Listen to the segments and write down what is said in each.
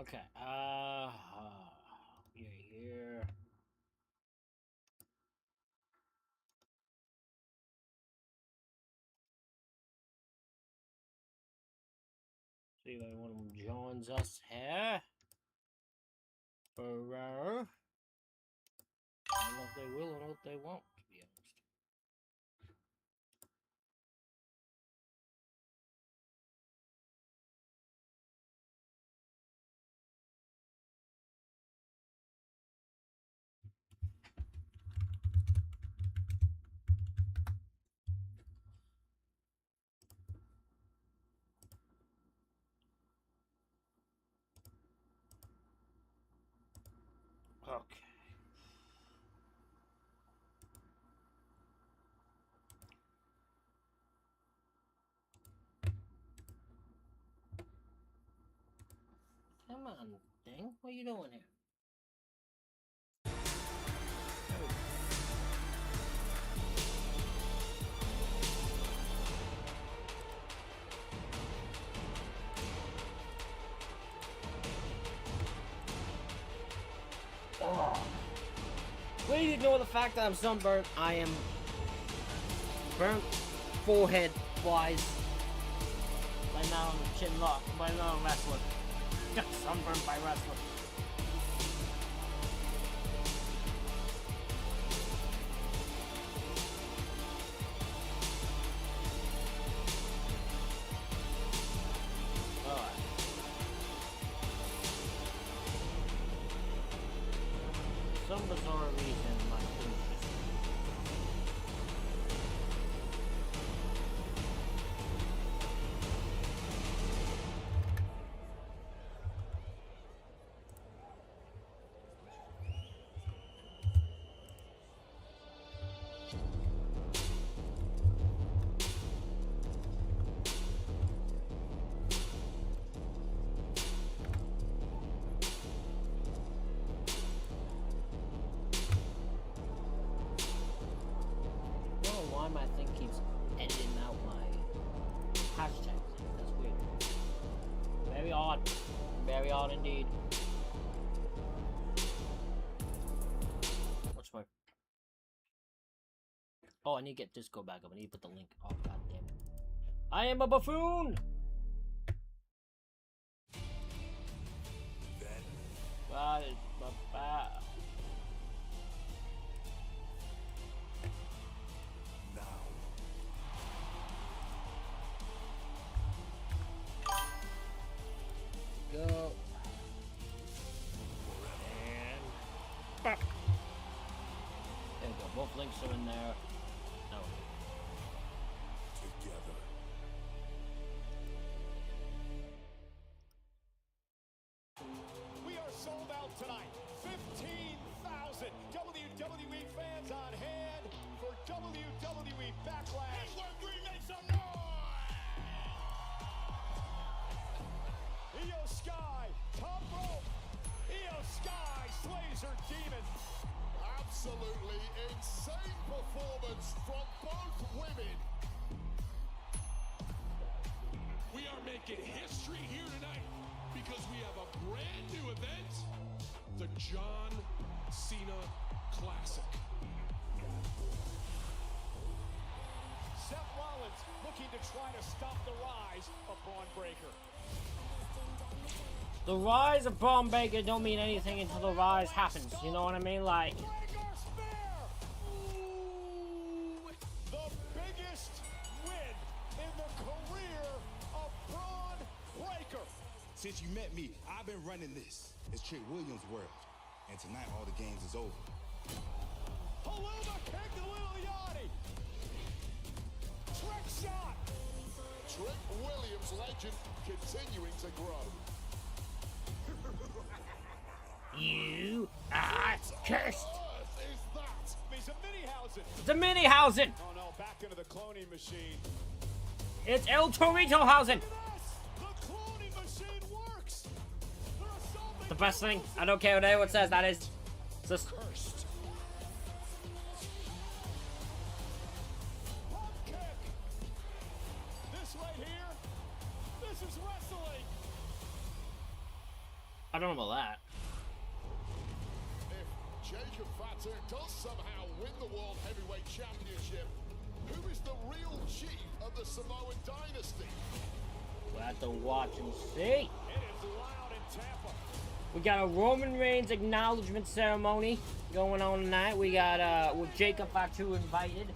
Okay. We're here. See if anyone joins us here. I don't know if they will or if they won't, to be honest. Okay. Come on, thing. What are you doing here? Oh. Please ignore the fact that I'm sunburnt. I am burnt forehead wise. By now I'm chin lock. By now I'm wrestling. Got sunburned by wrestling. Some bizarre reason my food just... My thing keeps editing out my hashtag thing. That's weird. Very odd. Very odd indeed. What's my... Oh, I need to get Disco back up. I need to put the link. Oh, god damn it. I am a buffoon! That is bad. Go. And back. There we go. Both links are in there. No. Together. We are sold out tonight. 15,000 WWE fans on hand for WWE Backlash. Make some noise! Io Sky, top rope. Io Sky slays her demon. Absolutely insane performance from both women. We are making history here tonight because we have a brand new event, the John Cena Classic. Seth Rollins looking to try to stop the rise of Braun Breaker. The rise of Braun Breaker don't mean anything until the rise happens. You know what I mean? Like... The biggest win in the career of Braun Breaker. Since you met me, I've been running this. It's Trick Williams' world. And tonight, all the games is over. Haluma kick to Lil Yachty. Trick shot. Trick Williams' legend continuing to grow. You are cursed. Is that? He's a Minihausen. It's a Minihausen. Oh no, back into the cloning machine. It's El Toritohausen. The cloning machine works. The best thing. I don't care what anyone says. That is just Cursed. Pump kick. This right here. This is wrestling. I don't know about that. If Jacob Fatu does somehow win the World Heavyweight Championship, who is the real chief of the Samoan dynasty? We'll have to watch and see. It is loud in Tampa. We got a Roman Reigns acknowledgement ceremony going on tonight. We got with Jacob Fatu invited.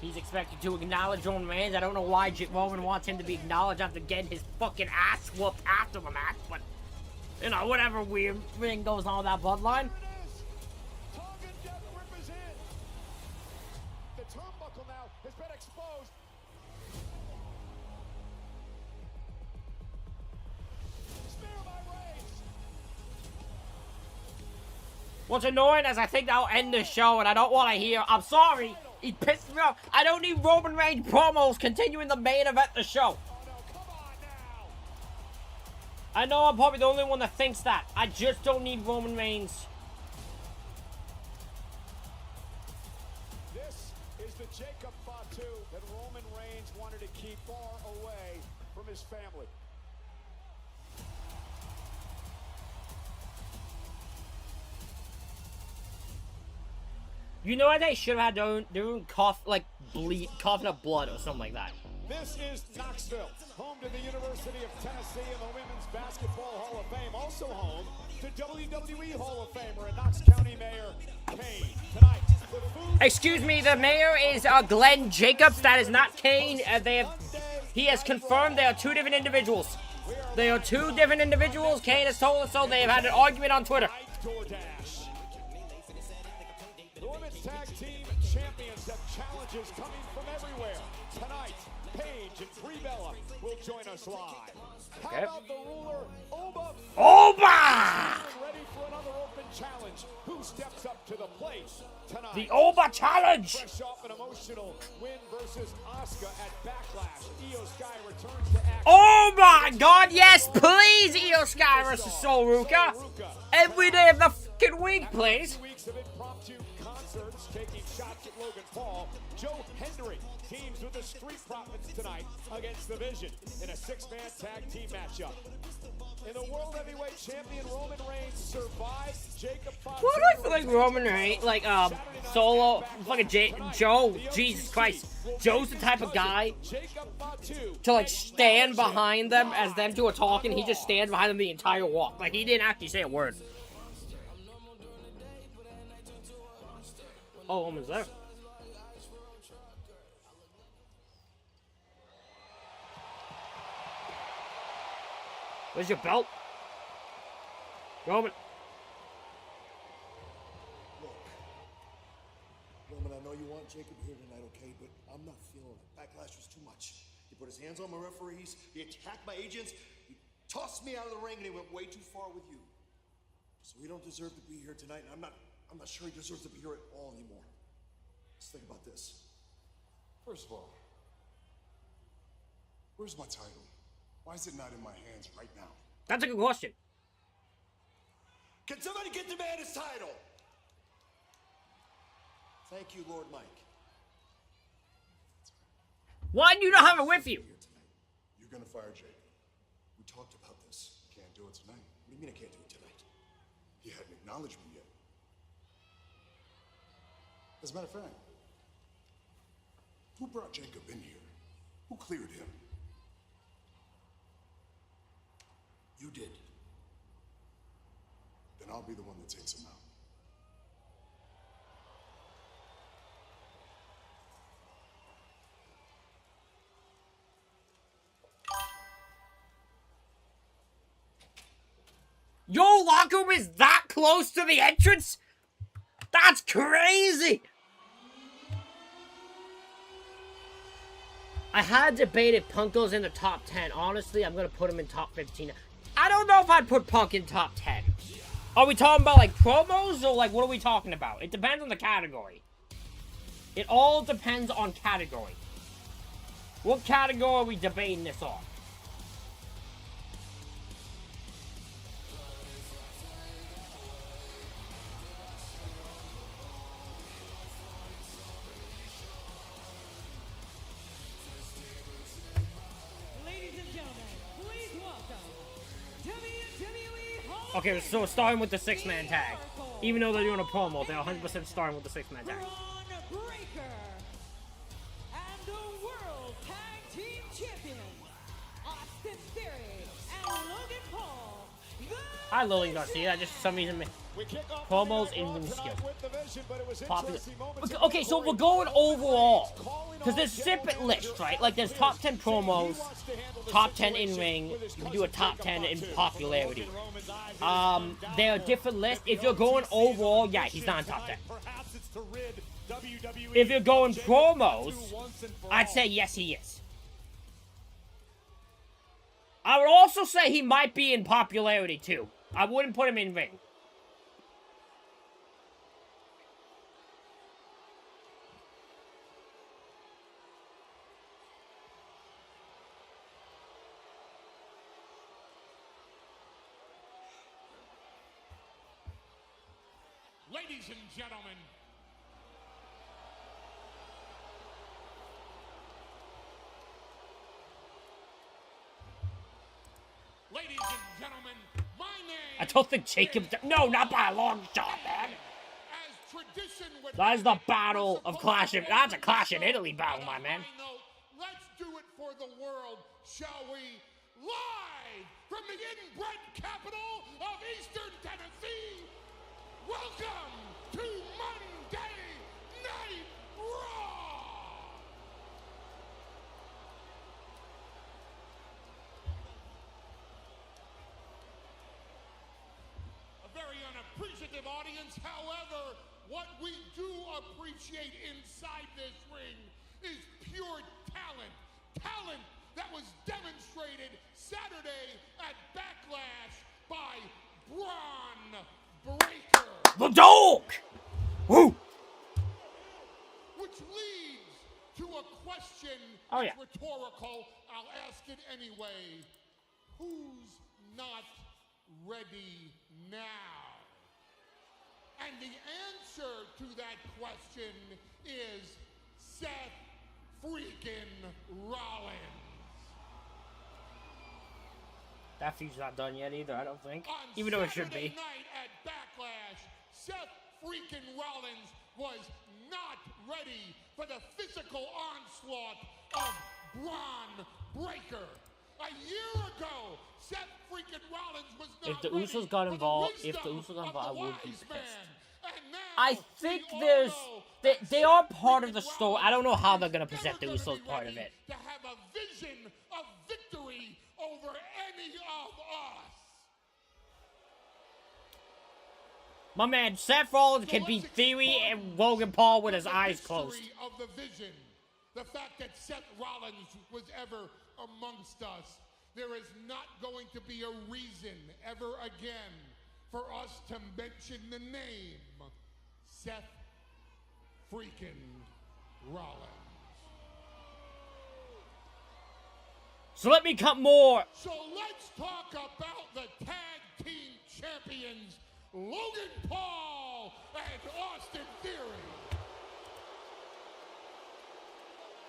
He's expected to acknowledge Roman Reigns. I don't know why Roman wants him to be acknowledged after getting his fucking ass whooped after the match, but you know, whatever weird thing goes on with that bloodline. Tongan Death Grip is in. The turnbuckle now has been exposed. Spear by Reigns. What's annoying is I think that'll end the show, and I don't want to hear. I'm sorry, he pissed me off. I don't need Roman Reigns promos continuing the main event of the show. Oh no, come on now. I know I'm probably the only one that thinks that. I just don't need Roman Reigns. This is the Jacob Fatu that Roman Reigns wanted to keep far away from his family. You know what they should have had their own cough, like coughing up blood or something like that. This is Knoxville, home to the University of Tennessee and the Women's Basketball Hall of Fame, also home to WWE Hall of Famer and Knox County Mayor Kane. Tonight, the food. Excuse me, the mayor is Glenn Jacobs. That is not Kane. He has confirmed they are two different individuals. They are two different individuals. Kane has told us so. They have had an argument on Twitter. DoorDash. The Women's Tag Team Champions have challenges coming from everywhere. Tonight, Paige and Brie Bella will join us live. How about the ruler, Oba? Oba! Ready for another open challenge. Who steps up to the plate tonight? The Oba challenge! Fresh off an emotional win versus Asuka at Backlash, Io Sky returns to action. Oh my god, yes, please, Io Sky versus Sol Ruka. Every day of the fucking week, please. 2 weeks of impromptu concerts taking shots at Logan Paul. Joe Hendry teams with the Street Profits tonight against the Vision in a six-man tag team matchup. In the World Heavyweight Champion, Roman Reigns survives Jacob Fatu. Why do I feel like Roman Reigns, like, Solo, fucking Joe, Jesus Christ. Joe's the type of guy to, like, stand behind them as them two are talking. He just stands behind them the entire walk. Like, he didn't actually say a word. Oh, Roman's there. Where's your belt? Roman. Roman, I know you want Jacob here tonight, okay? But I'm not feeling it. Backlash was too much. He put his hands on my referees, he attacked my agents, he tossed me out of the ring, and he went way too far with you. So he don't deserve to be here tonight, and I'm not sure he deserves to be here at all anymore. Let's think about this. First of all, where's my title? Why is it not in my hands right now? That's a good question. Can somebody get the man his title? Thank you, Lord Mike. Why do you not have it with you? Here tonight. You're gonna fire Jacob. We talked about this. Can't do it tonight. What do you mean I can't do it tonight? He hadn't acknowledged me yet. As a matter of fact, who brought Jacob in here? Who cleared him? You did. Then I'll be the one that takes him out. Your locker room is that close to the entrance? That's crazy! I had debated Punk goes in the top 10. Honestly, I'm going to put him in top 15. I don't know if I'd put Punk in top 10. Are we talking about, like, promos, or, like, what are we talking about? It depends on the category. It all depends on category. What category are we debating this on? Ladies and gentlemen, please welcome WWE Hall Okay, so we're starting with the 6-man tag. Even though they're doing a promo, they're 100% starting with the 6-man tag. Braun Breaker and the World Tag Team Champions, Austin Theory and Logan Paul. Hi, Lily Garcia. Just for some reason, promos in ring skills. Popular. Okay, so we're going overall. Because there's separate lists, right? Like, there's top 10 promos, top 10 in ring. You can do a top 10 in popularity. There are different lists. If you're going overall, yeah, he's not in top 10. If you're going promos, I'd say yes, he is. I would also say he might be in popularity, too. I wouldn't put him in ring. Ladies and gentlemen, my name. I don't think Jacob. No, not by a long shot, man. That is the battle of Clash of. That's a Clash in Italy battle, my man. Let's do it for the world, shall we? Live from the inbred capital of Eastern Tennessee. Welcome to Monday Night Raw! A very unappreciative audience, however, what we do appreciate inside this ring is pure talent. Talent that was demonstrated Saturday at Backlash by Braun Breaker. The dog! Woo! Which leads to a question that's rhetorical. I'll ask it anyway. Who's not ready now? And the answer to that question is Seth freaking Rollins. That feud's not done yet either, I don't think. On Even though it should Saturday be. night at Backlash, Seth freaking Rollins was not ready for the physical onslaught of Braun Breaker. A year ago, Seth freaking Rollins was not If the ready Usos got for involved, the if the wisdom Usos got of involved, the I would be wise pissed. man. And now I think we all there's know they are part of the story. I don't know how they're gonna present the Usos part of it. to have a vision of victory over any of us. My man, Seth Rollins can beat Theory and Logan Paul with his eyes closed. Of the vision, the fact that Seth Rollins was ever amongst us, there is not going to be a reason ever again for us to mention the name Seth freaking Rollins. So let me cut more. So let's talk about the tag team champions, Logan Paul and Austin Theory.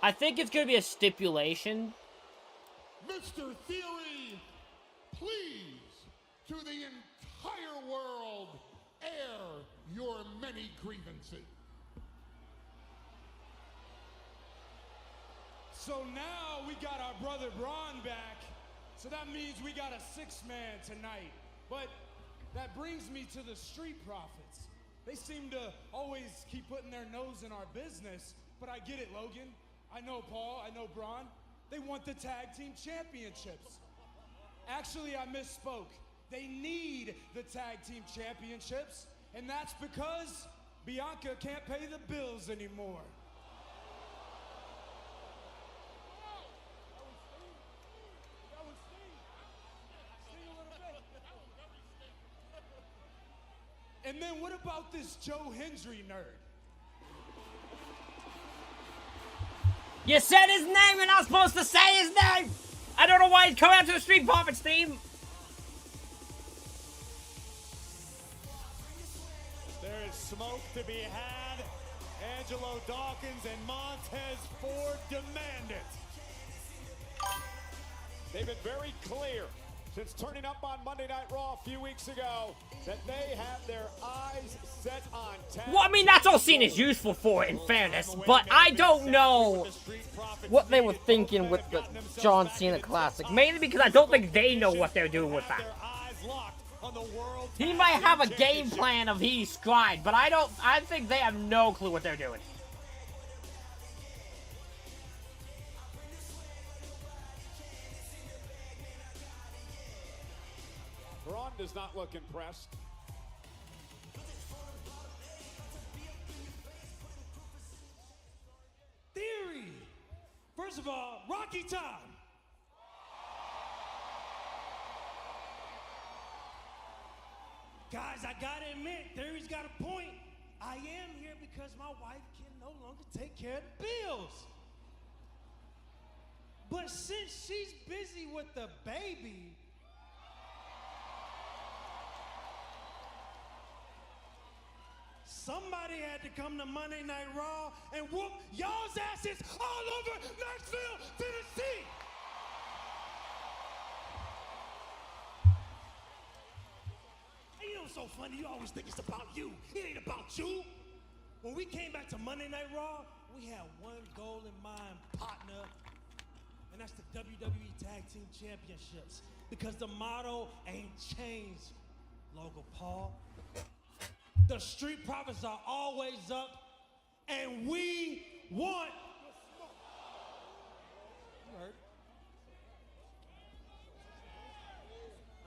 I think it's gonna be a stipulation. Mr. Theory, please, to the entire world, air your many grievances. So now we got our brother Braun back, so that means we got a 6-man tonight. But that brings me to the Street Profits. They seem to always keep putting their nose in our business, but I get it, Logan. I know Paul, I know Braun. They want the tag team championships. Actually, I misspoke. They need the tag team championships, and that's because Bianca can't pay the bills anymore. And then what about this Joe Hendry nerd? You said his name, you're not supposed to say his name! I don't know why he's coming out to the Street Profits team! There is smoke to be had. Angelo Dawkins and Montez Ford demand it. They've been very clear. since turning up on Monday Night Raw a few weeks ago that they have their eyes set on tag. Well, I mean, that's all Cena's is useful for, in fairness, but I don't know what they were thinking with the John Cena Classic. Mainly because I don't think they know what they're doing with that. He might have a game plan of he scribed, but I think they have no clue what they're doing. Braun does not look impressed. Theory. First of all, Rocky time. Guys, I gotta admit, Theory's got a point. I am here because my wife can no longer take care of the bills. But since she's busy with the baby, somebody had to come to Monday Night Raw and whoop y'all's asses all over Knoxville, Tennessee. And you know what's so funny? You always think it's about you. It ain't about you. When we came back to Monday Night Raw, we had one goal in mind, partner, and that's the WWE Tag Team Championships. Because the motto ain't changed, Logan Paul. The Street Profits are always up, and we want the smoke. You heard?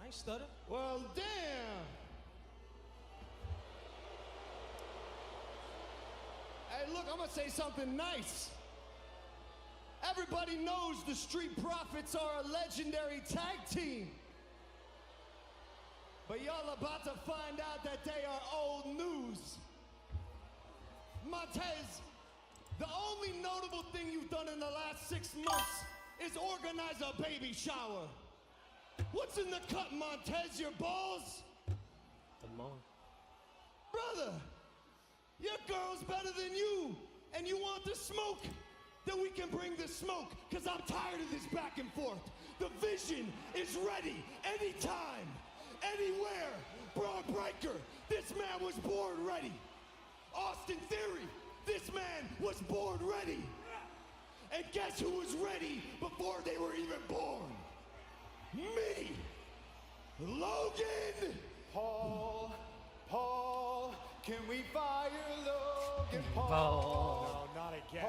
I ain't stutter. Well, damn. Hey, look, I'm gonna say something nice. Everybody knows the Street Profits are a legendary tag team. But y'all about to find out that they are old news. Montez, the only notable thing you've done in the last 6 months is organize a baby shower. What's in the cut, Montez? Your balls? Come on. Brother, your girl's better than you, and you want the smoke? Then we can bring the smoke, because I'm tired of this back and forth. The Vision is ready anytime. Anywhere. Braun Breaker, this man was born ready. Austin Theory, this man was born ready. And guess who was ready before they were even born? Me. Logan. Paul, can we fire Logan Paul. No, not again.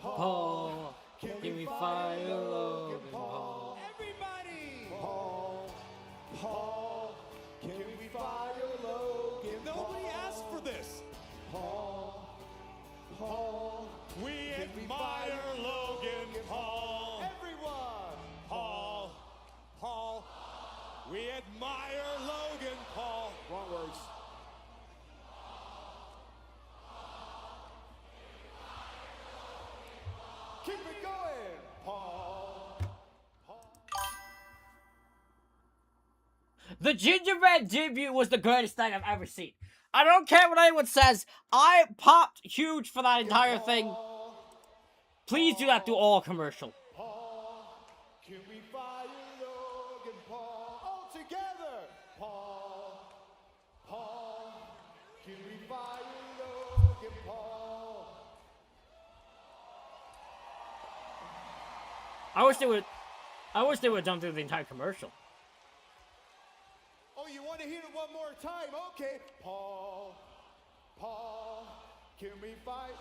Paul, can we fire Logan Paul? Everybody! Paul, can we fire Logan Nobody asked for this. Paul, We admire Logan Paul. everyone. Paul. We admire Logan Paul. Wrong words. Keep it going, Paul. The gingerbread debut was the greatest thing I've ever seen. I don't care what anyone says. I popped huge for that entire thing. Please do that through all commercial. Can we fire Logan Paul all together? Paul, can we fire Logan Paul? I wish they would have done through the entire commercial. Oh, you want to hear it one more time? Okay. Paul, can we fight?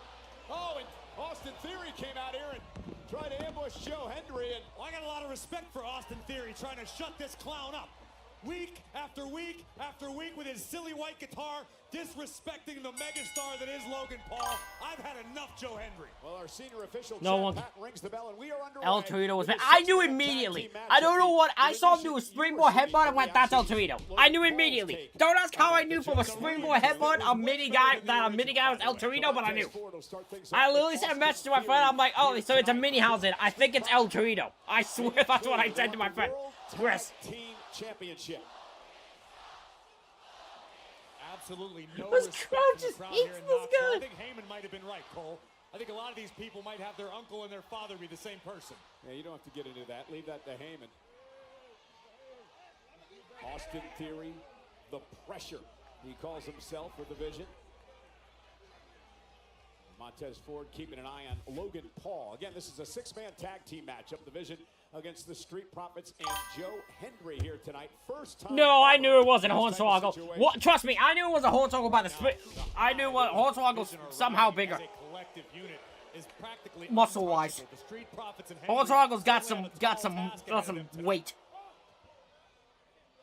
Oh, and Austin Theory came out here and tried to ambush Joe Hendry. And Well, I got a lot of respect for Austin Theory trying to shut this clown up. Week after week after week with his silly white guitar, disrespecting the megastar that is Logan Paul. I've had enough, Joe Hendry. well, our senior official No Chad one- Patton rings the bell, and we are underway. El Torito was with bad. the I knew six-man immediately. tag team I don't know matchup. what. I The saw him division do a you springboard were headbutt and went, that's El seeing Torito. Logan I knew Paul's immediately. take Don't ask how I on knew the from a Joe springboard Hendry. headbutt, a mini guy, that a mini guy was El Torito, but I knew. I literally sent a message to my friend. I'm like, oh, so it's a mini Housen. I think it's El Torito. I swear that's what I said to my friend. Chris. Team Championship. Absolutely no This respect crowd from the just crowd hates here in this Knoxville. guy. I think Heyman might have been right, Cole. I think a lot of these people might have their uncle and their father be the same person. Yeah, you don't have to get into that. Leave that to Heyman. Austin Theory, the pressure, he calls himself with the Vision. Montez Ford keeping an eye on Logan Paul. Again, this is a six-man tag team matchup. The Vision against the Street Profits and Joe Hendry here tonight. First time. No, I knew it wasn't Hornswoggle. What? Trust me, I knew it was a Hornswoggle by the split. I knew what Hornswoggle's somehow bigger. Muscle-wise. Hornswoggle's got some weight.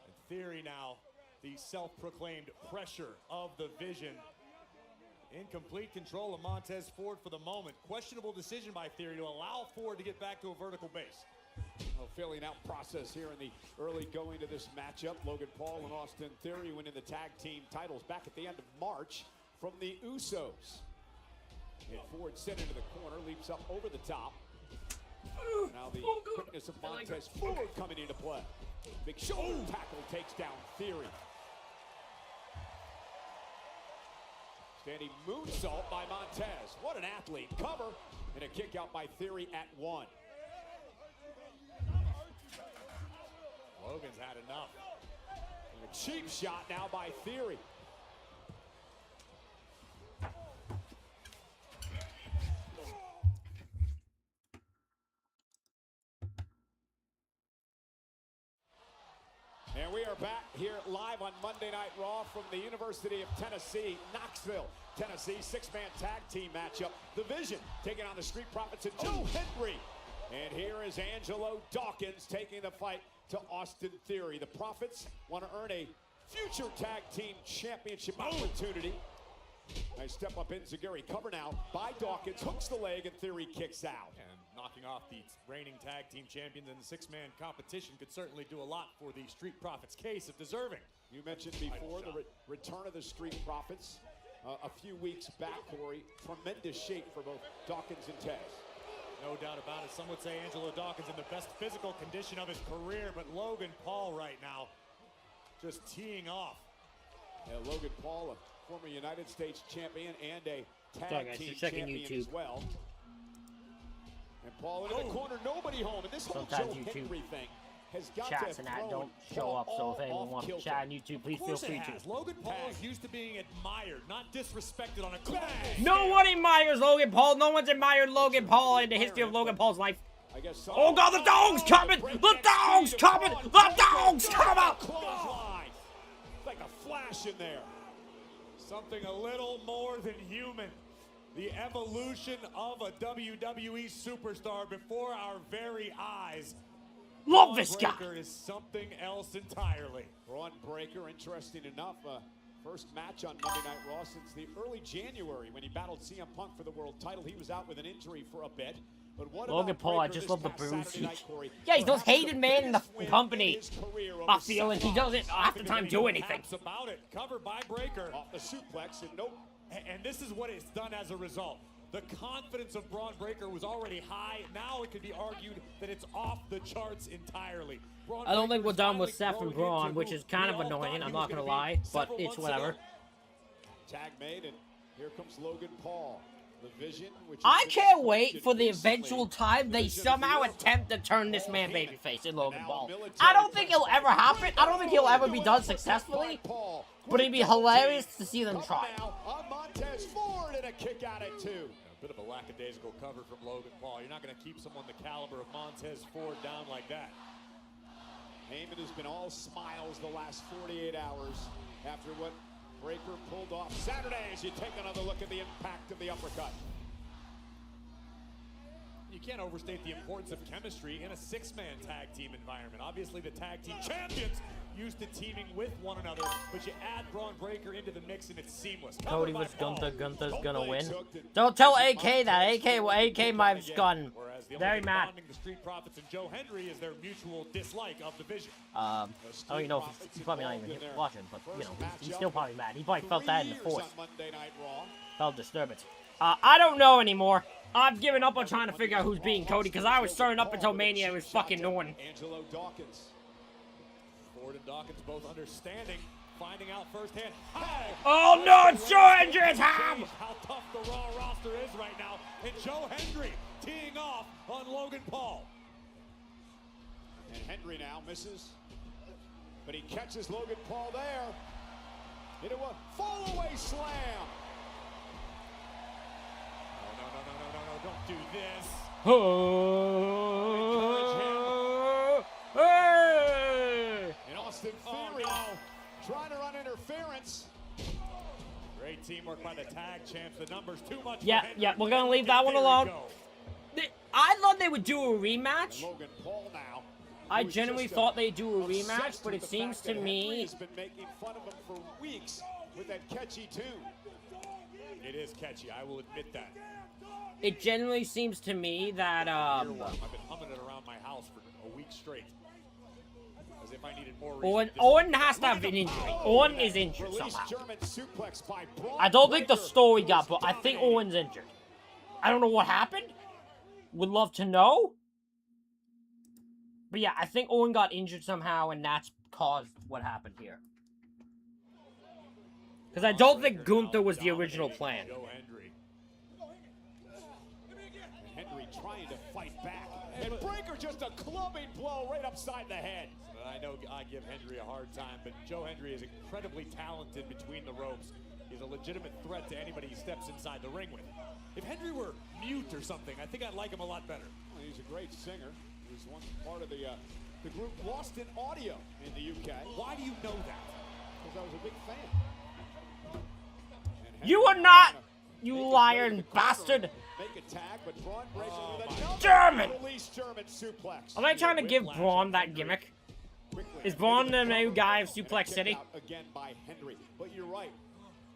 And Theory now, the self-proclaimed pressure of the Vision. In complete control of Montez Ford for the moment. Questionable decision by Theory to allow Ford to get back to a vertical base. Filling out process here in the early going to this matchup. Logan Paul and Austin Theory winning the tag team titles back at the end of March from the Usos. And Ford sent into the corner, leaps up over the top. Now the quickness of Montez Ford coming into play. Big shoulder tackle takes down Theory. Standing moonsault by Montez. What an athlete. Cover and a kick out by Theory at 1. Logan's had enough. And a cheap shot now by Theory. And we are back here live on Monday Night Raw from the University of Tennessee, Knoxville, Tennessee, six-man tag team matchup. The Vision taking on the Street Profits and Joe Hendry. And here is Angelo Dawkins taking the fight to Austin Theory. The Profits want to earn a future tag team championship opportunity. Nice step up in Zaguri. Cover now by Dawkins, hooks the leg, and Theory kicks out. And knocking off the reigning tag team champions in the six-man competition could certainly do a lot for the Street Profits' case of deserving. You mentioned before the return of the Street Profits a few weeks back, Corey. Tremendous shape for both Dawkins and Tez. No doubt about it. Some would say Angelo Dawkins in the best physical condition of his career, but Logan Paul right now just teeing off. Yeah, Logan Paul, a former United States champion and a tag team champion as well. And Paul into the corner, nobody home. And this whole Joe Hendry thing has got chats to and that don't show up, so if anyone wants to chat on YouTube, please feel free to. Logan Paul is used to being admired, not disrespected on a global No one admires Logan Paul. No one's admired Logan Paul in the history of Logan Paul's life. I guess so. Oh God, the dog's coming! The dog's coming! The dog's coming! Clothesline. Like a flash in there. Something a little more than human. The evolution of a WWE superstar before our very eyes. Love this guy. Braun Breaker is something else entirely. Braun Breaker, interesting enough, first match on Monday Night Raw since the early January when he battled CM Punk for the world title. He was out with an injury for a bit. But what Logan Paul, I Breaker just love the past bruise. Saturday night, Corey? Yeah, he's the most hated man in the Win company. his career I over feel like Seth he doesn't half the time do anything. About it, covered by Breaker. Off the suplex, and nope. And this is what it's done as a result. The confidence of Braun Breaker was already high. Now it could be argued that it's off the charts entirely. I don't think we're done with Seth and Braun, which is kind of annoying, I'm not going to lie, but it's whatever. Tag made, and here comes Logan Paul. The Vision, which I can't wait for the eventual time they somehow attempt to turn this man babyface in Logan Paul. I don't think it'll ever happen. I don't think he'll ever be done successfully, but it'd be hilarious to see them try. Montez Ford and a kick out at 2. A bit of a lackadaisical cover from Logan Paul. You're not going to keep someone the caliber of Montez Ford down like that. Heyman has been all smiles the last 48 hours after what Breaker pulled off Saturday as you take another look at the impact of the uppercut. You can't overstate the importance of chemistry in a six-man tag team environment. Obviously, the tag team champions used to teaming with one another, but you add Braun Breaker into the mix and it's seamless. Cody was Gunther. Gunther's gonna win. Don't tell AK that. AK my gun. Very mad. The Street Profits and Joe Hendry is their mutual dislike of the Vision. I don't even know if he's probably not even watching, but you know, he's still probably mad. He probably felt that in the fourth. Felt disturbance. I don't know anymore. I've given up on trying to figure out who's beating Cody because I was certain up until Mania it was fucking Norton. Angelo Dawkins. Ford and Dawkins both understanding, finding out firsthand. Oh no, it's Joe Hendry's ham! How tough the Raw roster is right now. And Joe Hendry teeing off on Logan Paul. And Hendry now misses. But he catches Logan Paul there. Into a fall-away slam. No, don't do this. Hey! And Austin Theory trying to run interference. Great teamwork by the tag champs. The numbers too much. Yeah, we're gonna leave that one alone. I thought they would do a rematch. Logan Paul now. I genuinely thought they'd do a rematch, but it seems to me has been making fun of him for weeks with that catchy tune. It is catchy, I will admit that. it genuinely seems to me that I've been humming it around my house for a week straight. As if I needed more reason. Owen has to have an injury. Owen is injured somehow. I don't think the story got, but I think Owen's injured. I don't know what happened. Would love to know. But yeah, I think Owen got injured somehow, and that's caused what happened here. Because I don't think Gunther was the original plan. Henry trying to fight back. And Breaker just a clubbing blow right upside the head. I know I give Henry a hard time, but Joe Hendry is incredibly talented between the ropes. He's a legitimate threat to anybody he steps inside the ring with. If Henry were mute or something, I think I'd like him a lot better. Well, he's a great singer. He was one part of the group Lost in Audio in the UK. Why do you know that? Because I was a big fan. You are not, you liar and bastard. Make a tag, but Braun breaks with another German. release German suplex. Am I trying to give Braun that gimmick? Is Braun the new guy of Suplex City? Again by Henry. But you're right.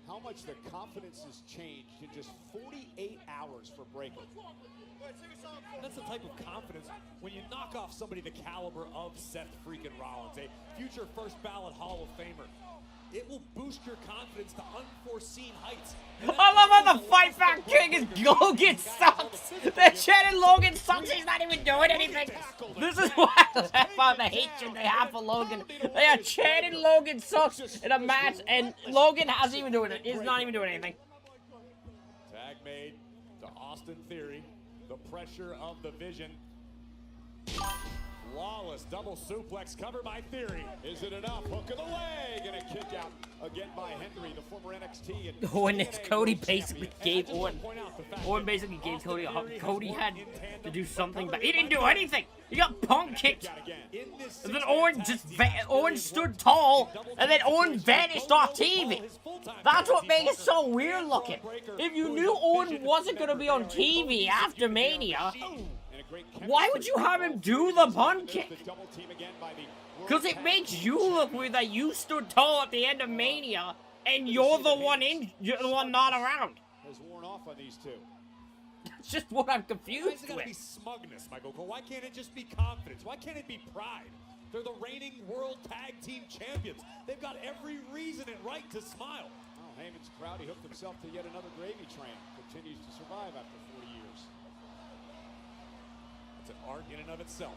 How much the confidence has changed in just 48 hours for Breaker. That's the type of confidence when you knock off somebody the caliber of Seth freaking Rollins, a future first ballot Hall of Famer. It will boost your confidence to unforeseen heights. I love how the fight back king is Logan sucks. They're chanting Logan sucks. He's not even doing anything. This is why I laugh about the hatred they have for Logan. They are chanting Logan sucks in a match, and Logan hasn't even doing it. He's not even doing anything. Tag made to Austin Theory. The pressure of the Vision. Flawless double suplex cover by Theory. Is it enough? Hook of the leg and a kick out again by Henry, the former NXT and When it's Cody basically gave Owen basically gave Cody a hug. Cody had to do something, but he didn't do anything. He got punk kicked, and then Owen stood tall, and then Owen vanished off TV. That's what made it so weird looking. If you knew Owen wasn't gonna be on TV after Mania, why would you have him do the pun kick? Because it makes you look weird that you stood tall at the end of Mania and you're the one not around. Has worn off on these two. That's just what I'm confused Why with. be smugness, Michael Cole? Why can't it just be confidence? Why can't it be pride? They're the reigning world tag team champions. They've got every reason and right to smile. Well, Heyman's proud he hooked himself to yet another gravy train. Continues to survive after 40 years. It's an art in and of itself.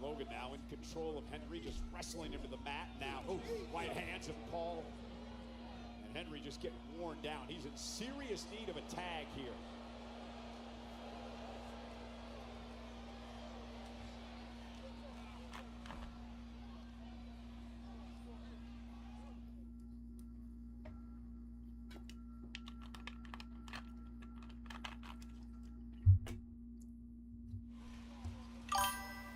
Logan now in control of Henry, just wrestling him to the mat now. Oh, right hands of Paul. And Henry just getting worn down. He's in serious need of a tag here.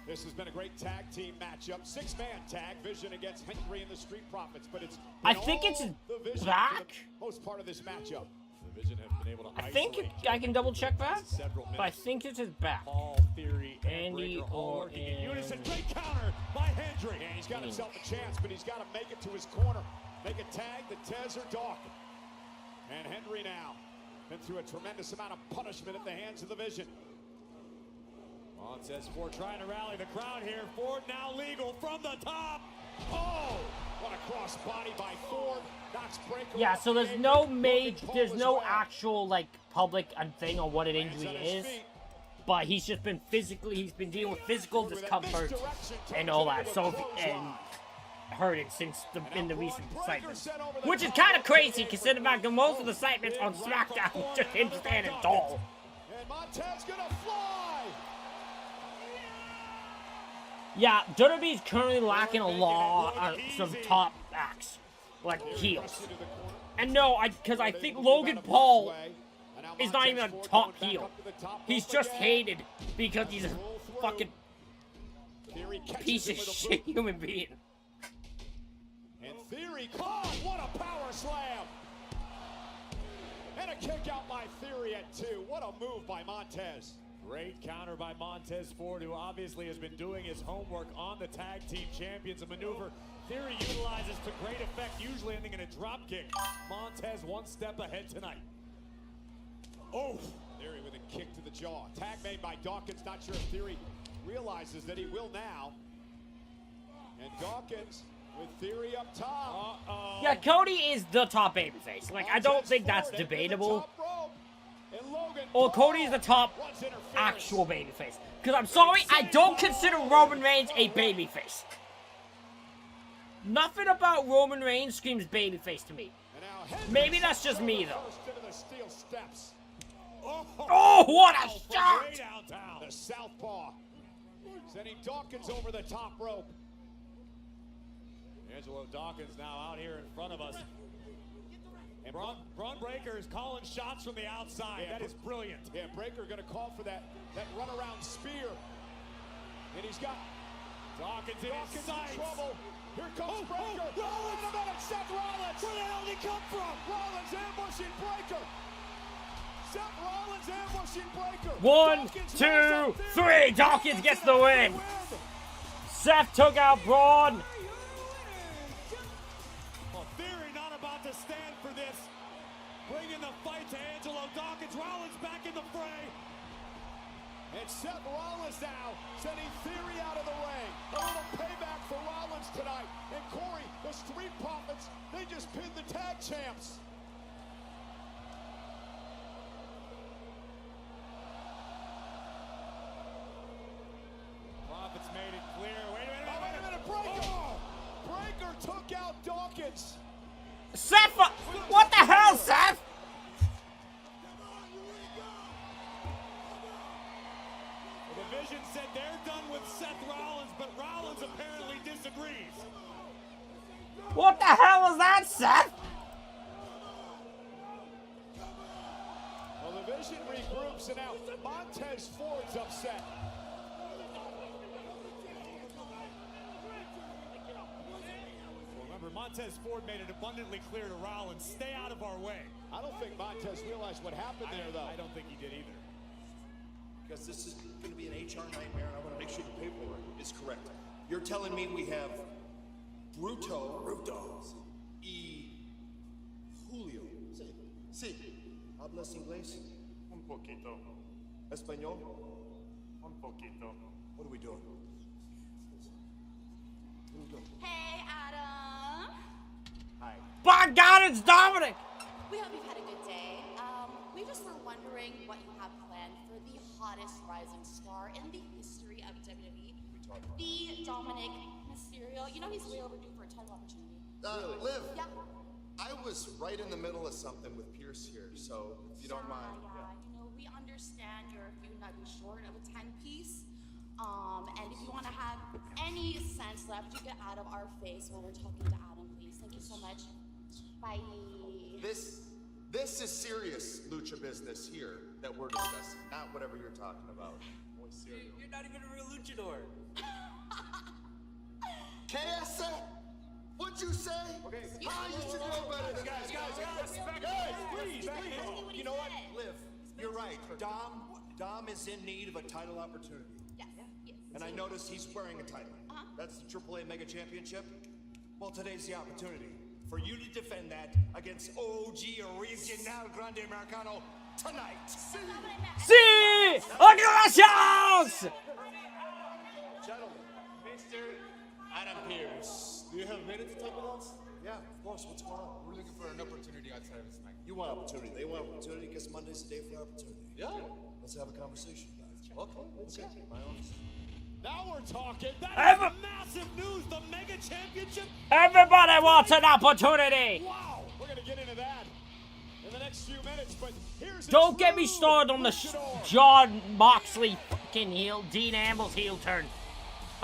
This has been a great tag team matchup. Six-man tag, Vision against Henry and the Street Profits. But it's I think it's back. Most part of this matchup. The Vision have been able to I think I can double check that, but I think it's his back. Paul Theory and Andy Breaker all or working in unison. Great counter by Hendry. And he's got himself a chance, but he's got to make it to his corner. Make a tag the Tez or Doc. And Henry now been through a tremendous amount of punishment at the hands of the Vision. Montez Ford trying to rally the crowd here. Ford now legal from the top. Oh, what a cross body by Ford. Knocks Breaker. Yeah, so there's no actual like public thing on what an injury is, but he's been dealing with physical discomfort and all that. So and heard it in the recent segments, which is kind of crazy considering that most of the segments on SmackDown was just him standing tall. And Montez gonna fly. Yeah, WWE's currently lacking a lot of some top acts, like heels. And no, because I think Logan Paul is not even a top heel. He's just hated because he's a fucking piece of shit human being. And Theory caught. What a power slam. And a kick out by Theory at 2. What a move by Montez. Great counter by Montez Ford, who obviously has been doing his homework on the tag team champions. A maneuver Theory utilizes to great effect, usually ending in a drop kick. Montez one step ahead tonight. Oh, Theory with a kick to the jaw. Tag made by Dawkins. Not sure if Theory realizes that he will now. And Dawkins with Theory up top. Yeah, Cody is the top babyface. Like, I don't think that's debatable. Or Cody is the top actual babyface. Because I'm sorry, I don't consider Roman Reigns a babyface. Nothing about Roman Reigns screams babyface to me. Maybe that's just me, though. Oh, what a shot! The southpaw. Sending Dawkins over the top rope. Angelo Dawkins now out here in front of us. And Braun Breaker is calling shots from the outside. Yeah, that is brilliant. Yeah, Breaker going to call for that runaround spear. And he's got Dawkins in trouble. Here comes Breaker. Wait a minute, Seth Rollins. Where the hell did he come from? Rollins ambushing Breaker. Seth Rollins ambushing Breaker. 1, 2, 3. Dawkins gets the win. Seth took out Braun. Well, Theory not about to stand for this. Bringing the fight to Angelo Dawkins. Rollins back in the fray. And Seth Rollins now sending Theory out of the ring. A little payback for Rollins tonight. And Corey, the Street Profits, they just pinned the tag champs. Profits made it clear. Wait a minute. Breaker! Oh. Breaker took out Dawkins. Seth, what the hell, Seth? The Vision said they're done with Seth Rollins, but Rollins apparently disagrees. What the hell was that, Seth? Well, the Vision regroups, and now Montez Ford's upset. Remember, Montez Ford made it abundantly clear to Rollins, stay out of our way. I don't think Montez realized what happened there, though. I don't think he did either. Because this is going to be an HR nightmare, and I want to make sure the paperwork is correct. You're telling me we have Bruto y Julio. Sí. ¿Hablas inglés? Un poquito. Español? Un poquito. What are we doing? Hey, Adam. Hi. By God, it's Dominic! We hope you've had a good day. We just were wondering what you have planned for the hottest rising star in the history of WWE. The Dominic Mysterio. You know he's way overdue for a title opportunity. Liv. Yeah. I was right in the middle of something with Pierce here, so if you don't mind. Yeah. You know, we understand you're a few nuggets short of a 10-piece. And if you want to have any sense left, you get out of our face when we're talking to Adam, please. Thank you so much. Bye. This is serious lucha business here that we're discussing, not whatever you're talking about. You're not even a real luchador. KS? What'd you say? Okay. You should know better than Guys, please. You know what? Liv, you're right. Dom is in need of a title opportunity. Yes. And I noticed he's wearing a title. That's the AAA Mega Championship. Well, today's the opportunity for you to defend that against OG Original Grande Americano tonight. Sí! ¡Gracias! Gentlemen, Mr. Adam Pierce, do you have a minute to talk with us? yeah, of course. What's going on? We're looking for an opportunity outside of SmackDown. You want opportunity. They want opportunity because Monday's the day for opportunity. Yeah. Let's have a conversation about it. Okay. My office. Now we're talking. That is massive news. The Mega Championship. Everybody wants an opportunity! Wow. We're going to get into that in the next few minutes, but here's Don't get me started on the John Moxley fucking heel, Dean Amble's heel turn.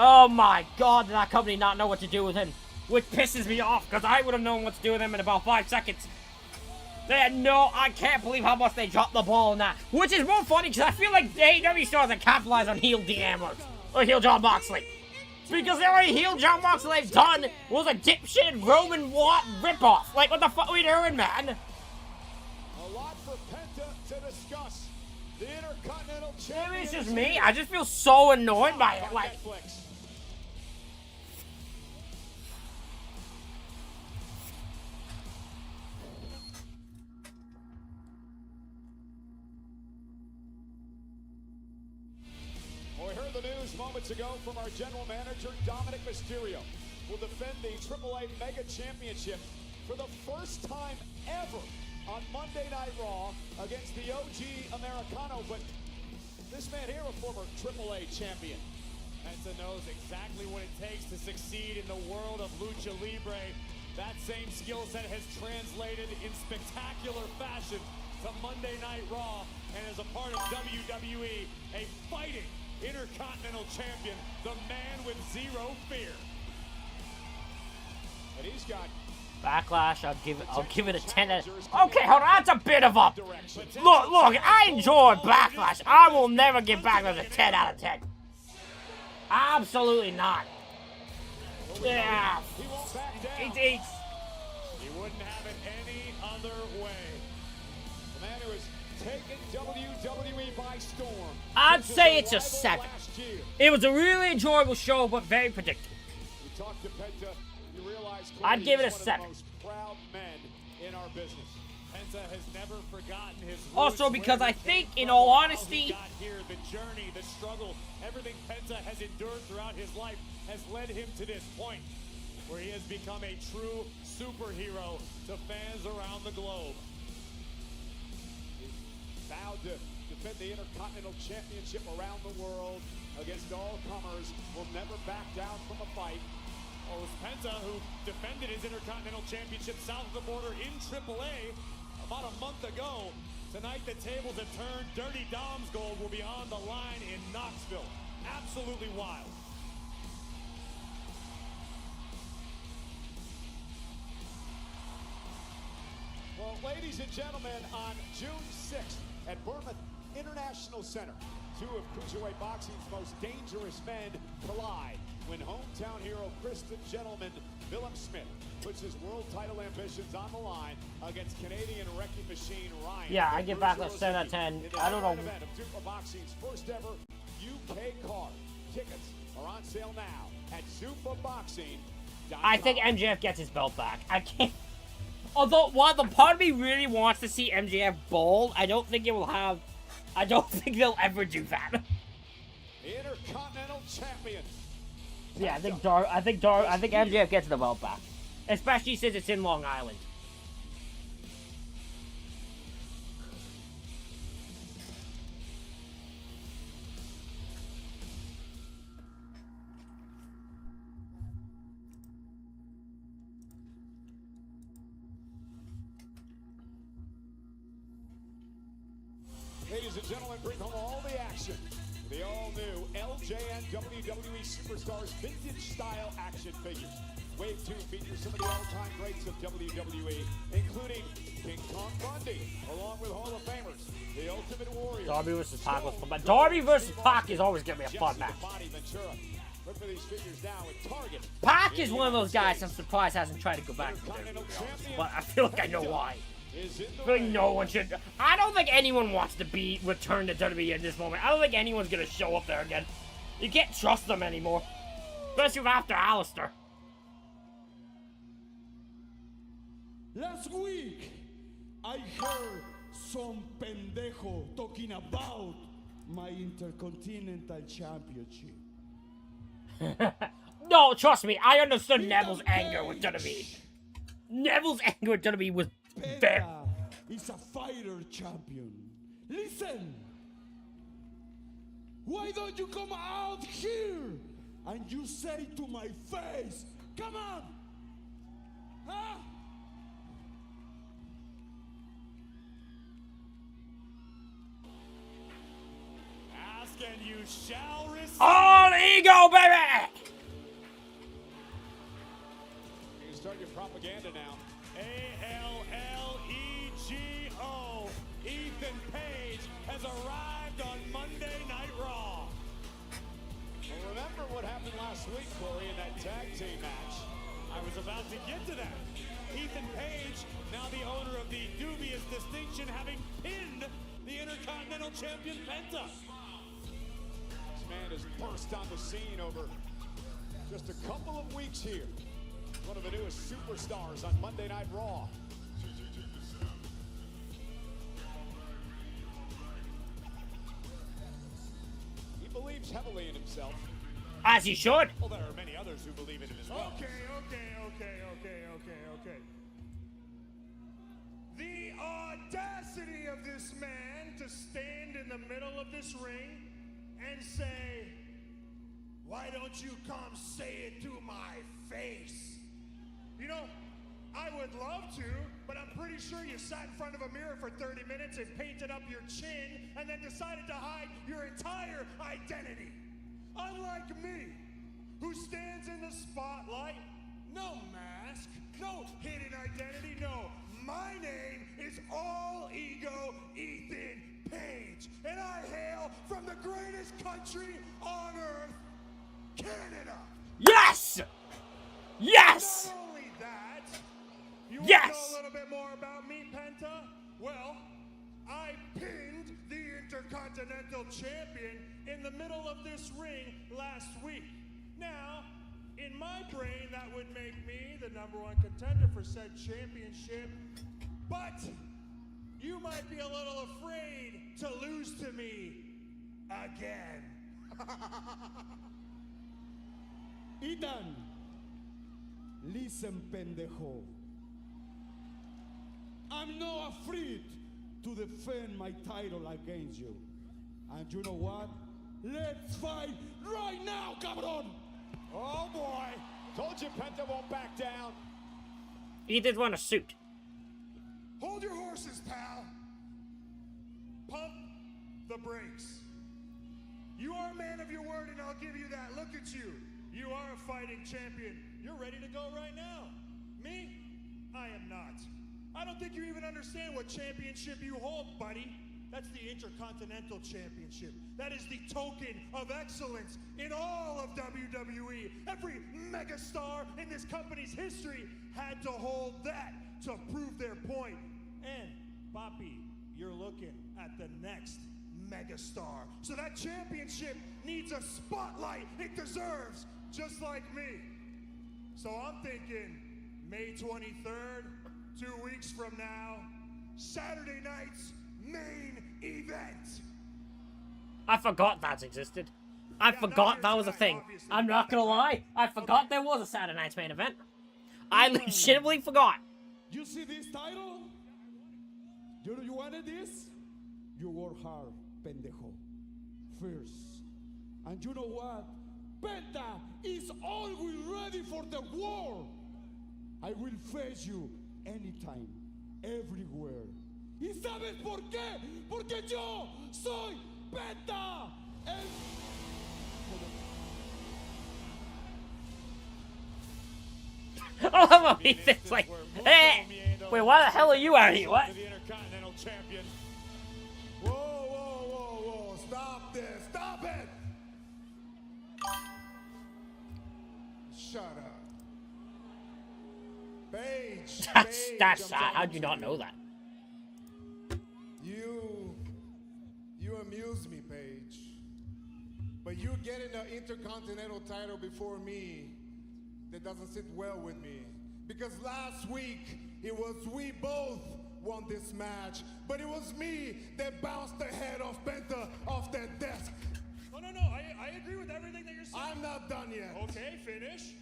Oh my god, did that company not know what to do with him? Which pisses me off, because I would have known what to do with him in about 5 seconds. They had no, I can't believe how much they dropped the ball in that. Which is more funny, because I feel like AEW stars that capitalize on heel Dean Ambrose. Or heel John Moxley. Because the only heel John Moxley they've done was a dipshit Roman Watt ripoff. Like, what the fuck are we doing, man? A lot for Penta to discuss. The Intercontinental Champion. Maybe it's just me. I just feel so annoyed by it. Like, Well, we heard the news moments ago from our general manager, Dominic Mysterio, will defend the AAA Mega Championship for the first time ever on Monday Night Raw against the OG Americano. But this man here, a former AAA champion. Penta knows exactly what it takes to succeed in the world of Lucha Libre. That same skill set has translated in spectacular fashion to Monday Night Raw, and as a part of WWE, a fighting Intercontinental Champion, the man with zero fear. And he's got Backlash, I'll give it a 10 out of... Okay, hold on, that's a bit of a... Look, I enjoy Backlash. I will never give Backlash a 10 out of 10. Absolutely not. Yeah. He won't back down. It's... He wouldn't have it any other way. The man who has taken WWE by storm. I'd say it's a 7. It was a really enjoyable show, but very predictable. You talk to Penta, you realize I'd give it a he's 7. one of the most proud men in our business. Penta has never forgotten his roots, Also, because I where he think, came in from, all how he honesty... got here, the journey, the struggle, everything Penta has endured throughout his life has led him to this point, where he has become a true superhero to fans around the globe. Vowed to defend the Intercontinental Championship around the world against all comers, will never back down from a fight. Well, it was Penta who defended his Intercontinental Championship south of the border in AAA about a month ago. Tonight, the tables have turned. Dirty Dom's gold will be on the line in Knoxville. Absolutely wild. Well, ladies and gentlemen, on June 6th at Bournemouth International Center, two of cruiserweight boxing's most dangerous men collide when hometown hero Kristen Gentleman Willem Smith puts his world title ambitions on the line against Canadian wrecking machine Ryan. Yeah, I give Backlash 7 out of 10. I don't know. Event of Super Boxing's first ever UK card. Tickets are on sale now at ZupaBoxing.com. I think MJF gets his belt back. I can't... Although, while the part of me really wants to see MJF bald, I don't think it will have... I don't think they'll ever do that. The Intercontinental Champion. Yeah, I think MJF gets the belt back. Especially since it's in Long Island. Ladies and gentlemen, bring home all the action. The all-new LJN WWE Superstars vintage-style action figures. Wave 2 features some of the all-time greats of WWE, including King Kong Bundy, along with Hall of Famers, The Ultimate Warrior. Darby versus Pac was fun, but Darby versus Pac is always going to be a fun match. Look for these figures now at Target. Pac is one of those guys I'm surprised hasn't tried to go back to WWE, but I feel like I know why. I feel like no one should. I don't think anyone wants to return to WWE at this moment. I don't think anyone's going to show up there again. You can't trust them anymore. Especially after Alistair. Last week, I heard some pendejo talking about my Intercontinental Championship. No, trust me, I understood Neville's anger with WWE. Neville's anger with WWE was very... Penta is a fighter champion. Listen! Why don't you come out here and you say to my face, come on! Huh? Ask and you shall receive. All ego, baby! You start your propaganda now. A-L-L-E-G-O. Ethan Page has arrived on Monday Night Raw. Well, remember what happened last week, Corey, in that tag team match. I was about to get to that. Ethan Page, now the owner of the dubious distinction, having pinned the Intercontinental Champion Penta. This man has burst on the scene over just a couple of weeks here. One of the newest superstars on Monday Night Raw. He believes heavily in himself. As he should. Well, there are many others who believe in him as well. Okay. The audacity of this man to stand in the middle of this ring and say, "Why don't you come say it to my face?" You know, I would love to, but I'm pretty sure you sat in front of a mirror for 30 minutes and painted up your chin and then decided to hide your entire identity. Unlike me, who stands in the spotlight, no mask, no hidden identity, no. My name is All Ego Ethan Page, and I hail from the greatest country on earth, Canada. Yes! Yes! Not only that, you Yes! want to know a little bit more about me, Penta? Well, I pinned the Intercontinental Champion in the middle of this ring last week. Now, in my brain, that would make me the #1 contender for said championship, but you might be a little afraid to lose to me again. Ethan, listen, pendejo. I'm not afraid to defend my title against you. And you know what? Let's fight right now, cabrón! Oh boy! Told you Penta won't back down. He did want a suit. Hold your horses, pal. Pump the brakes. You are a man of your word, and I'll give you that. Look at you. You are a fighting champion. You're ready to go right now. Me? I am not. I don't think you even understand what championship you hold, buddy. That's the Intercontinental Championship. That is the token of excellence in all of WWE. Every megastar in this company's history had to hold that to prove their point. And, Papi, you're looking at the next megastar. So that championship needs a spotlight it deserves, just like me. So I'm thinking May 23rd, 2 weeks from now, Saturday night's main event. I forgot that existed. I forgot that was a thing. I'm not gonna lie. I forgot there was a Saturday Night's Main Event. I legitimately forgot. You see this title? You wanted this? You work hard, pendejo. First. And you know what? Penta is always ready for the war. I will face you anytime, everywhere. ¿Y sabes por qué? Porque yo soy Penta. I love how he thinks like, hey, wait, why the hell are you out here? What? The Intercontinental Champion. Whoa, whoa, whoa, whoa. Stop this. Stop it. Shut up. Paige. That's how'd you not know that? You amuse me, Paige. But you getting the Intercontinental title before me, that doesn't sit well with me. Because last week, it was we both won this match, but it was me that bounced the head of Penta off that desk. Oh, no, I agree with everything that you're saying. I'm not done yet. Okay, finish.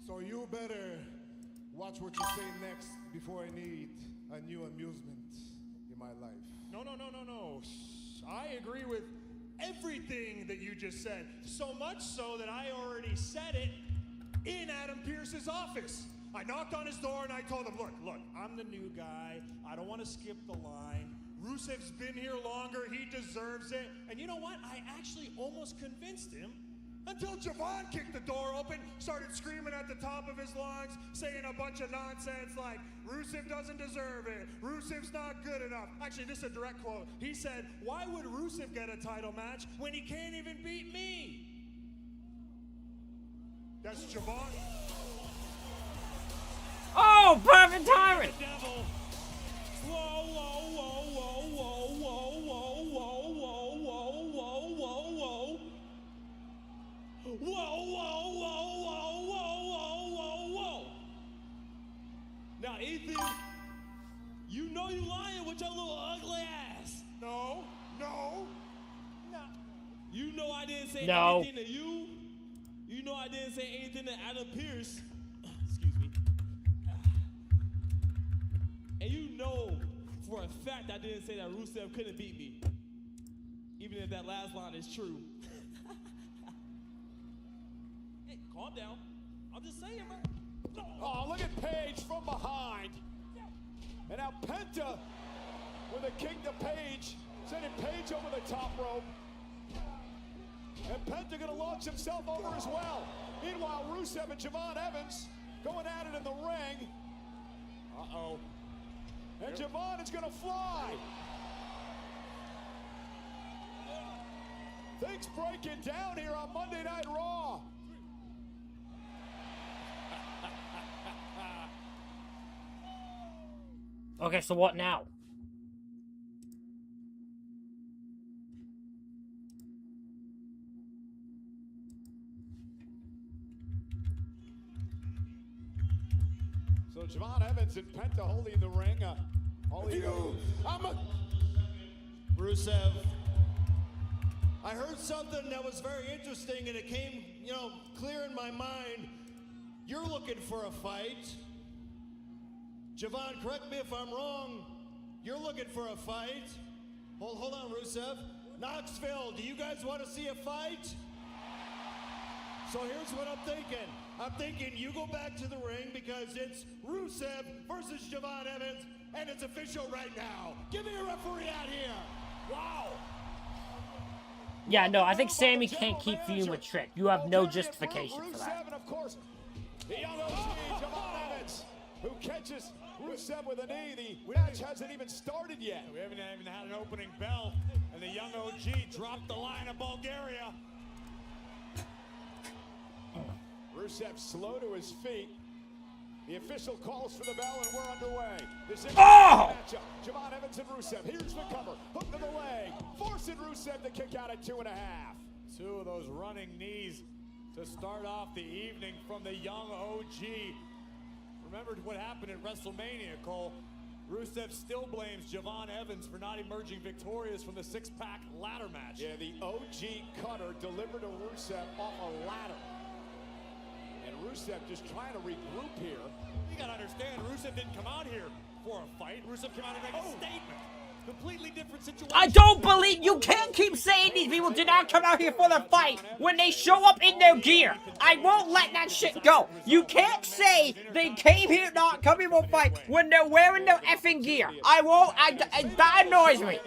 So you better watch what you say next before I need a new amusement in my life. No. I agree with everything that you just said. So much so that I already said it in Adam Pearce's office. I knocked on his door and I told him, look, I'm the new guy. I don't want to skip the line. Rusev's been here longer. He deserves it. And you know what? I actually almost convinced him until Javon kicked the door open, started screaming at the top of his lungs, saying a bunch of nonsense like, Rusev doesn't deserve it. Rusev's not good enough. Actually, this is a direct quote. He said, why would Rusev get a title match when he can't even beat me? That's Javon. Oh, perfect timing! Whoa, whoa, whoa, whoa, whoa, whoa, whoa, whoa, whoa, whoa, whoa, whoa, whoa. Whoa, whoa, whoa, whoa, whoa, whoa, whoa, whoa. Now, Ethan, you know you lying with your little ugly ass. No. You know I didn't say No. anything to you. You know I didn't say anything to Adam Pearce. Excuse me. And you know for a fact I didn't say that Rusev couldn't beat me. Even if that last line is true. Hey, calm down. I'm just saying, man. Oh, look at Page from behind. And now Penta with a kick to Page, sending Page over the top rope. And Penta gonna launch himself over as well. Meanwhile, Rusev and Javon Evans going at it in the ring. Uh-oh. And Javon is gonna fly. Things breaking down here on Monday Night Raw. Okay, so what now? So Javon Evans and Penta holding the ring. Rusev, I heard something that was very interesting and it came, clear in my mind. You're looking for a fight. Javon, correct me if I'm wrong. You're looking for a fight. Hold on, Rusev. Knoxville, do you guys want to see a fight? So here's what I'm thinking. I'm thinking you go back to the ring because it's Rusev versus Javon Evans, and it's official right now. Give me a referee out here. Wow. Yeah, no, I think Sammy can't keep feuding with Trick. You have no justification for that. And of course, the young OG, Javon Evans, who catches Rusev with a knee. The match hasn't even started yet. We haven't even had an opening bell, and the young OG dropped the line of Bulgaria. Rusev slow to his feet. The official calls for the bell, and we're underway. This is matchup. Javon Evans and Rusev. Here's the cover. Hook to the leg. Forcing Rusev to kick out at 2.5. Two of those running knees to start off the evening from the young OG. Remember what happened at WrestleMania, Cole. Rusev still blames Javon Evans for not emerging victorious from the six-pack ladder match. Yeah, the OG cutter delivered to Rusev off a ladder. And Rusev just trying to regroup here. You gotta understand, Rusev didn't come out here for a fight. Rusev came out and made a statement. Completely different situation. I don't believe you can't keep saying these people did not come out here for the fight when they show up in their gear. I won't let that shit go. You can't say they came here not coming for a fight when they're wearing their effing gear. I won't. That annoys me.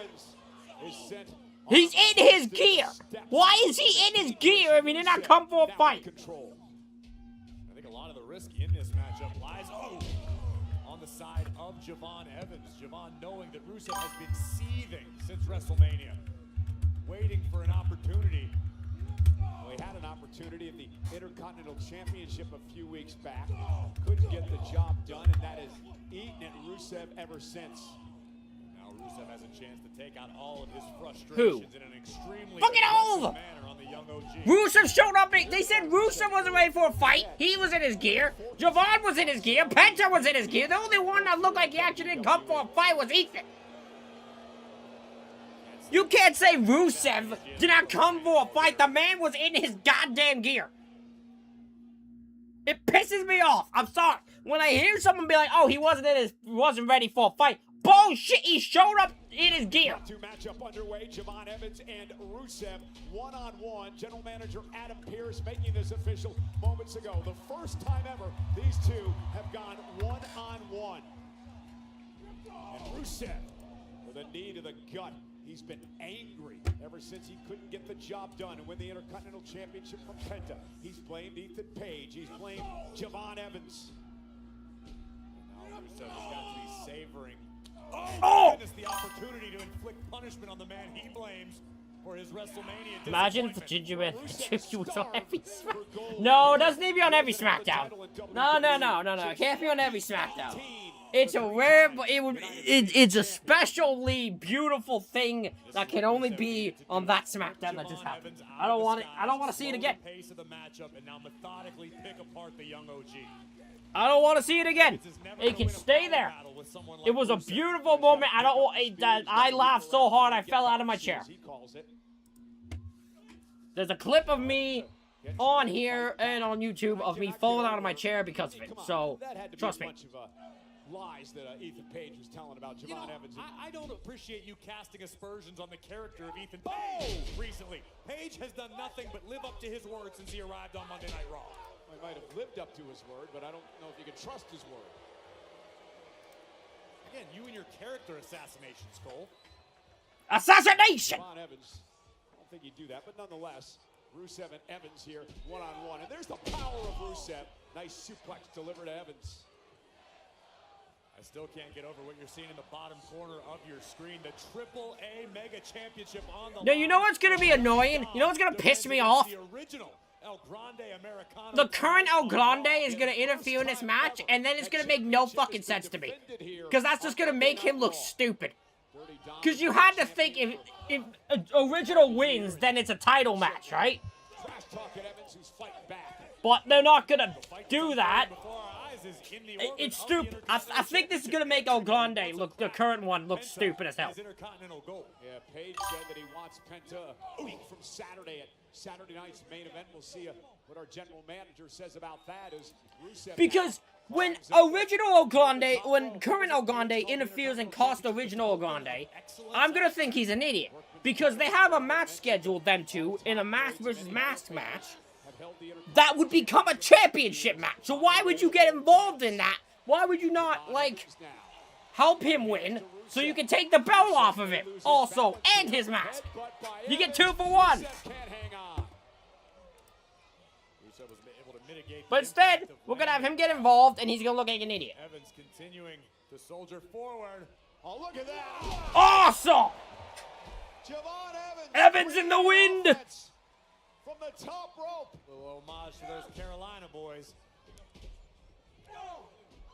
He's in his gear. Why is he in his gear if he did not come for a fight? I think a lot of the risk in this matchup lies on the side of Javon Evans. Javon knowing that Rusev has been seething since WrestleMania, waiting for an opportunity. Well, he had an opportunity at the Intercontinental Championship a few weeks back. Couldn't get the job done, and that has eaten at Rusev ever since. Now Rusev has a chance to take out all of his frustrations Who? in an extremely Fucking aggressive over. manner on the young OG. Rusev showed up. They said Rusev wasn't ready for a fight. He was in his gear. Javon was in his gear. Penta was in his gear. The only one that looked like he actually didn't come for a fight was Ethan. You can't say Rusev did not come for a fight. The man was in his goddamn gear. It pisses me off. I'm sorry. When I hear someone be like, "Oh, he wasn't ready for a fight." Bullshit. He showed up in his gear. Two matchup underway. Javon Evans and Rusev one-on-one. General Manager Adam Pearce making this official moments ago. The first time ever these two have gone one-on-one. And Rusev with The knee to the gut. He's been angry ever since he couldn't get the job done and win the Intercontinental Championship from Penta. He's blamed Ethan Page. He's blamed Javon Evans. And now Rusev has got to be savoring. Oh! Goodness, the opportunity to inflict punishment on the man he blames for his WrestleMania. Imagine if the Gingerman was on every SmackDown. No, it doesn't need to be on every SmackDown. No. It can't be on every SmackDown. It's a rare, but it's a specially beautiful thing that can only be on that SmackDown that just happened. I don't want it. I don't want to see it again. Pace of the matchup and now methodically pick apart the young OG. I don't want to see it again. It can stay there. It was a beautiful moment. I laughed so hard I fell out of my chair. There's a clip of me on here and on YouTube of me falling out of my chair because of it. So, trust me. Lies that Ethan Page was telling about Javon Evans. I don't appreciate you casting aspersions on the character of Ethan Page recently. Page has done nothing but live up to his word since he arrived on Monday Night Raw. He might have lived up to his word, but I don't know if you can trust his word. Again, you and your character assassinations, Cole. Assassination! Javon Evans, I don't think he'd do that, but nonetheless, Rusev and Evans here, one-on-one. And there's the power of Rusev. Nice suplex delivered to Evans. I still can't get over what you're seeing in the bottom corner of your screen. The AAA Mega Championship on the Now, you know what's going to be annoying? You know what's going to piss me off? The original El Grande Americano. The current El Grande is going to interfere in this match, and then it's going to make no fucking sense to me. Because that's just going to make him look stupid. Because you had to think if original wins, then it's a title match, right? But they're not going to do that. It's stupid. I think this is going to make El Grande look, the current one, look stupid as hell. Yeah, Page said that he wants Penta a week from Saturday at Saturday night's main event. We'll see what our general manager says about that. Is Rusev because when original El Grande, when current El Grande interferes and costs original El Grande, I'm going to think he's an idiot. Because they have a match scheduled, them two, in a mask versus mask match. That would become a championship match. So why would you get involved in that? Why would you not, like, help him win so you can take the belt off of him also, and his mask? You get 2 for 1. But instead, we're going to have him get involved, and he's going to look like an idiot. Evans continuing to soldier forward. Oh, look at that. Awesome! Javon Evans in the wind! From the top rope. A little homage to those Carolina boys.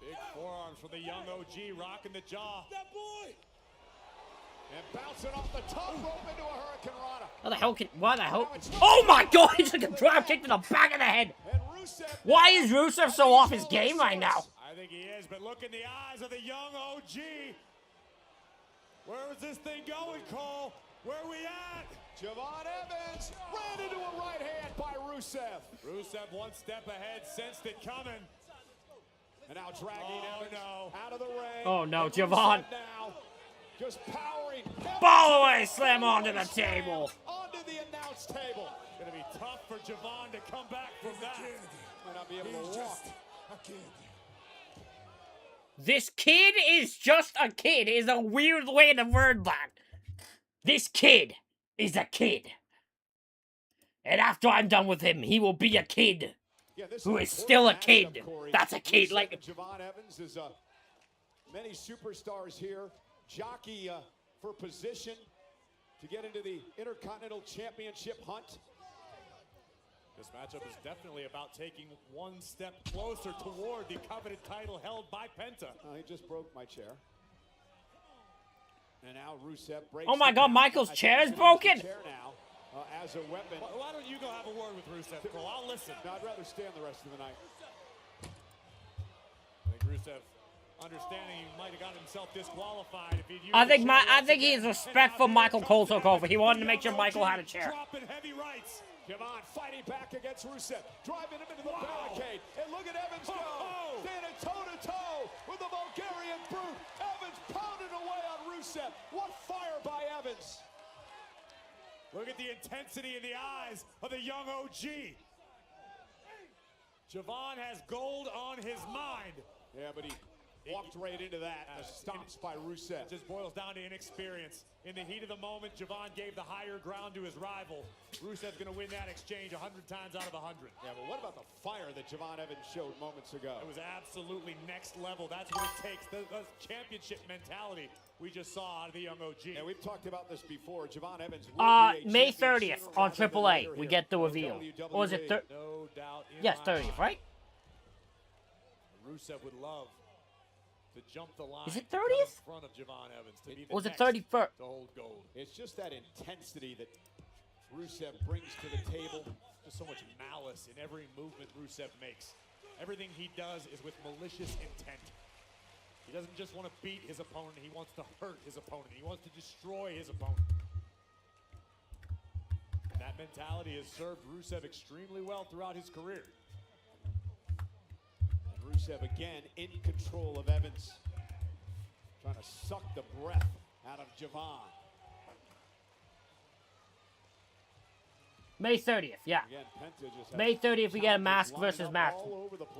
Big forearms from the young OG, rocking the jaw. That boy! And bouncing off the top rope into a Hurricane Rana. Why the hell? Oh my god, he took a drop kick to the back of the head. Why is Rusev so off his game right now? I think he is, but look in the eyes of the young OG. Where is this thing going, Cole? Where are we at? Javon Evans ran into a right hand by Rusev. Rusev one step ahead, sensed it coming. And now dragging Evans out of the ring. Oh no, Javon. Now just powering. Ball away, slam onto the table. Onto the announce table. Gonna be tough for Javon to come back from that. Might not be able to walk. This kid is just a kid is a weird way to word that. This kid is a kid. And after I'm done with him, he will be a kid. Who is still a kid. That's a kid. Like Javon Evans is many superstars here. Jockey for position to get into the Intercontinental Championship hunt. This matchup is definitely about taking one step closer toward the coveted title held by Penta. He just broke my chair. And now Rusev breaks. Oh my god, Michael's chair is broken! Chair now, as a weapon. Why don't you go have a word with Rusev, Cole? I'll listen. No, I'd rather stay on the rest of the night. I think Rusev, understanding he might have gotten himself disqualified if he'd used I think he has respect for Michael Cole took over. He wanted to make sure Michael had a chair. Dropping heavy rights. Javon fighting back against Rusev, driving him into the barricade. And look at Evans go, standing toe-to-toe with the Bulgarian brute. Evans pounded away on Rusev. What fire by Evans. Look at the intensity in the eyes of the young OG. Javon has gold on his mind. Yeah, but he Walked right into that. The stomps by Rusev. It just boils down to inexperience. In the heat of the moment, Javon gave the higher ground to his rival. Rusev's going to win that exchange 100 times out of 100. Yeah, but what about the fire that Javon Evans showed moments ago? It was absolutely next level. That's what it takes. The championship mentality we just saw out of the young OG. And we've talked about this before. Javon Evans. May 30th on AAA, we get the reveal. Or was it no doubt. Yes, 30th, right? Rusev would love to jump the line. Is it 30th? In front of Javon Evans to be the Was it next 31st? to hold gold. It's just that intensity that Rusev brings to the table. There's so much malice in every movement Rusev makes. Everything he does is with malicious intent. He doesn't just want to beat his opponent, he wants to hurt his opponent. He wants to destroy his opponent. And that mentality has served Rusev extremely well throughout his career. And Rusev again in control of Evans. Trying to suck the breath out of Javon. May 30th, yeah. Again, Penta just May 30th, we get a mask versus mask.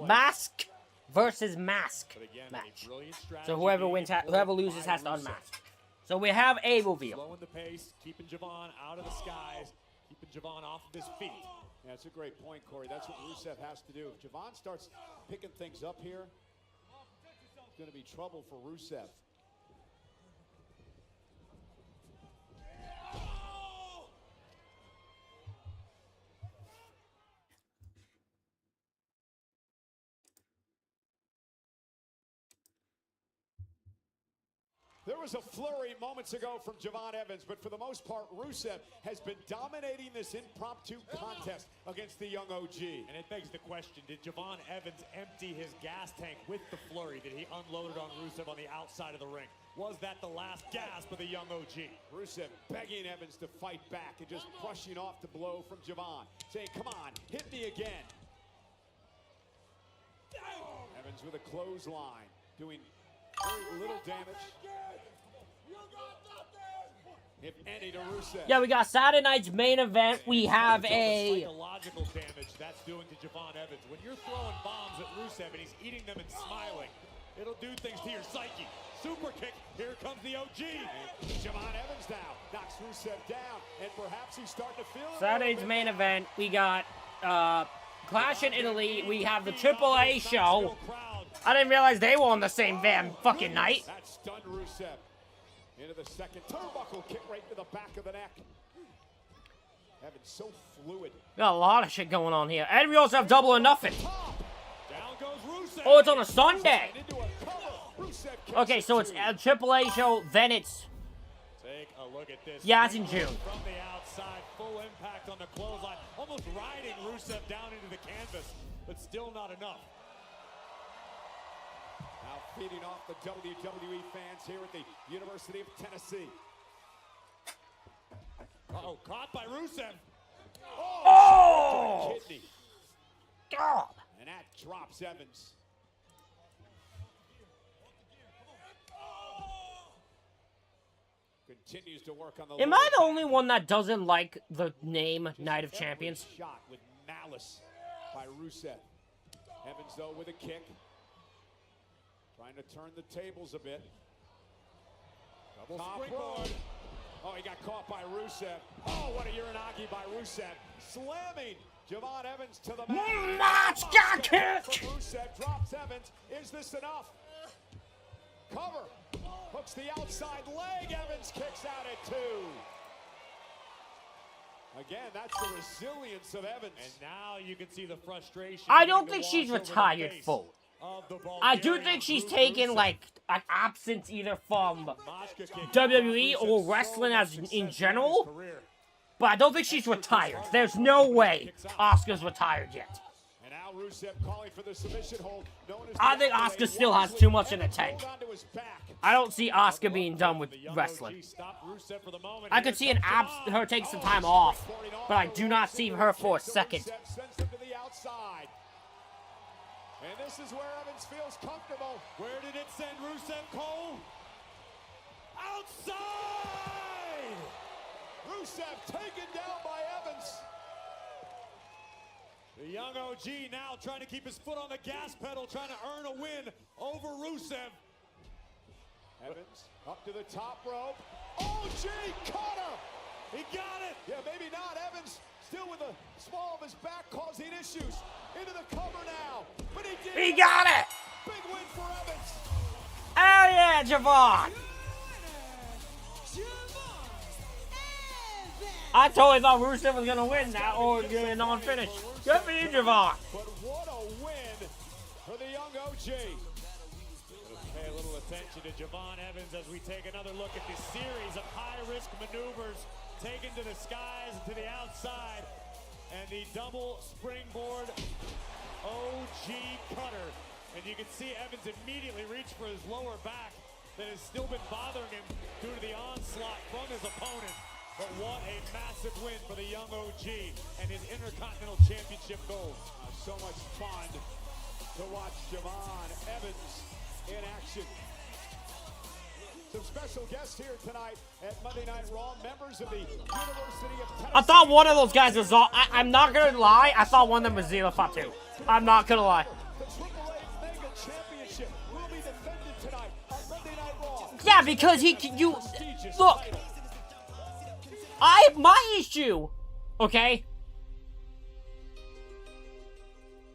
Mask versus mask match. So whoever wins, whoever loses has to unmask. So we have a reveal. Slowing the pace, keeping Javon out of the skies, keeping Javon off of his feet. Yeah, that's a great point, Corey. That's what Rusev has to do. If Javon starts picking things up here, it's going to be trouble for Rusev. There was a flurry moments ago from Javon Evans, but for the most part, Rusev has been dominating this impromptu contest against the young OG. And it begs the question, did Javon Evans empty his gas tank with the flurry that he unloaded on Rusev on the outside of the ring? Was that the last gasp of the young OG? Rusev begging Evans to fight back and just brushing off the blow from Javon, saying, come on, hit me again. Evans with a clothesline, doing very little damage, if any, to Rusev. Yeah, we got Saturday night's main event. We have a psychological damage that's doing to Javon Evans. When you're throwing bombs at Rusev and he's eating them and smiling, it'll do things to your psyche. Super kick. Here comes the OG. And Javon Evans now knocks Rusev down, and perhaps he's starting to feel it. Saturday's main event. We got Clash in Italy. We have the AAA show. I didn't realize they were on the same damn fucking night. That stunned Rusev. Into the second turnbuckle kick right to the back of the neck. Evans so fluid. Got a lot of shit going on here. And we also have Double or Nothing. Down goes Rusev. Oh, it's on a Sunday. Okay, so it's a AAA show, then it's... Take a look at this. Yeah, it's in June. From the outside, full impact on the clothesline. Almost riding Rusev down into the canvas, but still not enough. Now feeding off the WWE fans here at the University of Tennessee. Uh-oh, caught by Rusev. Oh! Kidney. God. And that drops Evans. Continues to work on the. Am I the only one that doesn't like the name Night of Champions? Shot with malice by Rusev. Evans though with a kick. Trying to turn the tables a bit. Double springboard. Oh, he got caught by Rusev. Oh, what a Uranagi by Rusev. Slamming Javon Evans to the mat. Monster kick! Rusev drops Evans. Is this enough? Cover. Hooks the outside leg. Evans kicks out at 2. Again, that's the resilience of Evans. And now you can see the frustration. I don't think she's retired full. I do think she's taken like an absence either from WWE or wrestling as in general, but I don't think she's retired. There's no way Asuka's retired yet. And now Rusev calling for the submission hold. I think Asuka still has too much in the tank. I don't see Asuka being done with wrestling. I could see her take some time off, but I do not see her for a second. And this is where Evans feels comfortable. Where did it send Rusev, Cole? Outside! Rusev taken down by Evans. The young OG now trying to keep his foot on the gas pedal, trying to earn a win over Rusev. Evans up to the top rope. OG caught him. He got it. Yeah, maybe not. Evans still with the small of his back causing issues. Into the cover now. But he did. He got it. Big win for Evans. Hell yeah, Javon. I totally thought Rusev was going to win that or get a non-finish. Good for you, Javon. But what a win for the young OG. Let's pay a little attention to Javon Evans as we take another look at this series of high-risk maneuvers taken to the skies and to the outside. And the double springboard OG cutter. And you can see Evans immediately reach for his lower back that has still been bothering him due to the onslaught from his opponent. But what a massive win for the young OG and his Intercontinental Championship gold. So much fun to watch Javon Evans in action. Some special guests here tonight at Monday Night Raw, members of the University of Tennessee. I thought one of those guys was all. I'm not going to lie. I thought one of them was Zila Fatu. I'm not going to lie. The AAA Mega Championship will be defended tonight on Monday Night Raw. Yeah, because look. My issue, okay,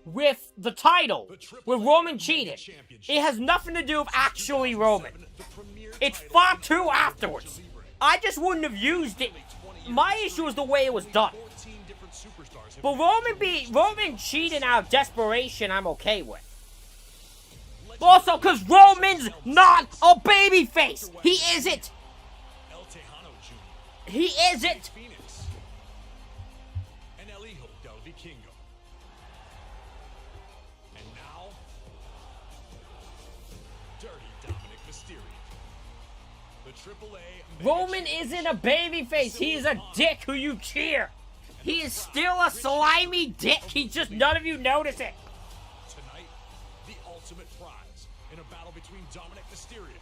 with the title, with Roman cheating, it has nothing to do with actually Roman. It's Fatu afterwards. I just wouldn't have used it. My issue is the way it was done. But Roman cheating out of desperation, I'm okay with. Also, because Roman's not a babyface. He isn't. He isn't. And El Hijo del Vikingo. And now, Dirty Dominic Mysterio. The AAA. Roman isn't a babyface. He's a dick who you cheer. He is still a slimy dick. None of you notice it. Tonight, the ultimate prize in a battle between Dominic Mysterio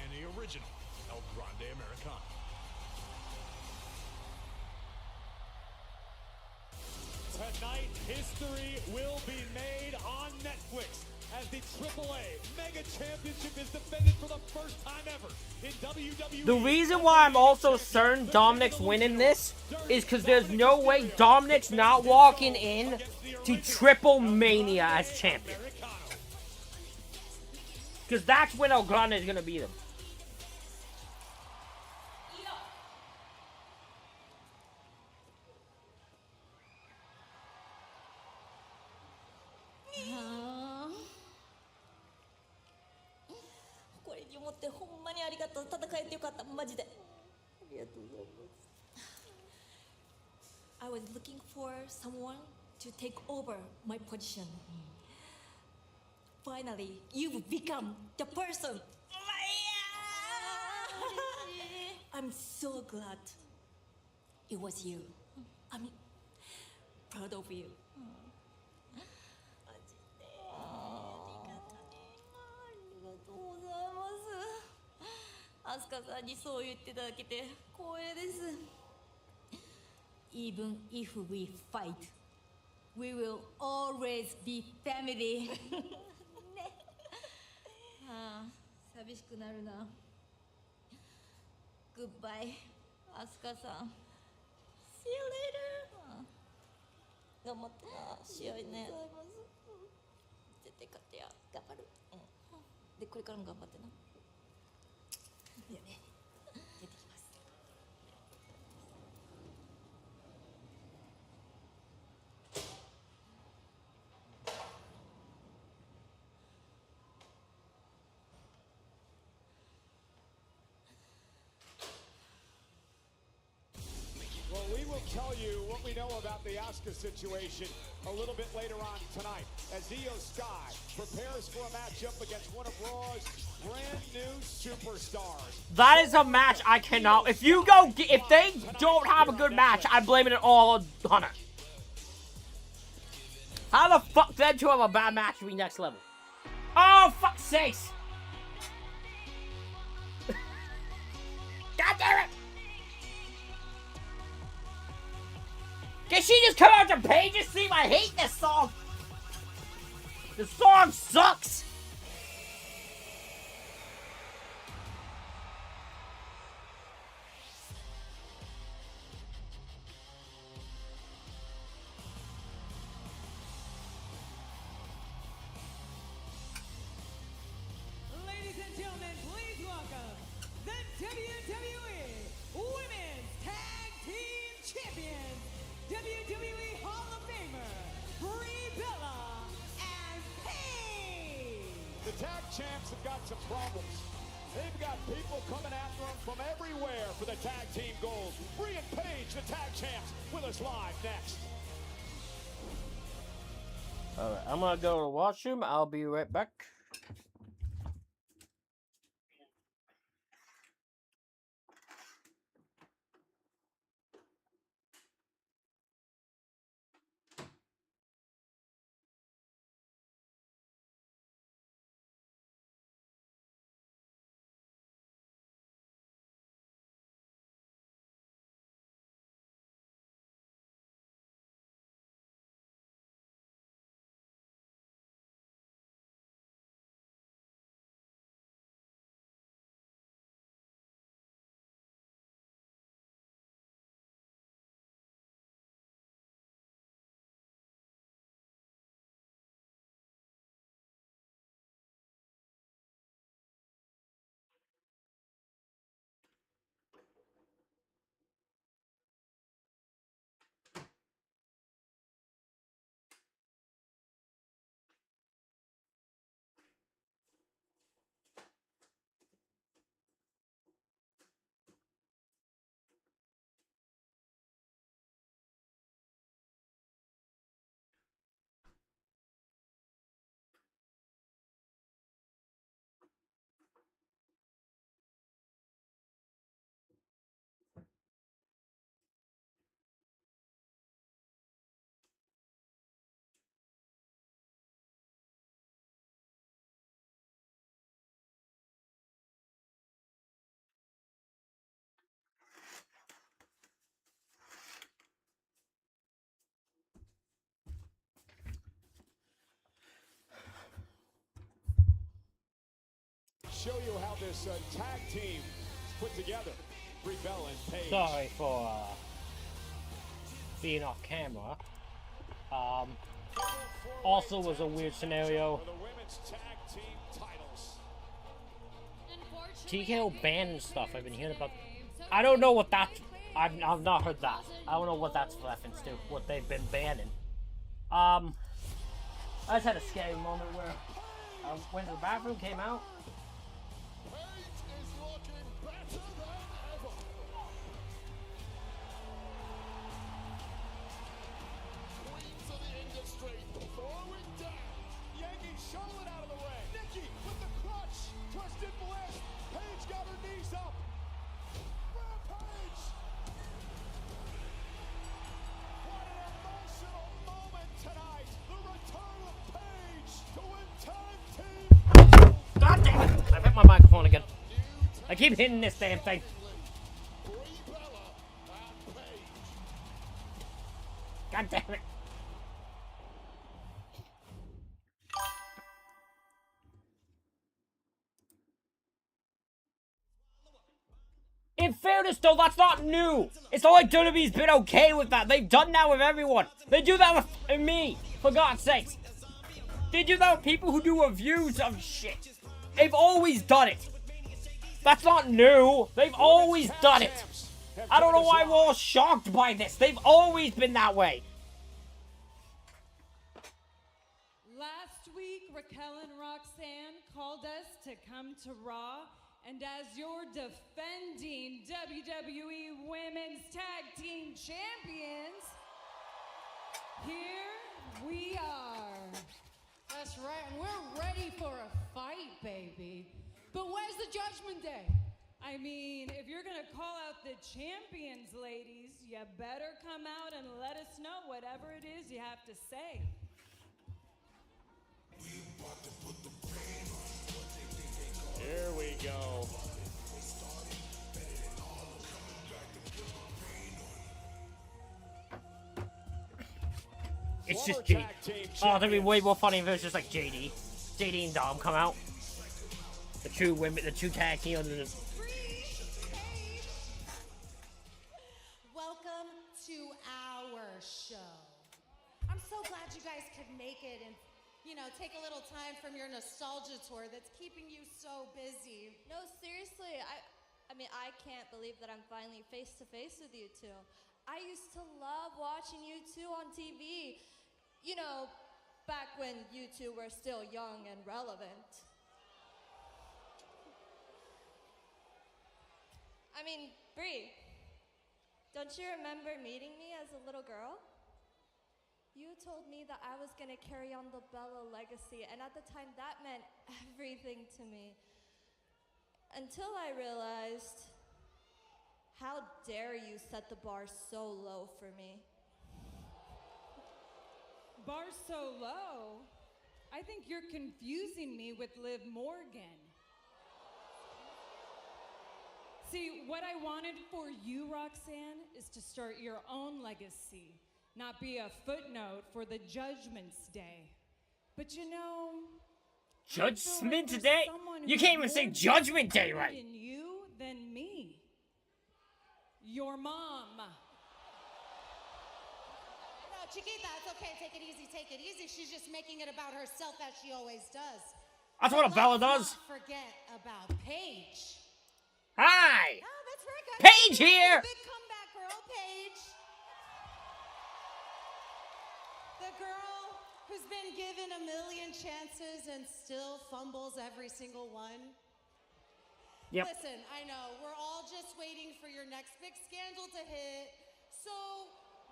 and the original El Grande Americano. Tonight, history will be made on Netflix as the AAA Mega Championship is defended for the first time ever in WWE. The reason why I'm also certain Dominic's winning this is because there's no way Dominic's not walking in to Triple Mania as champion. Because that's when El Grande is going to beat him. I was looking for someone to take over my position. Finally, you've become the person. I'm so glad it was you. I'm proud of you. アスカさんにそう言っていただけて光栄です。Even if we fight, we will always be family. ね。ああ、寂しくなるな。Goodbye, アスカさん。See you later. 頑張ってな、試合ね。絶対勝ってや。頑張る。うん。で、これからも頑張ってな。ね、出てきます。Well, we will tell you what we know about the Asuka situation a little bit later on tonight as Io Sky prepares for a matchup against one of Raw's brand new superstars. That is a match I cannot. If they don't have a good match, I'm blaming it all on Hunter. How the fuck them two have a bad match to be next level? Oh, fuck's sakes! God damn it! Get she just come out to Paige's theme? I hate this song. The song sucks. Ladies and gentlemen, please welcome the WWE Women's Tag Team Champions, WWE Hall of Famer, Brie Bella and Paige. The tag champs have got some problems. They've got people coming after them from everywhere for the tag team goals. Brie and Paige, the tag champs, with us live next. Alright, I'm gonna go to the washroom. I'll be right back. Show you how this tag team is put together. Brie Bella and Paige. Sorry for being off camera. Also was a weird scenario. For the women's tag team titles. TKO banning stuff. I've been hearing about. I don't know what that. I've not heard that. I don't know what that's reference to. What they've been banning. I just had a scary moment where I went to the bathroom, came out. Charlotte out of the way. Nikki with the clutch. Twisted bliss. Paige got her knees up. Rampage. What an emotional moment tonight. The return of Paige to win tag team. God damn it! I hit my microphone again. I keep hitting this damn thing. God damn it. In fairness, though, that's not new. It's not like WWE's been okay with that. They've done that with everyone. They do that with me, for God's sakes. They do that with people who do reviews of shit. They've always done it. That's not new. They've always done it. I don't know why we're all shocked by this. They've always been that way. Last week, Raquel and Roxanne called us to come to Raw, and as your defending WWE Women's Tag Team Champions, here we are. That's right, and we're ready for a fight, baby. But where's the Judgment Day? I mean, if you're gonna call out the champions, ladies, you better come out and let us know whatever it is you have to say. Here we go. just JD. Oh, that'd be way more funny if it was just like JD. JD and Dom come out. The two women, the two tag team. Welcome to our show. I'm so glad you guys could make it and, you know, take a little time from your nostalgia tour that's keeping you so busy. No, seriously, I mean, I can't believe that I'm finally face to face with you two. I used to love watching you two on TV. You know, back when you two were still young and relevant. I mean, Brie, don't you remember meeting me as a little girl? You told me that I was gonna carry on the Bella legacy, and at the time that meant everything to me. Until I realized, how dare you set the bar so low for me? Bar so low? I think you're confusing me with Liv Morgan. See, what I wanted for you, Roxanne, is to start your own legacy, not be a footnote for the Judgment's Day. But you know, Judgment Day? You can't even say Judgment Day right. In you than me. Your mom. No, Chiquita, it's okay. Take it easy. Take it easy. She's just making it about herself as she always does. That's what a Bella does. Not forget about Paige. Hi. Oh, that's right, guys. Paige here. Big comeback girl, Paige. The girl who's been given a million chances and still fumbles every single one. Yep. Listen, I know, we're all just waiting for your next big scandal to hit. So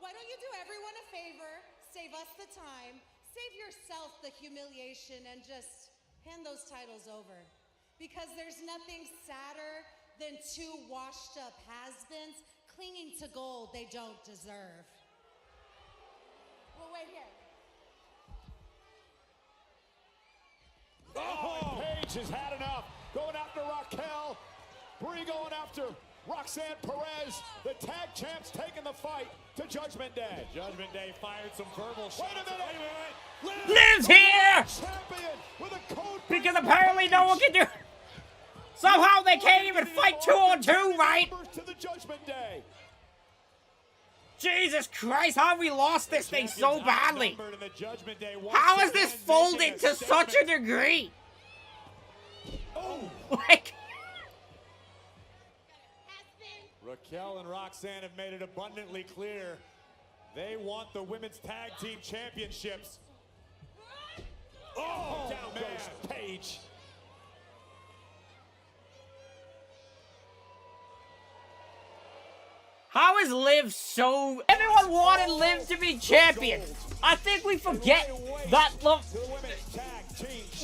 why don't you do everyone a favor, save us the time, save yourself the humiliation, and just hand those titles over. Because there's nothing sadder than two washed up has-beens clinging to gold they don't deserve. Well, wait here. Oh, Paige has had enough. Going after Raquel. Brie going after Roxanne Perez. The tag champs taking the fight to Judgment Day. Judgment Day fired some verbal shots. Wait a minute. Liv's here! Champion with a code. Because apparently no one can do. Somehow they can't even fight 2-on-2, right? To the Judgment Day. Jesus Christ, how have we lost this thing so badly? How has this folded to such a degree? Oh. Like. Raquel and Roxanne have made it abundantly clear they want the women's tag team championships. Oh, down goes Paige. How is Liv so... Everyone wanted Liv to be champion. I think we forget that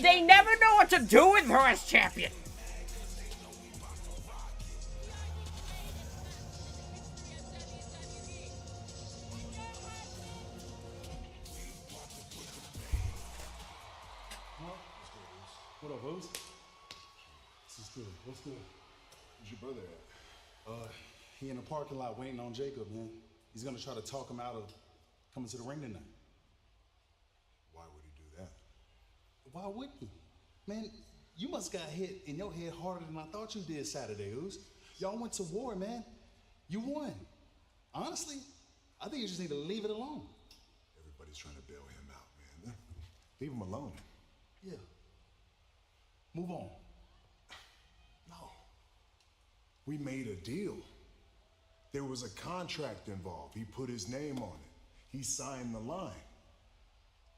they never know what to do with her as champion. What up, Hose? This is good. What's good? Where's your brother at? He in the parking lot waiting on Jacob, man. He's gonna try to talk him out of coming to the ring tonight. Why would he do that? Why wouldn't he? Man, you must got hit in your head harder than I thought you did Saturday, Ooze. Y'all went to war, man. You won. Honestly, I think you just need to leave it alone. Everybody's trying to bail him out, man. Leave him alone. Yeah. Move on. No. We made a deal. There was a contract involved. He put his name on it. He signed the line.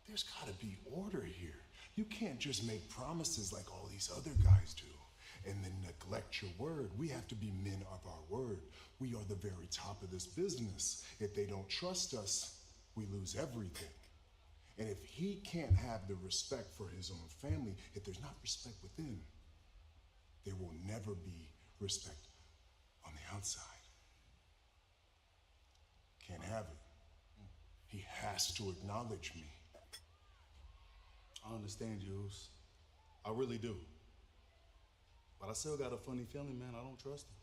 There's gotta be order here. You can't just make promises like all these other guys do and then neglect your word. We have to be men of our word. We are the very top of this business. If they don't trust us, we lose everything. And if he can't have the respect for his own family, if there's not respect within, there will never be respect on the outside. Can't have it. He has to acknowledge me. I understand you, Ooze. I really do. But I still got a funny feeling, man. I don't trust him.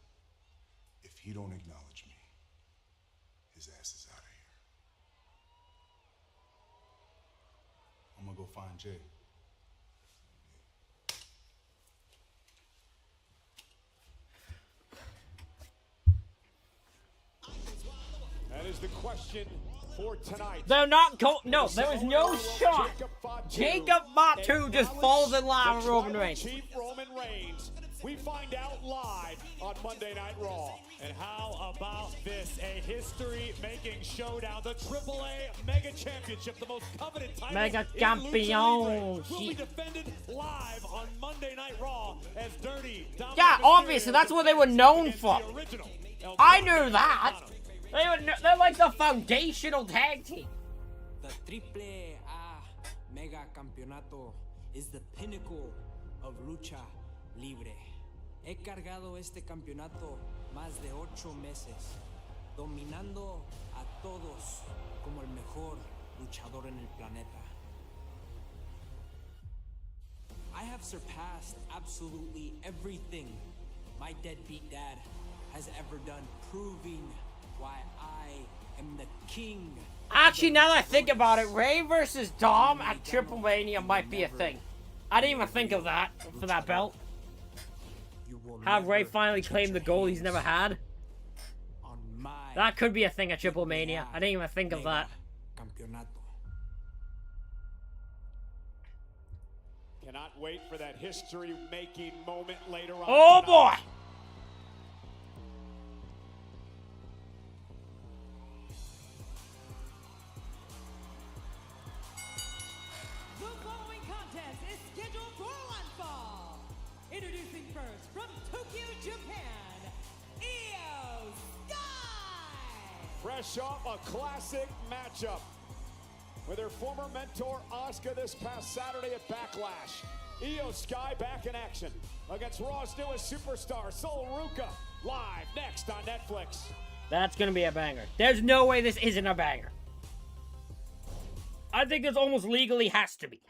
If he don't acknowledge me, his ass is out of I'm gonna go find Jay. That is the question for tonight. They're not no, there is no shot. Jacob Fatu just falls in line with Roman Reigns. Chief Roman Reigns. We find out live on Monday Night Raw. And how about this? A history-making showdown. The AAA Mega Championship, the most coveted title Mega in Champion. Lucha Libre, will be defended live on Monday Night Raw as Dirty Dominic Yeah, Mysterio obviously, that's what they were known for. the original El I Grande knew that. They're like the foundational tag team. The Triple A Mega Campeonato is the pinnacle of lucha libre. He cargado este campeonato más de 8 meses, dominando a todos como el mejor luchador en el planeta. I have surpassed absolutely everything my deadbeat dad has ever done, proving why I am the king. Actually, now that I think about it, Ray versus Dom at Triple Mania might be a thing. I didn't even think of that for that belt. Have Ray finally claim the gold he's never had. That could be a thing at Triple Mania. I didn't even think of that. Cannot wait for that history-making moment later on. Oh boy! The following contest is scheduled for one fall. Introducing first from Tokyo, Japan, Io Sky. Fresh off a classic matchup with her former mentor Asuka this past Saturday at Backlash. Io Sky back in action against Raw's newest superstar, Sol Ruca, live next on Netflix. That's gonna be a banger. There's no way this isn't a banger. I think this almost legally has to be.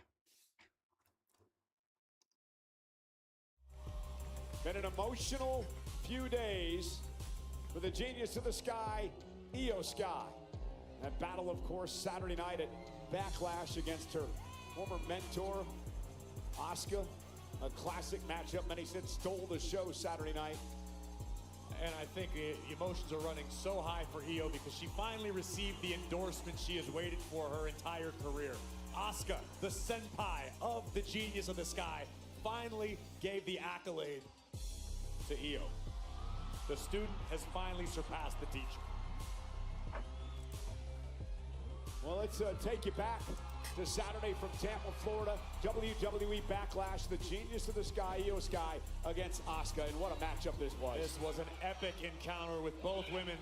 Been an emotional few days for the Genius of the Sky, Io Sky. That battle, of course, Saturday night at Backlash against her former mentor, Asuka. A classic matchup. Many said stole the show Saturday night. And I think emotions are running so high for Io because she finally received the endorsement she has waited for her entire career. Asuka, the senpai of the Genius of the Sky, finally gave the accolade to Io. The student has finally surpassed the teacher. Well, let's take you back to Saturday from Tampa, Florida. WWE Backlash, the Genius of the Sky, Io Sky, against Asuka. And what a matchup this was. This was an epic encounter with both women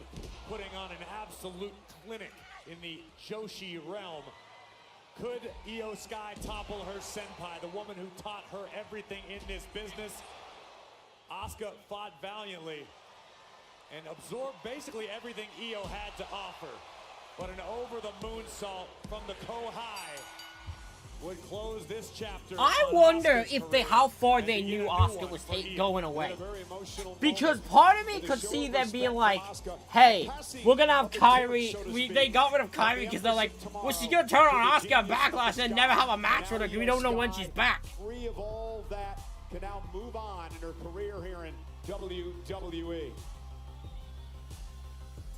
putting on an absolute clinic in the Joshi realm. Could Io Sky topple her senpai, the woman who taught her everything in this business? Asuka fought valiantly and absorbed basically everything Io had to offer. But an over-the-moon salt from the Kohai would close this chapter. I wonder if how far they knew Asuka was going away. Because part of me could see them being like, hey, we're going to have Kyrie. They got rid of Kyrie because they're like, well, she's going to turn on Asuka at Backlash and never have a match with her because we don't know when she's back. Free of all that, can now move on in her career here in WWE.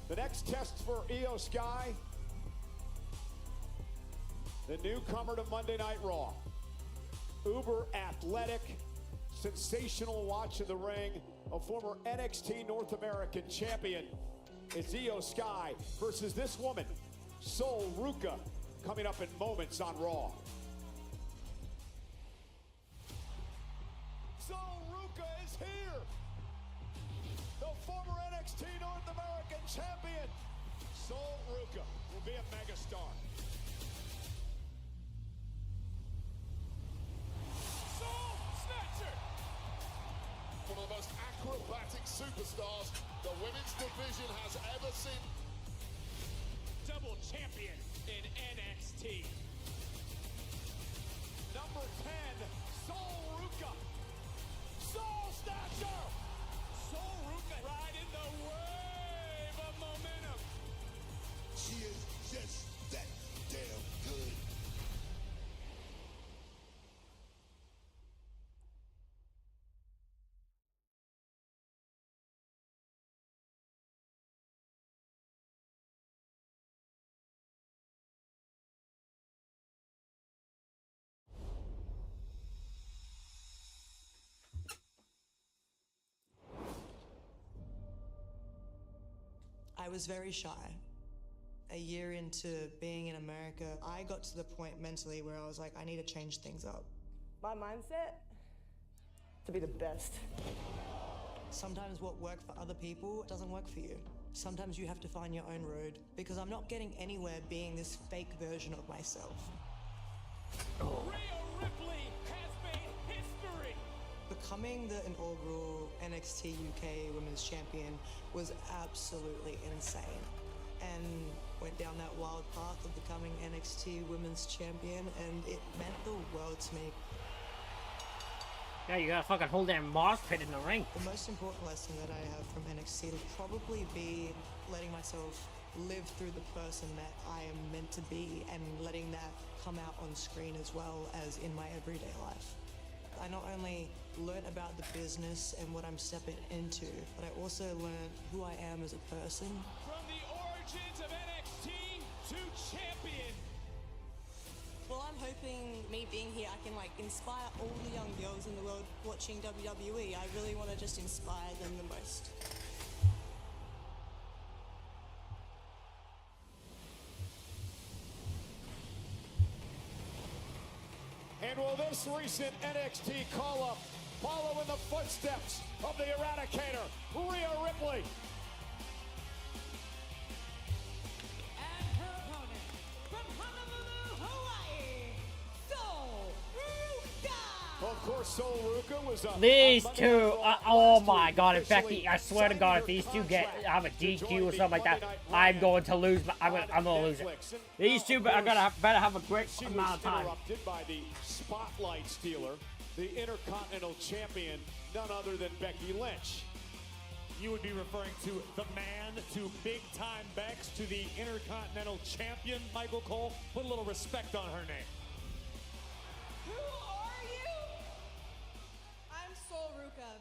The next test for Io Sky, the newcomer to Monday Night Raw. Uber athletic, sensational watch in the ring, a former NXT North American champion. It's Io Sky versus this woman, Sol Ruca, coming up in moments on Raw. Sol Ruca is here! The former NXT North American champion, Sol Ruca, will be a megastar. Soul Snatcher! One of the most acrobatic superstars the women's division has ever seen. Double champion in NXT. Number 10, Sol Ruca. Soul Snatcher! Sol Ruca riding the wave of momentum. She is just that damn good. I was very shy. A year into being in America, I got to the point mentally where I was like, I need to change things up. My mindset, to be the best. Sometimes what worked for other people doesn't work for you. Sometimes you have to find your own road, because I'm not getting anywhere being this fake version of myself. Rhea Ripley has made history. Becoming the inaugural NXT UK Women's Champion was absolutely insane, and went down that wild path of becoming NXT Women's Champion, and it meant the world to me. Yeah, you gotta fucking hold that mosh pit in the ring. The most important lesson that I have from NXT will probably be letting myself live through the person that I am meant to be, and letting that come out on screen as well as in my everyday life. I not only learned about the business and what I'm stepping into, but I also learned who I am as a person. From the origins of NXT to champion. Well, I'm hoping me being here, I can like inspire all the young girls in the world watching WWE. I really want to just inspire them the most. And will this recent NXT call-up follow in the footsteps of the Eradicator, Rhea Ripley? And her opponent, from Honolulu, Hawaii, Soul Ruka! Well, of course, Soul Ruka was These two, oh my god, if Becky, I swear to god, if these two have a DQ or something like that, I'm going to lose, I'm gonna lose it. These two are gonna better have a great amount of time. Interrupted by the spotlight stealer, the Intercontinental Champion, none other than Becky Lynch. You would be referring to the man, to big-time Bex, to the Intercontinental Champion, Michael Cole. Put a little respect on her name. Who are you? I'm Soul Ruka,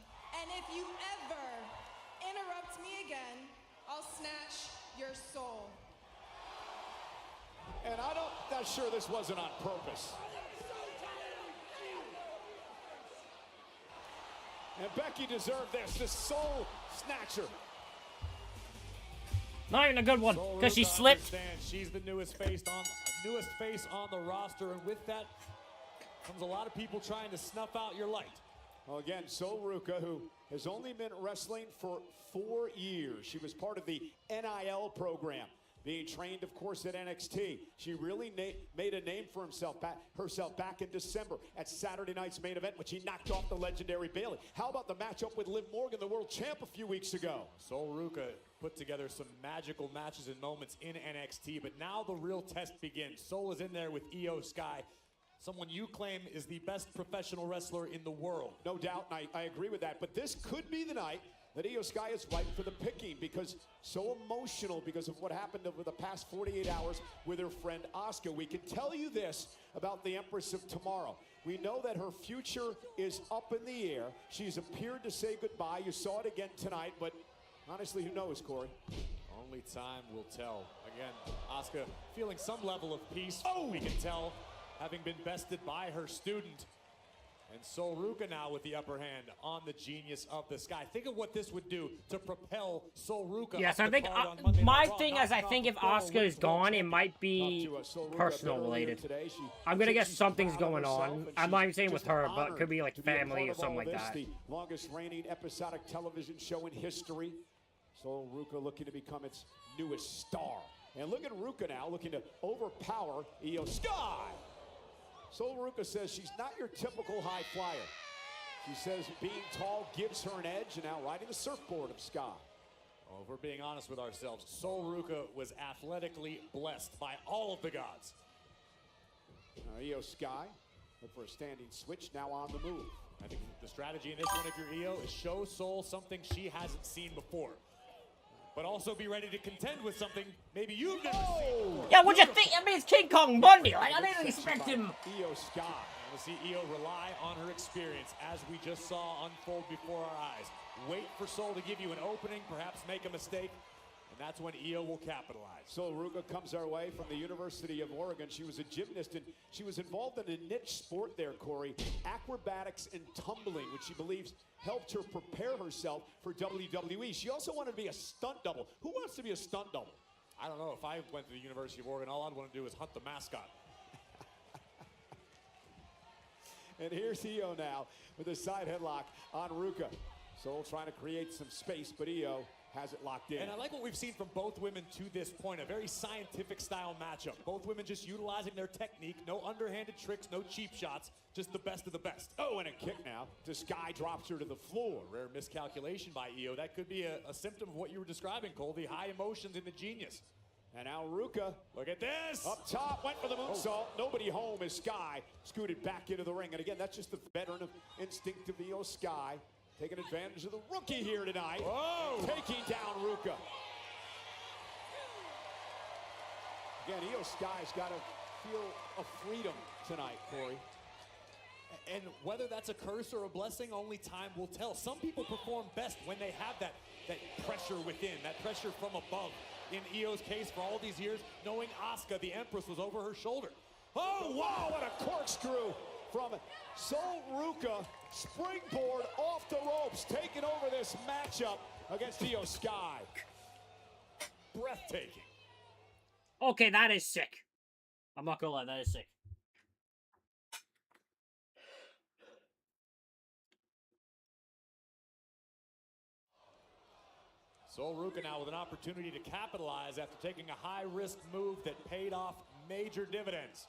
and if you ever interrupt me again, I'll snatch your soul. And I'm not sure this wasn't on purpose. And Becky deserved this, the Soul Snatcher. Not even a good one, because she slipped. She's the newest face on the roster, and with that comes a lot of people trying to snuff out your light. Well, again, Soul Ruka, who has only been wrestling for 4 years. She was part of the NIL program, being trained, of course, at NXT. She really made a name for herself back in December at Saturday night's main event when she knocked off the legendary Bayley. How about the matchup with Liv Morgan, the world champ, a few weeks ago? Soul Ruka put together some magical matches and moments in NXT, but now the real test begins. Soul is in there with Io Sky, someone you claim is the best professional wrestler in the world. No doubt, and I agree with that, but this could be the night that Io Sky is ripe for the picking, because so emotional because of what happened over the past 48 hours with her friend Asuka. We can tell you this about the Empress of Tomorrow. We know that her future is up in the air. She's appeared to say goodbye. You saw it again tonight, but honestly, who knows, Corey? Only time will tell. Again, Asuka feeling some level of peace. We can tell, having been bested by her student. And Soul Ruka now with the upper hand on the Genius of the Sky. Think of what this would do to propel Soul Ruka. Yes, I think my thing is, I think if Asuka is gone, it might be personal related. I'm gonna guess something's going on. I'm not even saying with her, but it could be like family or something like that. The longest reigning episodic television show in history. Soul Ruka looking to become its newest star. And look at Ruka now, looking to overpower Io Sky. Soul Ruka says she's not your typical high flyer. She says being tall gives her an edge, and now riding the surfboard of Sky. Well, if we're being honest with ourselves, Soul Ruka was athletically blessed by all of the gods. Io Sky, look for a standing switch, now on the move. I think the strategy in this one, if you're Io, is show Soul something she hasn't seen before. But also be ready to contend with something maybe you've never seen before. Yeah, what'd you think? I mean, it's King Kong Bundy. Like, I didn't expect him. Io Sky. We'll see Io rely on her experience, as we just saw unfold before our eyes. Wait for Soul to give you an opening, perhaps make a mistake, and And that's when Io will capitalize. So Ruka comes our way from the University of Oregon. She was a gymnast, and she was involved in a niche sport there, Corey, acrobatics and tumbling, which she believes helped her prepare herself for WWE. She also wanted to be a stunt double. Who wants to be a stunt double? I don't know. If I went to the University of Oregon, all I'd want to do is hunt the mascot. And here's Io now with a side headlock on Ruka. Soul trying to create some space, but Io has it locked in. And I like what we've seen from both women to this point, a very scientific style matchup. Both women just utilizing their technique, no underhanded tricks, no cheap shots, just the best of the best. Oh, and a kick now. The Sky drops her to the floor. Rare miscalculation by Io. That could be a symptom of what you were describing, Cole, the high emotions in the genius. And now Ruka, look at this. Up top, went for the moonsault. Nobody home as Sky scooted back into the ring. And again, that's just the veteran of instinct of Io Sky. Taking advantage of the rookie here tonight. Whoa. Taking down Ruka. Again, Io Sky's got to feel a freedom tonight, Corey. And whether that's a curse or a blessing, only time will tell. Some people perform best when they have that pressure within, that pressure from above. In Io's case, for all these years, knowing Asuka, the Empress, was over her shoulder. Oh, wow, what a corkscrew from Sol Ruka. Springboard off the ropes, taking over this matchup against Io Sky. Breathtaking. Okay, that is sick. I'm not gonna lie, that is sick. Sol Ruka now with an opportunity to capitalize after taking a high-risk move that paid off major dividends.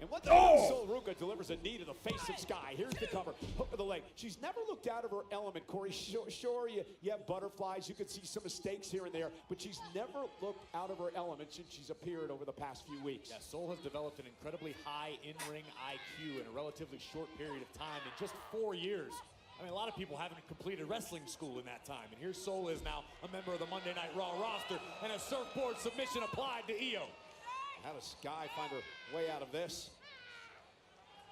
And what the hell? Sol Ruka delivers a knee to the face of Sky. Here's the cover, hook of the leg. She's never looked out of her element, Corey. Sure, you have butterflies, you could see some mistakes here and there, but she's never looked out of her element since she's appeared over the past few weeks. Yeah, Sol has developed an incredibly high in-ring IQ in a relatively short period of time, in just 4 years. I mean, a lot of people haven't completed wrestling school in that time, and here Sol is now a member of the Monday Night Raw roster, and a surfboard submission applied to Io. How does Sky find her way out of this?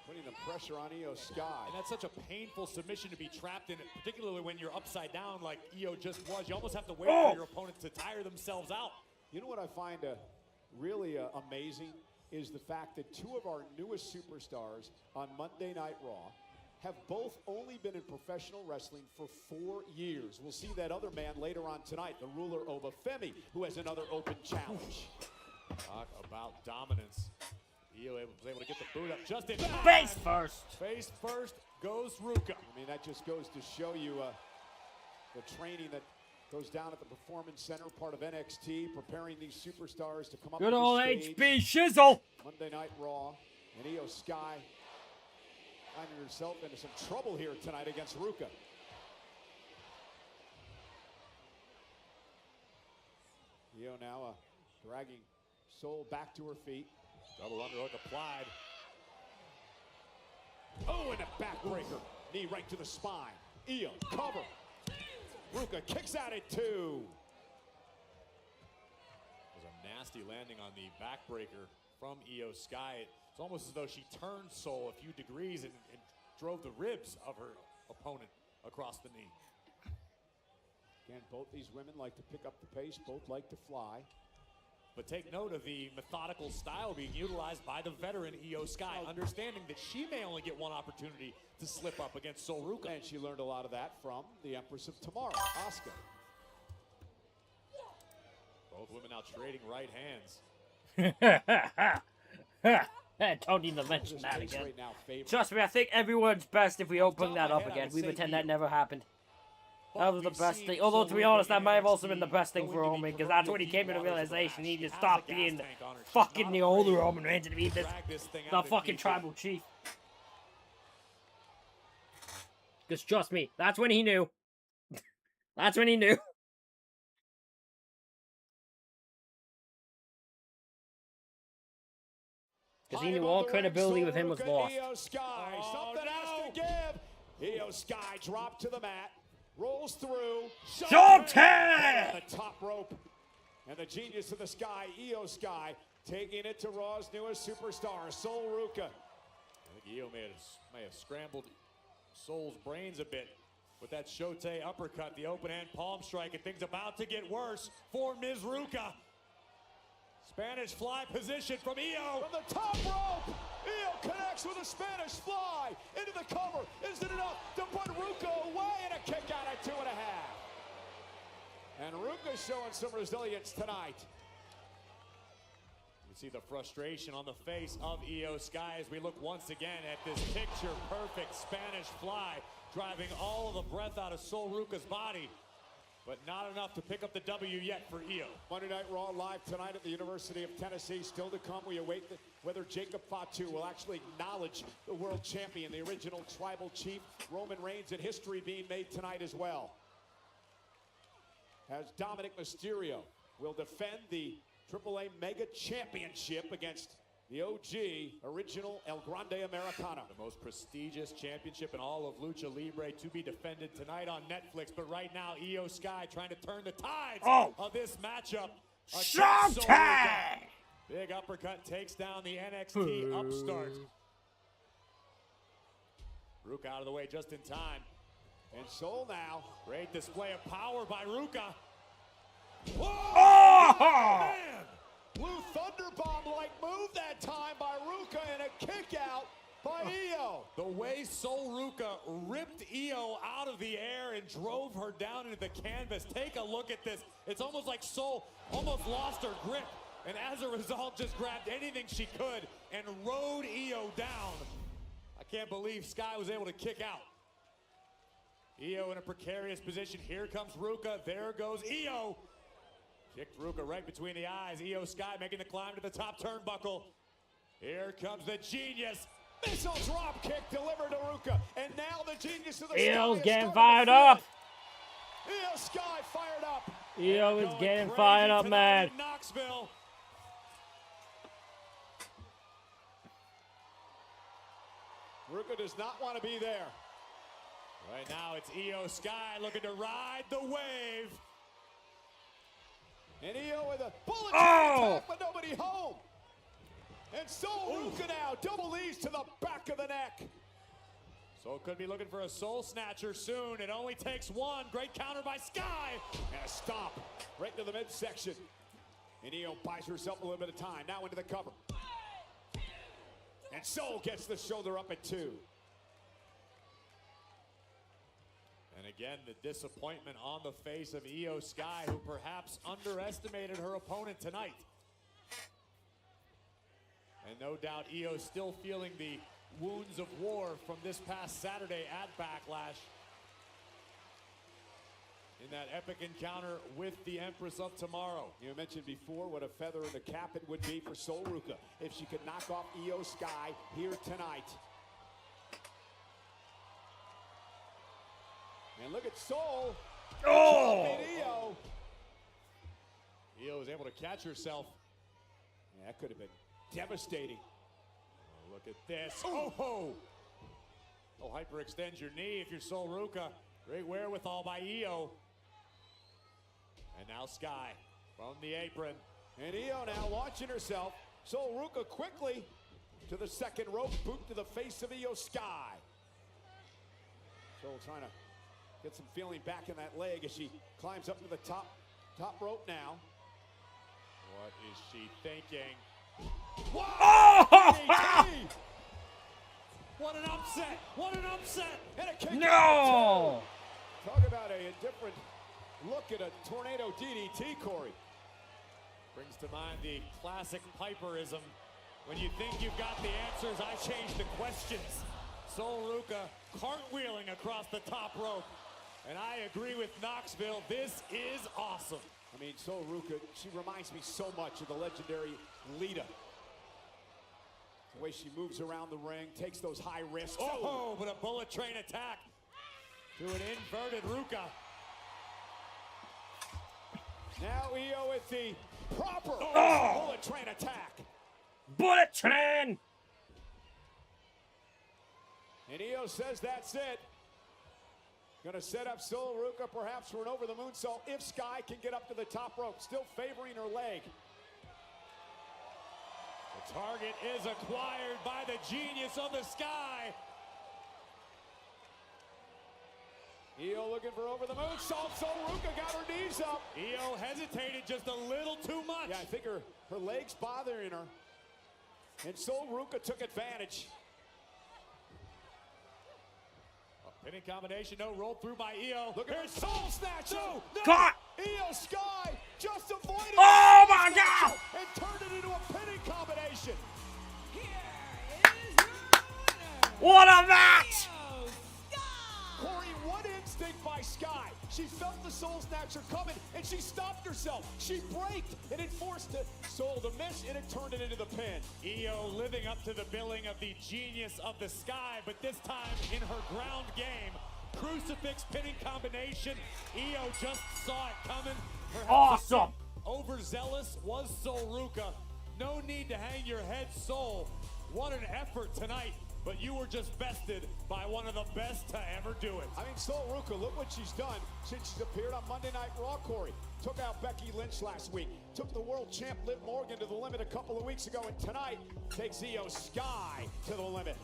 Putting the pressure on Io Sky. And that's such a painful submission to be trapped in, particularly when you're upside down like Io just was. You almost have to wait for your opponent to tire themselves out. You know what I find really amazing is the fact that two of our newest superstars on Monday Night Raw have both only been in professional wrestling for 4 years. We'll see that other man later on tonight, the ruler Obafemi, who has another open challenge. Talk about dominance. Io was able to get the boot up just in time. Face first. Face first goes Ruka. I mean, that just goes to show you the training that goes down at the Performance Center, part of NXT, preparing these superstars to come up Good to old the stage. HB Shizzle. Monday Night Raw, and Io Sky finding herself into some trouble here tonight against Ruka. Io now dragging Sol back to her feet. Double underhook applied. Oh, and a backbreaker. Knee right to the spine. Io, cover. Ruka kicks out at 2. Was a nasty landing on the backbreaker from Io Sky. It's almost as though she turned Sol a few degrees and drove the ribs of her opponent across the knee. Again, both these women like to pick up the pace, both like to fly. But take note of the methodical style being utilized by the veteran Io Sky, understanding that she may only get one opportunity to slip up against Sol Ruka. And she learned a lot of that from the Empress of Tomorrow, Asuka. Both women now trading right hands. Don't need to mention that again. Right now, Trust me, I think everyone's best if we don't bring that up again. We pretend that never happened. That was the best thing. Although, to be honest, that might have also been the best thing for Roman, because that's when he came to the realization he needed to stop being fucking the older Roman Reigns and be the fucking tribal chief. Because trust me, that's when he knew. That's when he knew. Because he knew all credibility with him was lost. Io Sky, something has to give. Io Sky dropped to the mat. Rolls through. Showtime! On the top rope. And the genius of the Sky, Io Sky, taking it to Raw's newest superstar, Sol Ruka. I think Io may have scrambled Sol's brains a bit, with that Shote uppercut, the open hand palm strike, and things about to get worse for Ms. Ruca. Spanish fly position from Io. From the top rope, Io connects with a Spanish fly into the cover. Is it enough to put Ruca away, and a kick out at 2.5? And Ruca's showing some resilience tonight. You see the frustration on the face of Io Sky as we look once again at this picture-perfect Spanish fly, driving all of the breath out of Sol Ruca's body, but not enough to pick up the W yet for Io. Monday Night Raw live tonight at the University of Tennessee. Still to come, we await whether Jacob Fatu will actually acknowledge the world champion, the original tribal chief, Roman Reigns, and history being made tonight as well. As Dominic Mysterio will defend the AAA Mega Championship against the OG, original El Grande Americano. The most prestigious championship in all of Lucha Libre to be defended tonight on Netflix. But right now, Io Sky trying to turn the tides of this matchup. Showtime! Big uppercut takes down the NXT upstart. Ruca out of the way just in time. And Sol now. Great display of power by Ruca. Whoa! Man! Blue Thunderbomb-like move that time by Ruca, and a kick out by Io. The way Sol Ruca ripped Io out of the air and drove her down into the canvas. Take a look at this. It's almost like Sol almost lost her grip, and as a result just grabbed anything she could and rode Io down. I can't believe Sky was able to kick out. Io in a precarious position. Here comes Ruca. There goes Io. Kicked Ruca right between the eyes. Io Sky making the climb to the top turnbuckle. Here comes the Genius. Missile drop kick delivered to Ruca. And now the Genius of the Io's Sky getting fired up. Io Sky fired up. Io is getting fired up, man. Knoxville. Ruca does not want to be there. Right now it's Io Sky looking to ride the wave. And Io with a bullet attack, but nobody home. And Sol Ruca now, double E's to the back of the neck. Sol could be looking for a soul snatcher soon. It only takes one. Great counter by Sky. And a stomp right into the midsection. And Io buys herself a little bit of time. Now into the cover. And Sol gets the shoulder up at 2. And again, the disappointment on the face of Io Sky, who perhaps underestimated her opponent tonight. And no doubt Io still feeling the wounds of war from this past Saturday at Backlash. In that epic encounter with the Empress of Tomorrow. You mentioned before what a feather in the cap it would be for Sol Ruca if she could knock off Io Sky here tonight. And look at Sol. Io. Io was able to catch herself. Yeah, that could have been devastating. Oh, look at this. Oh! Don't hyperextend your knee if you're Sol Ruca. Great wherewithal by Io. And now Sky from the apron. And Io now launching herself. Sol Ruca quickly to the second rope. Boot to the face of Io Sky. Sol trying to get some feeling back in that leg as she climbs up to the top rope now. What is she thinking? What an upset! What an upset! And a kick No! Talk about a different look at a tornado DDT, Corey. Brings to mind the classic Piperism. When you think you've got the answers, I change the questions. Sol Ruca cartwheeling across the top rope. And I agree with Knoxville, this is awesome. I mean, Sol Ruca, she reminds me so much of the legendary Lita. The way she moves around the ring, takes those high risks. Oh, but a bullet train attack to an inverted Ruca. Now Io with the proper bullet train attack. Bullet train! And Io says that's it. Gonna set up Sol Ruca perhaps for an over the moonsault if Sky can get up to the top rope. Still favoring her leg. The target is acquired by the Genius of the Sky. Io looking for over the moonsault. Sol Ruca got her knees up. Io hesitated just a little too much. Yeah, I think her legs bothering her. And Sol Ruca took advantage. Pinning combination, no, roll through by Io. Look at her soul snatch. No, God! Io Sky just avoided. Oh my God! And turned it into a pinning combination. What a match! Corey, what instinct by Sky? She felt the soul snatcher coming, and she stopped herself. She braked, and it forced Soul to miss, and it turned it into the pin. Io living up to the billing of the genius of the Sky, but this time in her ground game. Crucifix pinning combination. Io just saw it coming. Perhaps Awesome! Overzealous was Sol Ruca. No need to hang your head, Sol. What an effort tonight. But you were just bested by one of the best to ever do it. I mean, Sol Ruca, look what she's done since she's appeared on Monday Night Raw, Corey. Took out Becky Lynch last week. Took the world champ Liv Morgan to the limit a couple of weeks ago. And tonight takes Io Sky to the limit.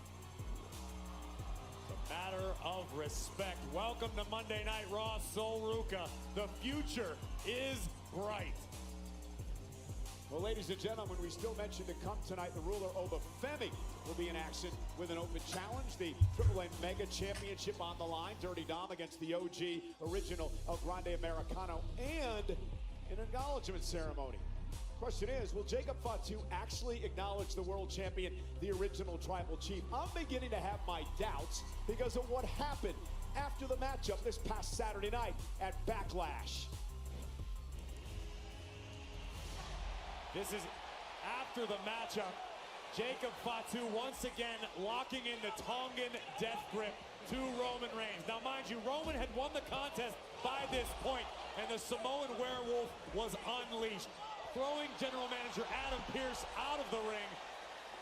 It's a matter of respect. Welcome to Monday Night Raw, Sol Ruca. The future is bright. Well, ladies and gentlemen, we still mentioned to come tonight, the ruler Obafemi will be in action with an open challenge. The AAA Mega Championship on the line. Dirty Dom against the OG original El Grande Americano, and an acknowledgement ceremony. Question is, will Jacob Fatu actually acknowledge the world champion, the original tribal chief? I'm beginning to have my doubts because of what happened after the matchup this past Saturday night at Backlash. This is after the matchup. Jacob Fatu once again locking in the Tongan death grip to Roman Reigns. Now, mind you, Roman had won the contest by this point, and the Samoan werewolf was unleashed, throwing General Manager Adam Pearce out of the ring.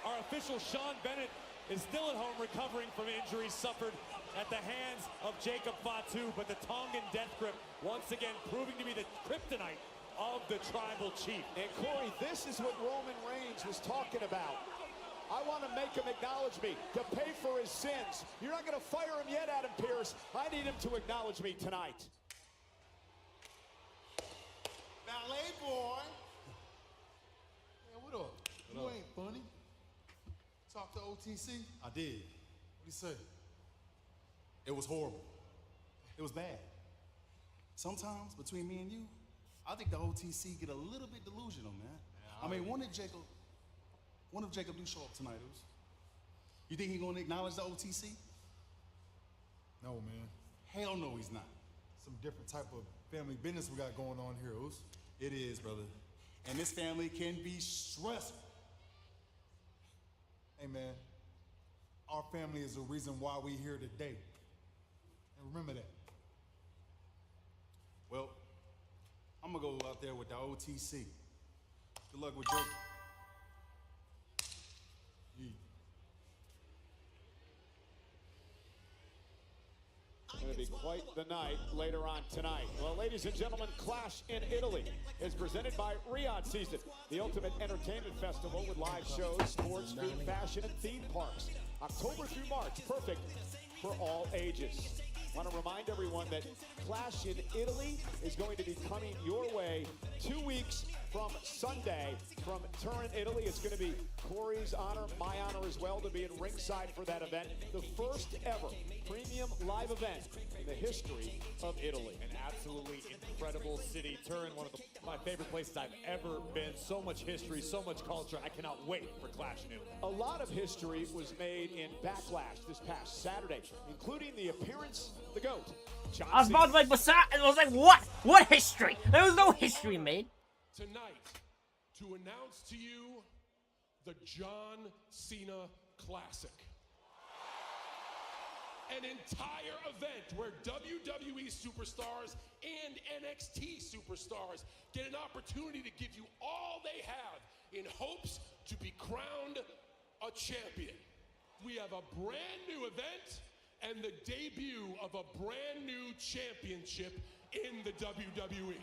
Our official Sean Bennett is still at home recovering from injuries suffered at the hands of Jacob Fatu, but the Tongan death grip once again proving to be the kryptonite of the tribal chief. And Corey, this is what Roman Reigns was talking about. I want to make him acknowledge me, to pay for his sins. You're not going to fire him yet, Adam Pearce. I need him to acknowledge me tonight. Ballet boy. Man, what up? You ain't funny. Talk to OTC? I did. What'd he say? It was horrible. It was bad. Sometimes, between me and you, I think the OTC get a little bit delusional, man. Yeah, I mean, what if Jacob do show up tonight, Oos? You think he's gonna acknowledge the OTC? No, man. Hell no, he's not. Some different type of family business we got going on here, Oos. It is, brother. And this family can be stressful. Hey, man. Our family is the reason why we're here today. And remember that. Well, I'm gonna go out there with the OTC. Good luck with Jacob. It's going to be quite the night later on tonight. Well, ladies and gentlemen, Clash in Italy is presented by Riyadh Season, the ultimate entertainment festival with live shows, sports, food, fashion, and theme parks. October through March, perfect for all ages. I want to remind everyone that Clash in Italy is going to be coming your way 2 weeks from Sunday from Turin, Italy. It's going to be Corey's honor, my honor as well, to be in ringside for that event. The first ever premium live event in the history of Italy. An absolutely incredible city. Turin, one of my favorite places I've ever been. So much history, so much culture. I cannot wait for Clash in Italy. A lot of history was made in Backlash this past Saturday, including the appearance of the GOAT, John I was about to like, I was like, what? What history? There was no history made. Tonight, to announce to you the John Cena Classic. An entire event where WWE superstars and NXT superstars get an opportunity to give you all they have in hopes to be crowned a champion. We have a brand new event and the debut of a brand new championship in the WWE.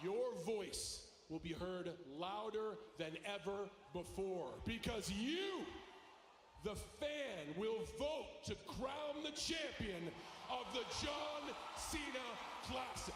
Your voice will be heard louder than ever before because you the fan will vote to crown the champion of the John Cena Classic.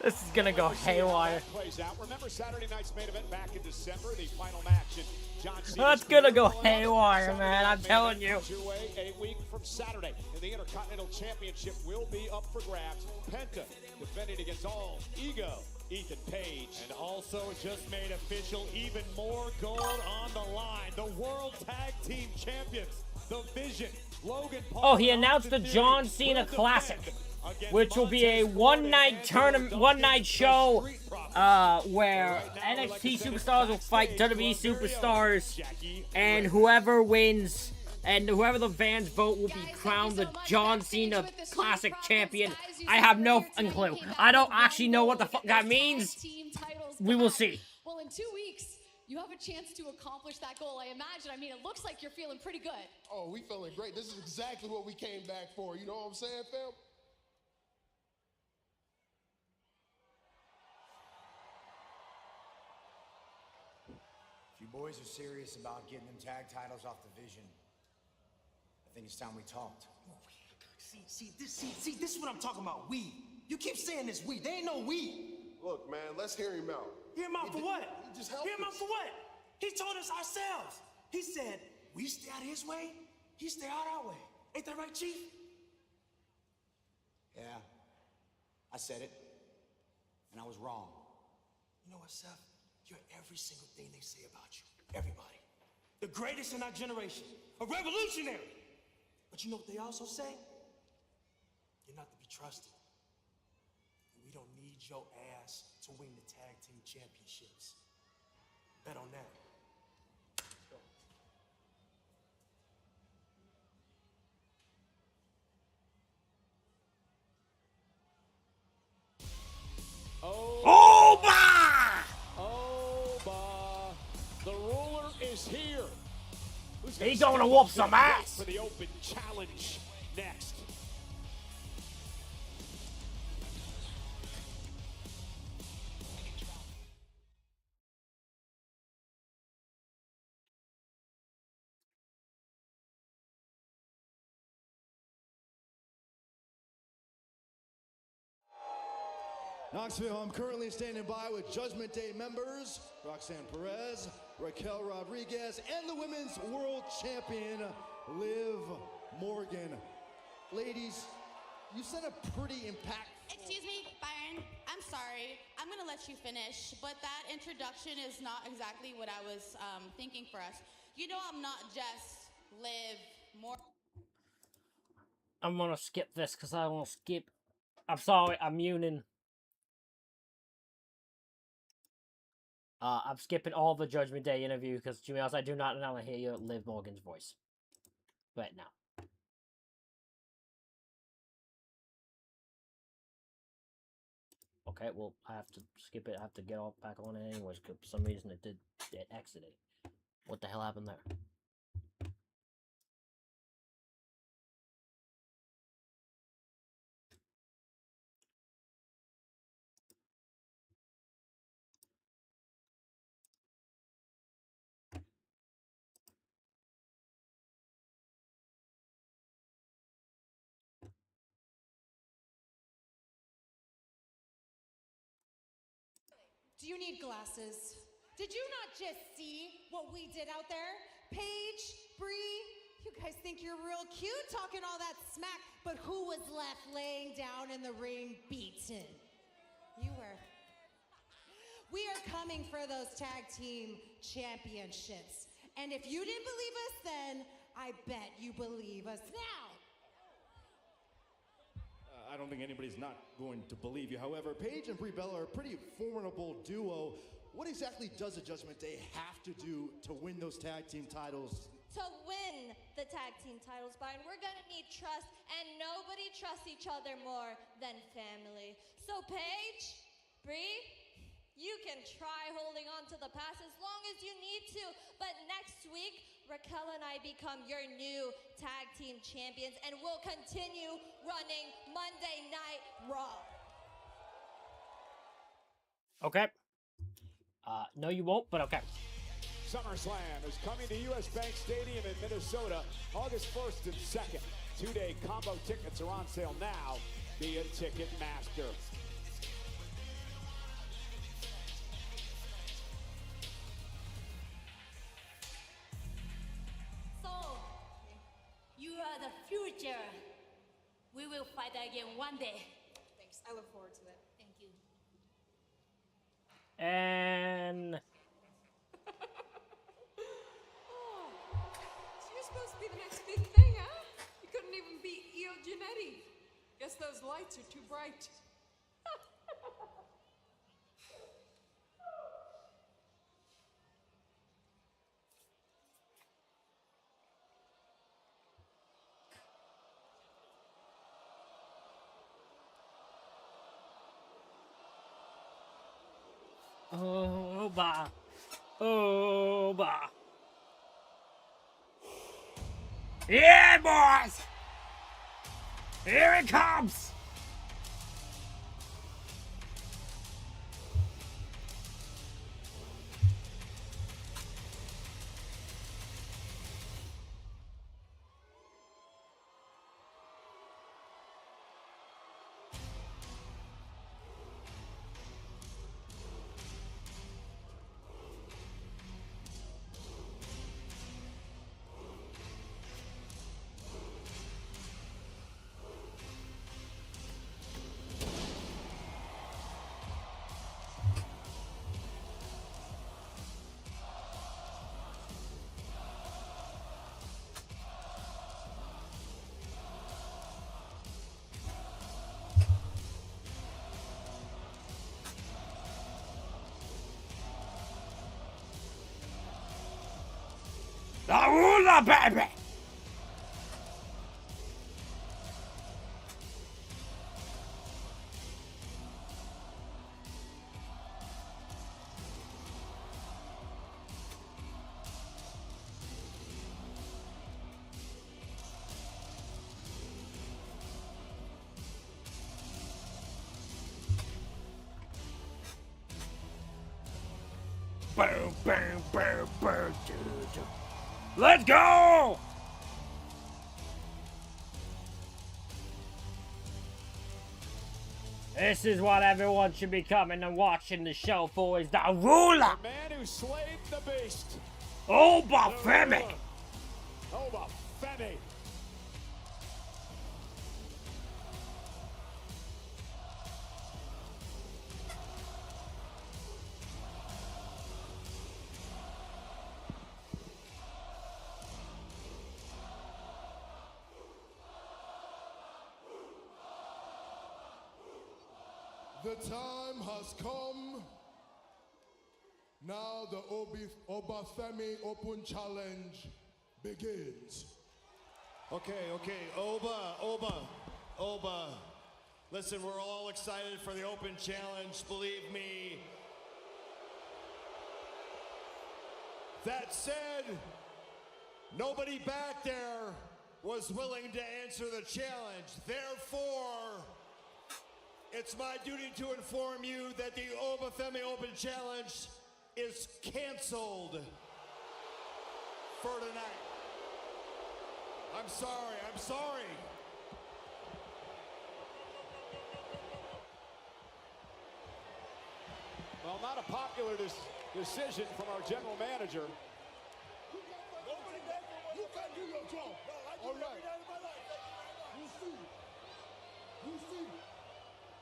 This is gonna go haywire. Plays out. Remember Saturday night's main event back in December, the final match in John Cena's That's gonna go career. haywire, man. I'm telling you. Comes your way a week from Saturday, and the Intercontinental Championship will be up for grabs. Penta defending against all ego Ethan Page. And also just made official, even more gold on the line. The World Tag Team Champions, The Vision, Logan Paul. Oh, he announced the John Cena Classic, which will be a one-night tournament, one-night show, where NXT superstars will fight WWE superstars, and whoever wins and whoever the fans vote will be crowned the John Cena Classic champion. I have no clue. I don't actually know what the fuck that means. We will see. Well, in 2 weeks, you have a chance to accomplish that goal, I imagine. I mean, it looks like you're feeling pretty good. Oh, we feeling great. This is exactly what we came back for. You know what I'm saying, fam? If you boys are serious about getting them tag titles off the Vision, I think it's time we talked. See, this is what I'm talking about. We. You keep saying this we. There ain't no we. Look, man, let's hear him out. Hear him out for what? Just help Hear him out us. for what? He told us ourselves. He said, we stay out his way, he stay out our way. Ain't that right, Chief? Yeah, I said it, and I was wrong. You know what, Seth? You're every single thing they say about you. Everybody. The greatest in our generation. A revolutionary. But you know what they also say? You're not to be trusted. And we don't need your ass to win the tag team championships. Bet on that. Oh, bah! The ruler is here. Who's He's step gonna up whoop to some the plate ass. for the open challenge next? Knoxville, I'm currently standing by with Judgment Day members Roxanne Perez, Raquel Rodriguez, and the Women's World Champion, Liv Morgan. Ladies, you said a pretty impactful... Excuse me, Byron. I'm sorry. I'm going to let you finish, but that introduction is not exactly what I was thinking for us. You know I'm not just Liv Morgan. I'm gonna skip this because I want to skip. I'm sorry, I'm muting. I'm skipping all the Judgment Day interview because, to be honest, I do not want to hear Liv Morgan's voice. Right now. Okay, well, I have to skip it. I have to get all back on it anyways because for some reason it exited. What the hell happened there? Do you need glasses? Did you not just see what we did out there? Paige, Bree, you guys think you're real cute talking all that smack, but who was left laying down in the ring beaten? You were. We are coming for those tag team championships. And if you didn't believe us then, I bet you believe us now. I don't think anybody's not going to believe you. However, Paige and Brie Bella are a pretty formidable duo. What exactly does the Judgment Day have to do to win those tag team titles? To win the tag team titles, Byron, we're gonna need trust, and nobody trusts each other more than family. So Paige, Brie, you can try holding on to the past as long as you need to, but next week, Raquel and I become your new tag team champions, and we'll continue running Monday Night Raw. Okay. No, you won't, but okay. SummerSlam is coming to US Bank Stadium in Minnesota August 1st and 2nd. Two-day combo tickets are on sale now via Ticketmaster. So, you are the future. We will fight again one day. Thanks. I look forward to it. Thank you. And So you're supposed to be the next big thing, huh? You couldn't even beat Io Giannetti. Guess those lights are too bright. oh, bah. Oh, bah. Yeah, boys! Here it comes! The ruler, baby! Boom, boom, boom, boom, doo, doo. Let's go! This is what everyone should be coming and watching the show for, is the ruler! The man who slayed the beast. Obafemi! Obafemi. The time has come. Now the Obafemi Open Challenge begins. Okay, Oba. Listen, we're all excited for the Open Challenge, believe me. That said, nobody back there was willing to answer the challenge. Therefore, it's my duty to inform you that the Obafemi Open Challenge is canceled for tonight. I'm sorry. Well, not a popular decision from our general manager. You can do your job. All right. You see.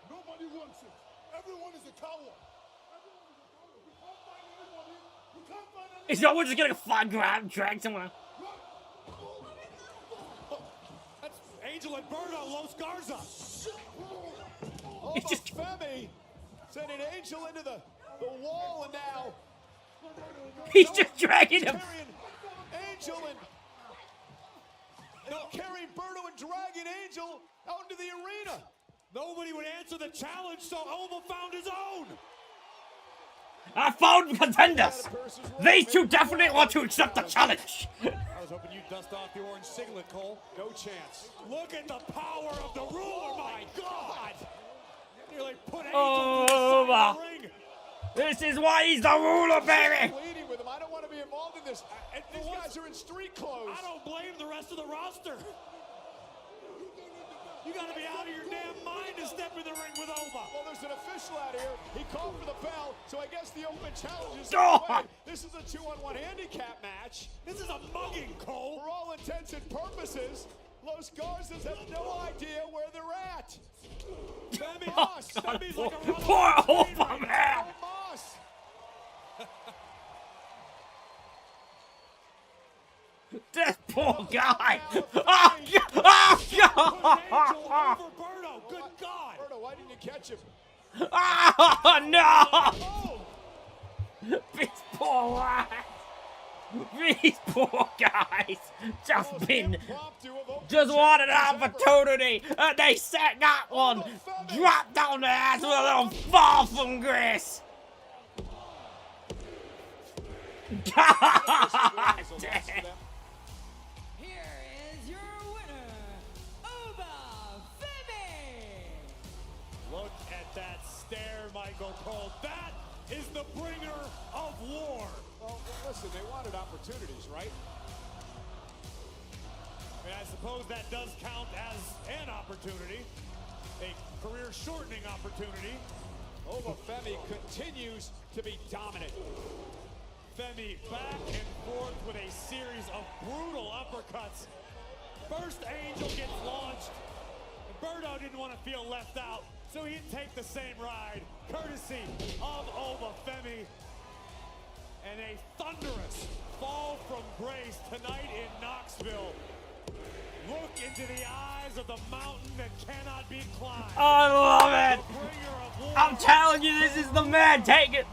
Nobody wants it. Everyone is a coward. We can't find anybody. We can't find anybody. Is no one just gonna fucking drag someone? That's Angel and Berto Los Garza. Obafemi sending Angel into the wall, and now he's just dragging him. Angel and carrying Berto and dragging Angel out into the arena. Nobody would answer the challenge, so Oba found his own. I found contenders. These two definitely want to accept the challenge. I was hoping you'd dust off your orange singlet, Cole. No chance. Look at the power of the ruler, my God! Nearly put Angel to the side of the ring. This is why he's the ruler, baby. Pleading with him. I don't want to be involved goodness. These guys are in street clothes. I don't blame the rest of the roster. You gotta be out of your damn mind to step in the ring with Ova. Well, there's an official out here. He called for the bell, so I guess the open challenge is Oh! underway. This is a 2-on-1 handicap match. This is a mugging, Cole. For all intents and purposes, Los Garzas have no idea where they're at. Femi Moss. Femi's like a Poor Ova, man. Moss. This poor guy. Oh, God. Oh, God. Good God. Berto, why didn't you catch him? Oh, no. These poor guys. These poor guys just wanted an opportunity, and they set that one, dropped down their ass with a little fall from grace. God damn. Here is your winner, Ova Femi. Look at that stare, Michael Cole. That is the bringer of war. Well, listen, they wanted opportunities, right? I mean, I suppose that does count as an opportunity, a career-shortening opportunity. Ova Femi continues to be dominant. Femi back and forth with a series of brutal uppercuts. First Angel gets launched. Berto didn't want to feel left out, so he'd take the same ride, courtesy of Ova Femi. And a thunderous fall from grace tonight in Knoxville. Look into the eyes of the mountain that cannot be climbed. I love it. I'm telling you, this is the man. Take it.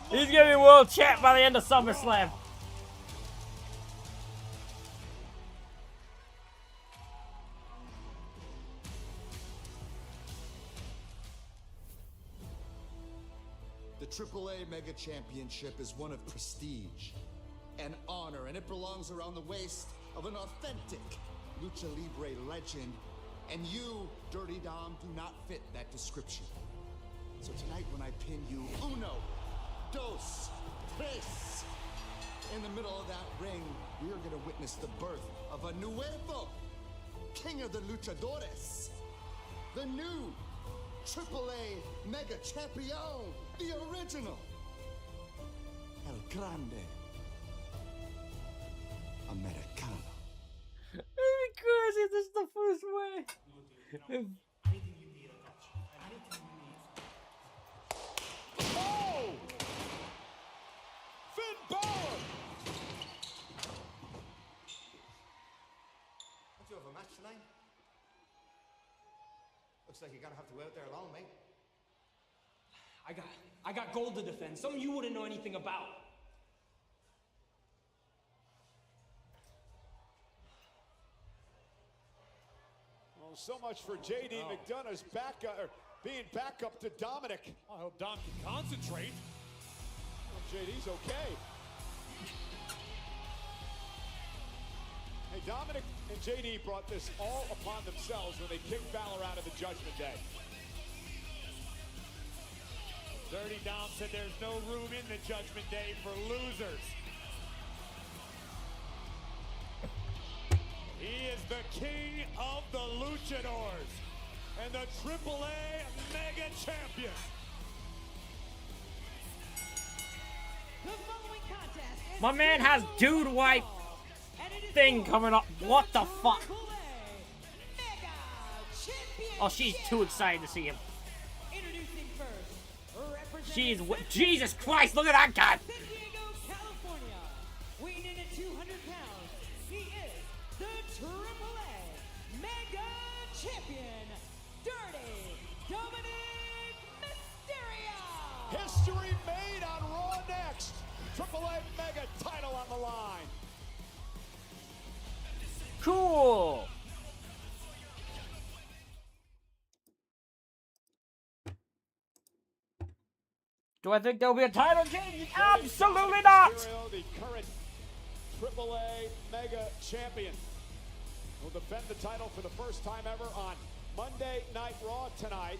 He's going to be world champ by the end of SummerSlam. The AAA Mega Championship is one of prestige and honor, and it belongs around the waist of an authentic Lucha Libre legend, and you, Dirty Dom, do not fit that description. So tonight when I pin you, uno, dos, tres, in the middle of that ring, we are gonna witness the birth of a nuevo King of the Luchadores, the new AAA Mega Champion, the original, El Grande Americano. Because it is the first way. Oh! Finn Balor! Don't you have a match tonight? Looks like you're gonna have to go out there alone, mate. I got gold to defend. Something you wouldn't know anything about. Well, so much for JD McDonough's being backup to Dominic. I hope Dom can concentrate. Well, JD's okay. Hey, Dominic and JD brought this all upon themselves when they kicked Balor out of the Judgment Day. Dirty Dom said there's no room in the Judgment Day for losers. He is the king of the Luchadors and the AAA Mega Champion. The following contest is My man has dude wipe thing coming up. What the fuck? Oh, she's too excited to see him. Introducing first, She is. Jesus Christ! Look at that guy. San Diego, California, weighing in at 200 pounds. He is the AAA Mega Champion, Dirty Dominic Mysterio. History made on Raw next. AAA Mega title on the line. Cool. Do I think there'll be a title change? Absolutely not. Mysterio, the current AAA Mega Champion, will defend the title for the first time ever on Monday Night Raw tonight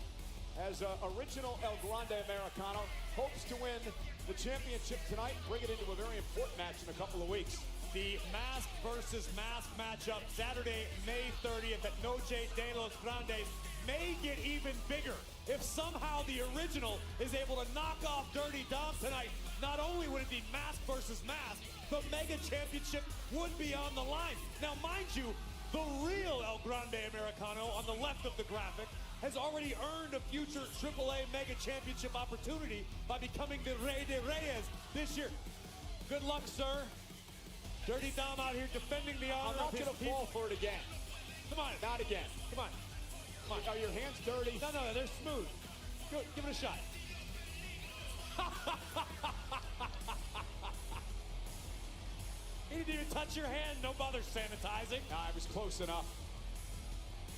as original El Grande Americano hopes to win the championship tonight, bring it into a very important match in a couple of weeks. The mask versus mask matchup Saturday, May 30th at Noche de los Grandes may get even bigger if somehow the original is able to knock off Dirty Dom tonight. Not only would it be mask versus mask, the Mega Championship would be on the line. Now, mind you, the real El Grande Americano on the left of the graphic has already earned a future AAA Mega Championship opportunity by becoming the Rey de Reyes this year. Good luck, sir. Dirty Dom out here defending the honor I'm not going to fall for it again. Come on. Not again. Come on. Come on. Are your hands dirty? No, they're smooth. Good. Give it a shot. He didn't even touch your hand. No bother sanitizing. Nah, I was close enough.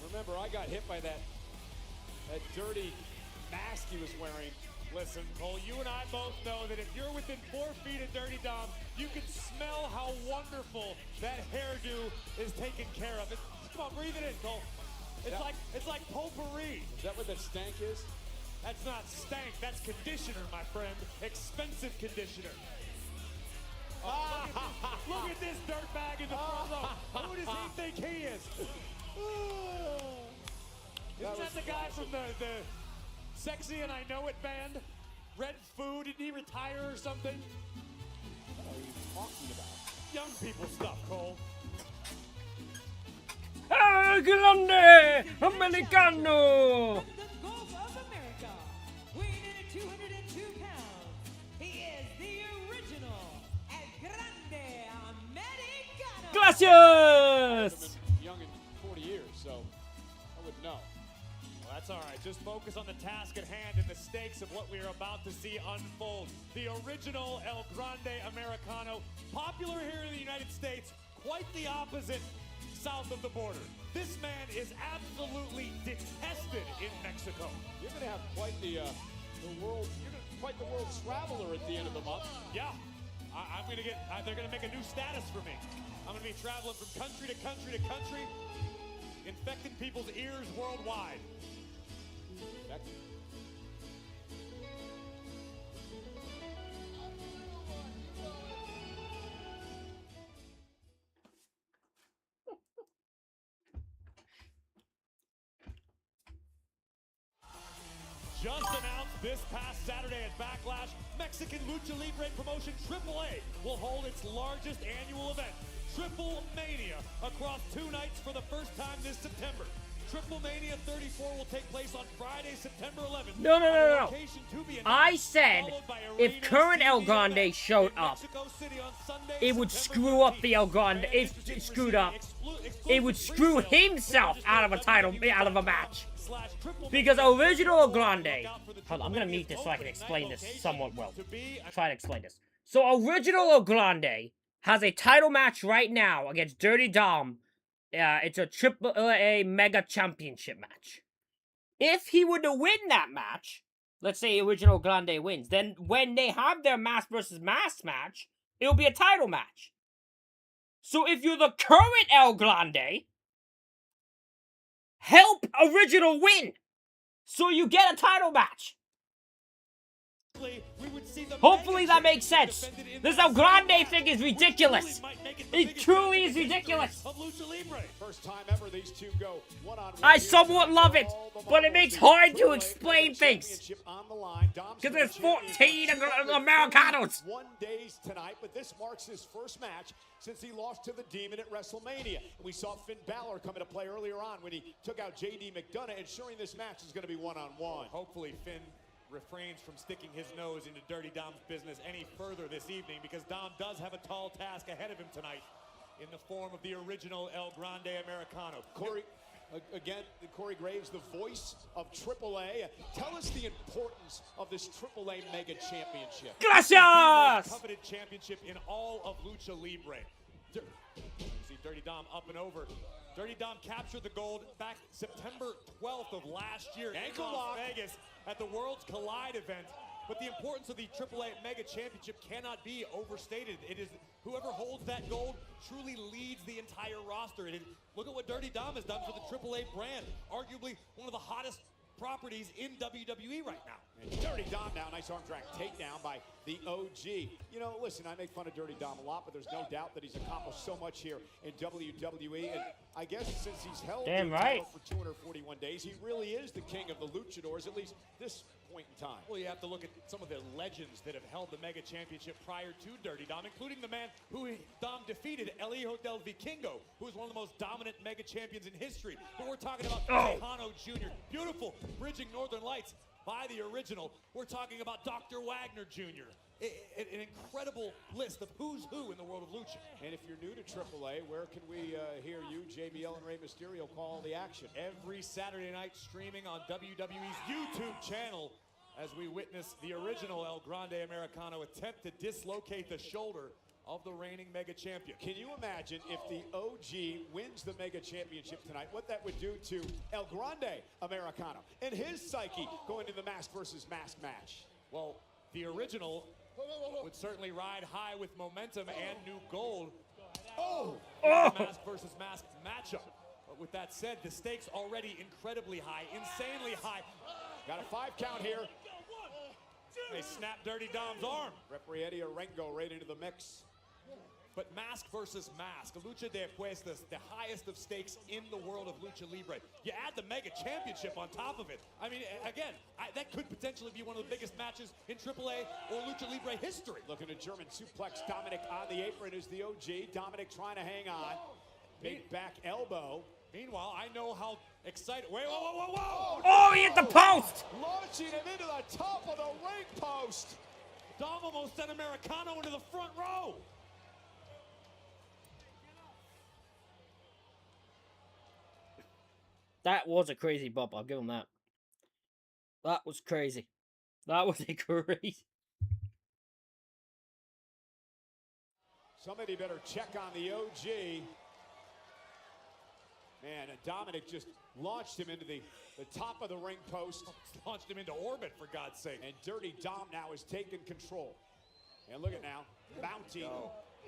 Remember, I got hit by that dirty mask he was wearing. Listen, Cole, you and I both know that if you're within 4 feet of Dirty Dom, you can smell how wonderful that hairdo is taken care of. Come on, breathe it in, Cole. It's like potpourri. Is that what that stank is? That's not stank, that's conditioner, my friend. Expensive conditioner. Look at this dirtbag in the front row. Who does he think he is? Isn't that the guy from the Sexy and I Know It band? Red Food, didn't he retire or something? What are you talking about? Young people stuff, Cole. El Grande Americano! The Gulf of America, weighing in at 202 pounds, he is the original El Grande Americano. Gracias! I've been young in 40 years, so I would know. Well, that's all right. Just focus on the task at hand and the stakes of what we are about to see unfold. The original El Grande Americano, popular here in the United States, quite the opposite south of the border. This man is absolutely detested in Mexico. You're going to have quite the world traveler at the end of the month. Yeah, I'm going to get. They're going to make a new status for me. I'm going to be traveling from country to country to country, infecting people's ears worldwide. Just announced this past Saturday at Backlash, Mexican Lucha Libre promotion AAA will hold its largest annual event, Triple Mania, across 2 nights for the first time this September. Triple Mania 34 will take place on Friday, September 11th. No. I said if current El Grande showed up, it would screw up the El Grande. If it screwed up, it would screw himself out of a match. Because original El Grande, hold on, I'm gonna mute this so I can explain this somewhat well. Try to explain this. So original El Grande has a title match right now against Dirty Dom. It's a AAA Mega Championship match. If he were to win that match, let's say original Grande wins, then when they have their mask versus mask match, it'll be a title match. So if you're the current El Grande, help original win, so you get a title match. Hopefully that makes sense. This El Grande thing is ridiculous. It truly is ridiculous. First time ever these two go one-on-one. I somewhat love it, but it makes hard to explain things. Because there's 14 Americanos. 1 days tonight, but this marks his first match since he lost to the Demon at WrestleMania. We saw Finn Balor come into play earlier on when he took out JD McDonough, ensuring this match is going to be one-on-one. Hopefully Finn refrains from sticking his nose into Dirty Dom's business any further this evening, because Dom does have a tall task ahead of him tonight in the form of the original El Grande Americano. Corey Graves, the voice of AAA. Tell us the importance of this AAA Mega Championship. Gracias! The most coveted championship in all of Lucha Libre. See Dirty Dom up and over. Dirty Dom captured the gold back September 12th of last year in Las Vegas at the Worlds Collide event. But the importance of the AAA Mega Championship cannot be overstated. It is whoever holds that gold truly leads the entire roster. Look at what Dirty Dom has done for the AAA brand. Arguably one of the hottest properties in WWE right now. And Dirty Dom now, nice arm drag takedown by the OG. You know, listen, I make fun of Dirty Dom a lot, but there's no doubt that he's accomplished so much here in WWE. And I guess since he's held Damn the right. title for 241 days, he really is the king of the luchadors, at least this point in time. Well, you have to look at some of the legends that have held the Mega Championship prior to Dirty Dom, including the man who Dom defeated, El Hijo del Vikingo, who is one of the most dominant Mega Champions in history. But we're talking about Tejano Jr., beautiful, bridging Northern Lights by the original. We're talking about Dr. Wagner Jr., an incredible list of who's who in the world of lucha. And if you're new to AAA, where can we hear you, JBL, and Rey Mysterio call the action? Every Saturday night streaming on WWE's YouTube channel as we witness the original El Grande Americano attempt to dislocate the shoulder of the reigning Mega Champion. Can you imagine if the OG wins the Mega Championship tonight, what that would do to El Grande Americano and his psyche going to the mask versus mask match? Well, the original would certainly ride high with momentum and new gold. Mask versus mask matchup. But with that said, the stakes already incredibly high, insanely high. Got a 5 count here. They snap Dirty Dom's arm. Referee Eddie Orengo right into the mix. But mask versus mask, Lucha de Apuestas, the highest of stakes in the world of Lucha Libre. You add the Mega Championship on top of it. I mean, again, that could potentially be one of the biggest matches in AAA or Lucha Libre history. Looking at German suplex, Dominic on the apron is the OG. Dominic trying to hang on. Big back elbow. Meanwhile, I know how excited. Wait, whoa. Oh, he hit the post! Launching him into the top of the ring post. Dom almost sent Americano into the front row. That was a crazy bump. I'll give him that. That was crazy. That was a crazy. Somebody better check on the OG. Man, and Dominic just launched him into the top of the ring post. Launched him into orbit, for God's sake. And Dirty Dom now has taken control. And look at now, mounting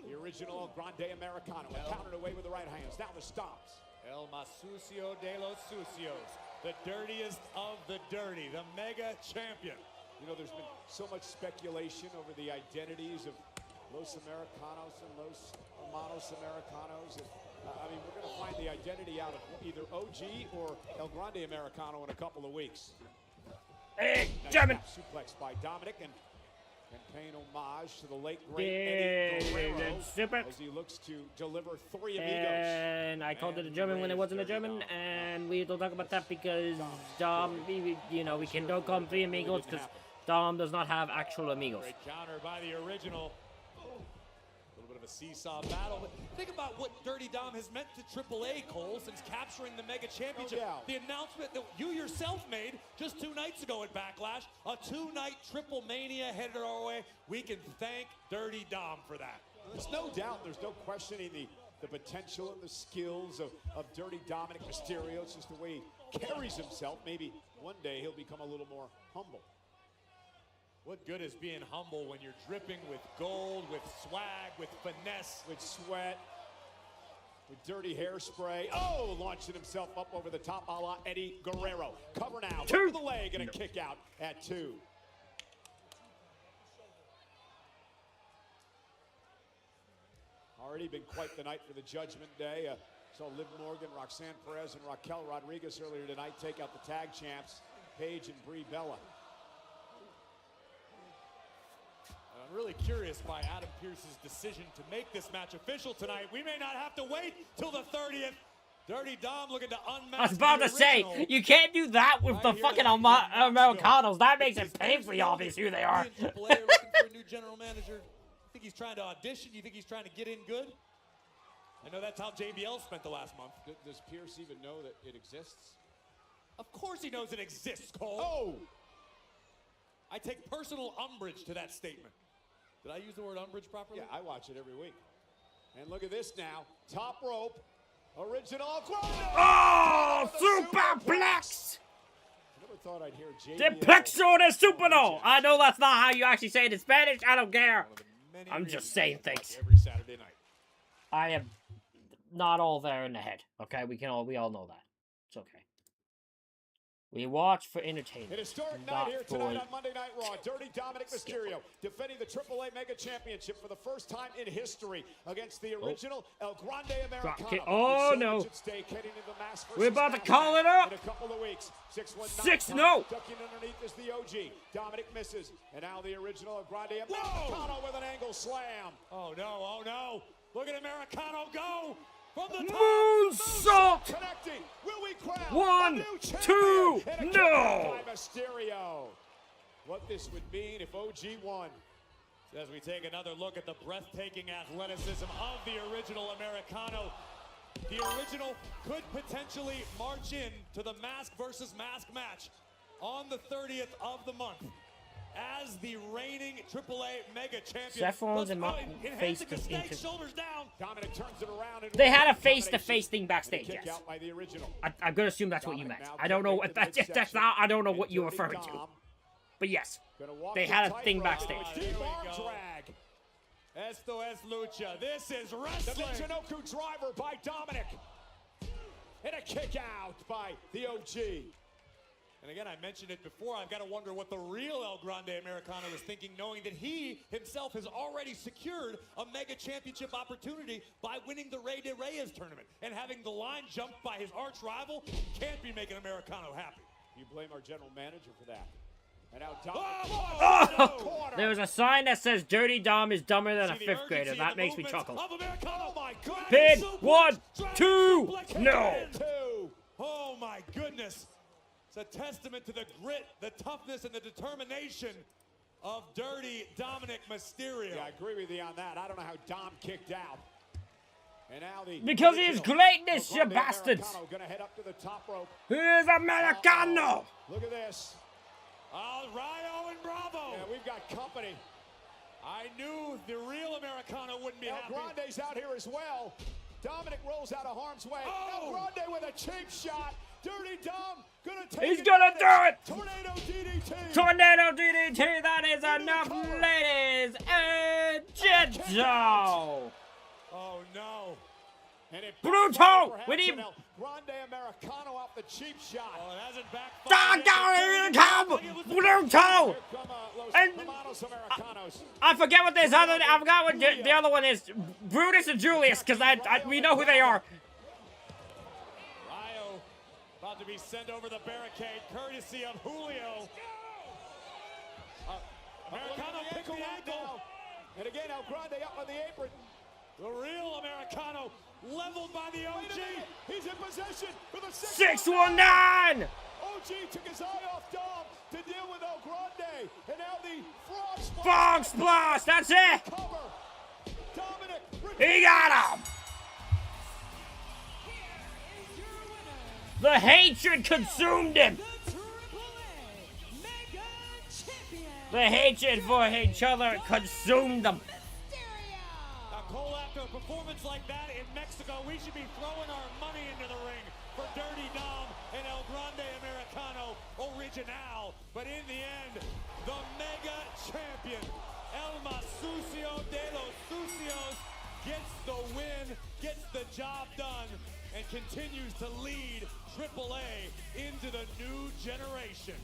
the original El Grande Americano. Countered away with the right hands. Now the stomps. El más sucio de los sucios. The dirtiest of the dirty. The Mega Champion. You know, there's been so much speculation over the identities of Los Americanos and Los Hermanos Americanos. I mean, we're going to find the identity out of either OG or El Grande Americano in a couple of weeks. Hey, nice German! Suplex by Dominic and paying homage to the late great Eddie Guerrero as he looks to deliver 3 amigos. And I called it a German when it wasn't a German, and we don't talk about that because Dom, you know, we can don't call him 3 amigos because Dom does not have actual amigos. Great counter by the original. A little bit of a seesaw battle, but think about what Dirty Dom has meant to AAA, Cole, since capturing the Mega Championship. The announcement that you yourself made just 2 nights ago at Backlash, a 2-night Triple Mania headed our way. We can thank Dirty Dom for that. There's no doubt, there's no questioning the potential and the skills of Dirty Dominic Mysterio. It's just the way he carries himself. Maybe one day he'll become a little more humble. What good is being humble when you're dripping with gold, with swag, with finesse, with sweat, with dirty hairspray? Oh, launching himself up over the top a la Eddie Guerrero. Cover now, over the leg and a kick out at 2. Already been quite the night for the Judgment Day. Saw Liv Morgan, Roxanne Perez, and Raquel Rodriguez earlier tonight take out the tag champs, Paige and Brie Bella. I'm really curious by Adam Pearce's decision to make this match official tonight. We may not have to wait till the 30th. Dirty Dom looking to unmask. I was about to say, you can't do that with the fucking Americanos. That makes it painfully obvious who they are. Looking for a new general manager. You think he's trying to audition? You think he's trying to get in good? I know that's how JBL spent the last month. Does Pierce even know that it exists? Of course he knows it exists, Cole. Oh! I take personal umbrage to that statement. Did I use the word umbrage properly? Yeah, I watch it every week. And look at this now. Top rope. Original. Oh, superplex! I never thought I'd hear The plexo de supero. I know that's not how you actually say it in Spanish. I don't care. I'm just saying things. Every Saturday night. I am not all there in the head. Okay, we all know that. It's okay. We watch for entertainment. An historic not night here for tonight on Monday Night Raw. Dirty Dominic Mysterio defending the AAA Mega Championship for the first time in history against the original El Grande Americano. Oh, With so no. much at stake heading into the Mask versus We're about to Mask call it match up. in a couple of weeks. 6-1 6, knockdown. no. Ducking underneath is the OG. Dominic misses. And now the original El Grande Americano with an angle slam. Oh, no. Oh, no. Look at Americano go. From the top. Moonsault. Connecting. Will we crown 1, a new 2, champion? no. By Mysterio. What this would mean if OG won. As we take another look at the breathtaking athleticism of the original Americano. The original could potentially march in to the Mask versus Mask match on the 30th of the month as the reigning AAA Mega Champion. Seth Rollins and Let's go. face Enhancing the to stakes, shoulders down. Dominic turns it around. And They had a face-to-face thing backstage. kick Yes, out by the original. I'm gonna assume that's what you meant. I don't know if that's not. I don't know what you're referring to. But yes, they had a thing backstage. Deep arm drag. Esto es lucha. This is The wrestling. Michinoku driver by Dominic. And a kick out by the OG. And again, I mentioned it before, I've got to wonder what the real El Grande Americano is thinking, knowing that he himself has already secured a Mega Championship opportunity by winning the Rey de Reyes tournament. And having the line jumped by his arch rival can't be making Americano happy. You blame our general manager for that. And now Dominic. Oh! There was a sign that says Dirty Dom is dumber than a See the 5th grader. urgency That of makes me movements chuckle. of Americano. Oh my God. Pin, Suplex, 1, drag, 2, suplex, no. and 2. Oh my goodness. It's a testament to the grit, the toughness, and the determination of Dirty Dominic Mysterio. Yeah, I agree with you on that. I don't know how Dom kicked out. And now the Because he is greatness, you bastards. Gonna head up to the top rope. He is Americano. Look at this. Rayo and Bravo. Yeah, we've got company. I knew the real Americano wouldn't be happy. El Grande's out here as well. Dominic rolls out of harm's way. Oh. El Grande with a cheap shot. Dirty Dom gonna take He's gonna do it. Tornado DDT. Tornado DDT. That is enough, ladies and gentlemen. Oh no. And it Brutal. We need. El Grande Americano off the cheap shot. Oh, it hasn't backfired. Brutal. And I forget what this other. I forgot what the other one is. Brutus and Julius, because we know who they are. Rayo about to be sent over the barricade, courtesy of Julio. Americano picked the ankle. And again, El Grande up on the apron. The real Americano leveled by the OG. He's in possession for the 619. OG took his eye off Dom to deal with El Grande. And now the frog splash. Frog splash. That's it. Cover. Dominic. He got him. The hatred consumed him. The hatred for each other consumed them. Cole, after a performance like that in Mexico, we should be throwing our money into the ring for Dirty Dom and El Grande Americano Original. But in the end, the Mega Champion, El Más Sucio de los Sucios, gets the win, gets the job done, and continues to lead AAA into the new generation.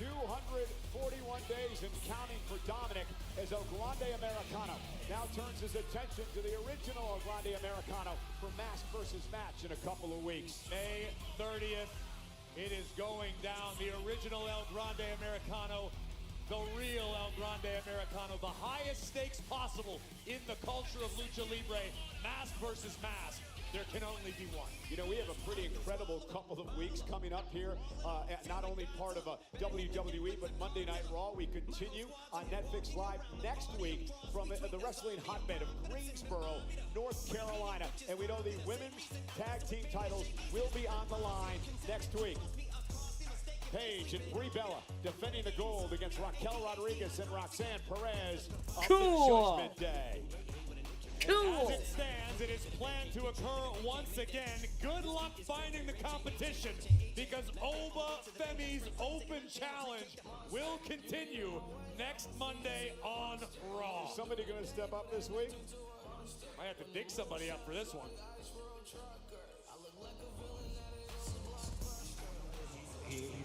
241 days and counting for Dominic as El Grande Americano now turns his attention to the original El Grande Americano for Mask versus Match in a couple of weeks. May 30th, it is going down. The original El Grande Americano, the real El Grande Americano, the highest stakes possible in the culture of Lucha Libre, Mask versus Mask. There can only be one. You know, we have a pretty incredible couple of weeks coming up here. Not only part of WWE, but Monday Night Raw. We continue on Netflix Live next week from the wrestling hotbed of Greensboro, North Carolina. And we know the women's tag team titles will be on the line next week. Paige and Brie Bella defending the gold against Raquel Rodriguez and Roxanne Perez on the Judgment Day. As it stands, it is planned to occur once again. Good luck finding the competition because Oba Femi's Open Challenge will continue next Monday on Raw. Is somebody going to step up this week? I have to dig somebody up for this one.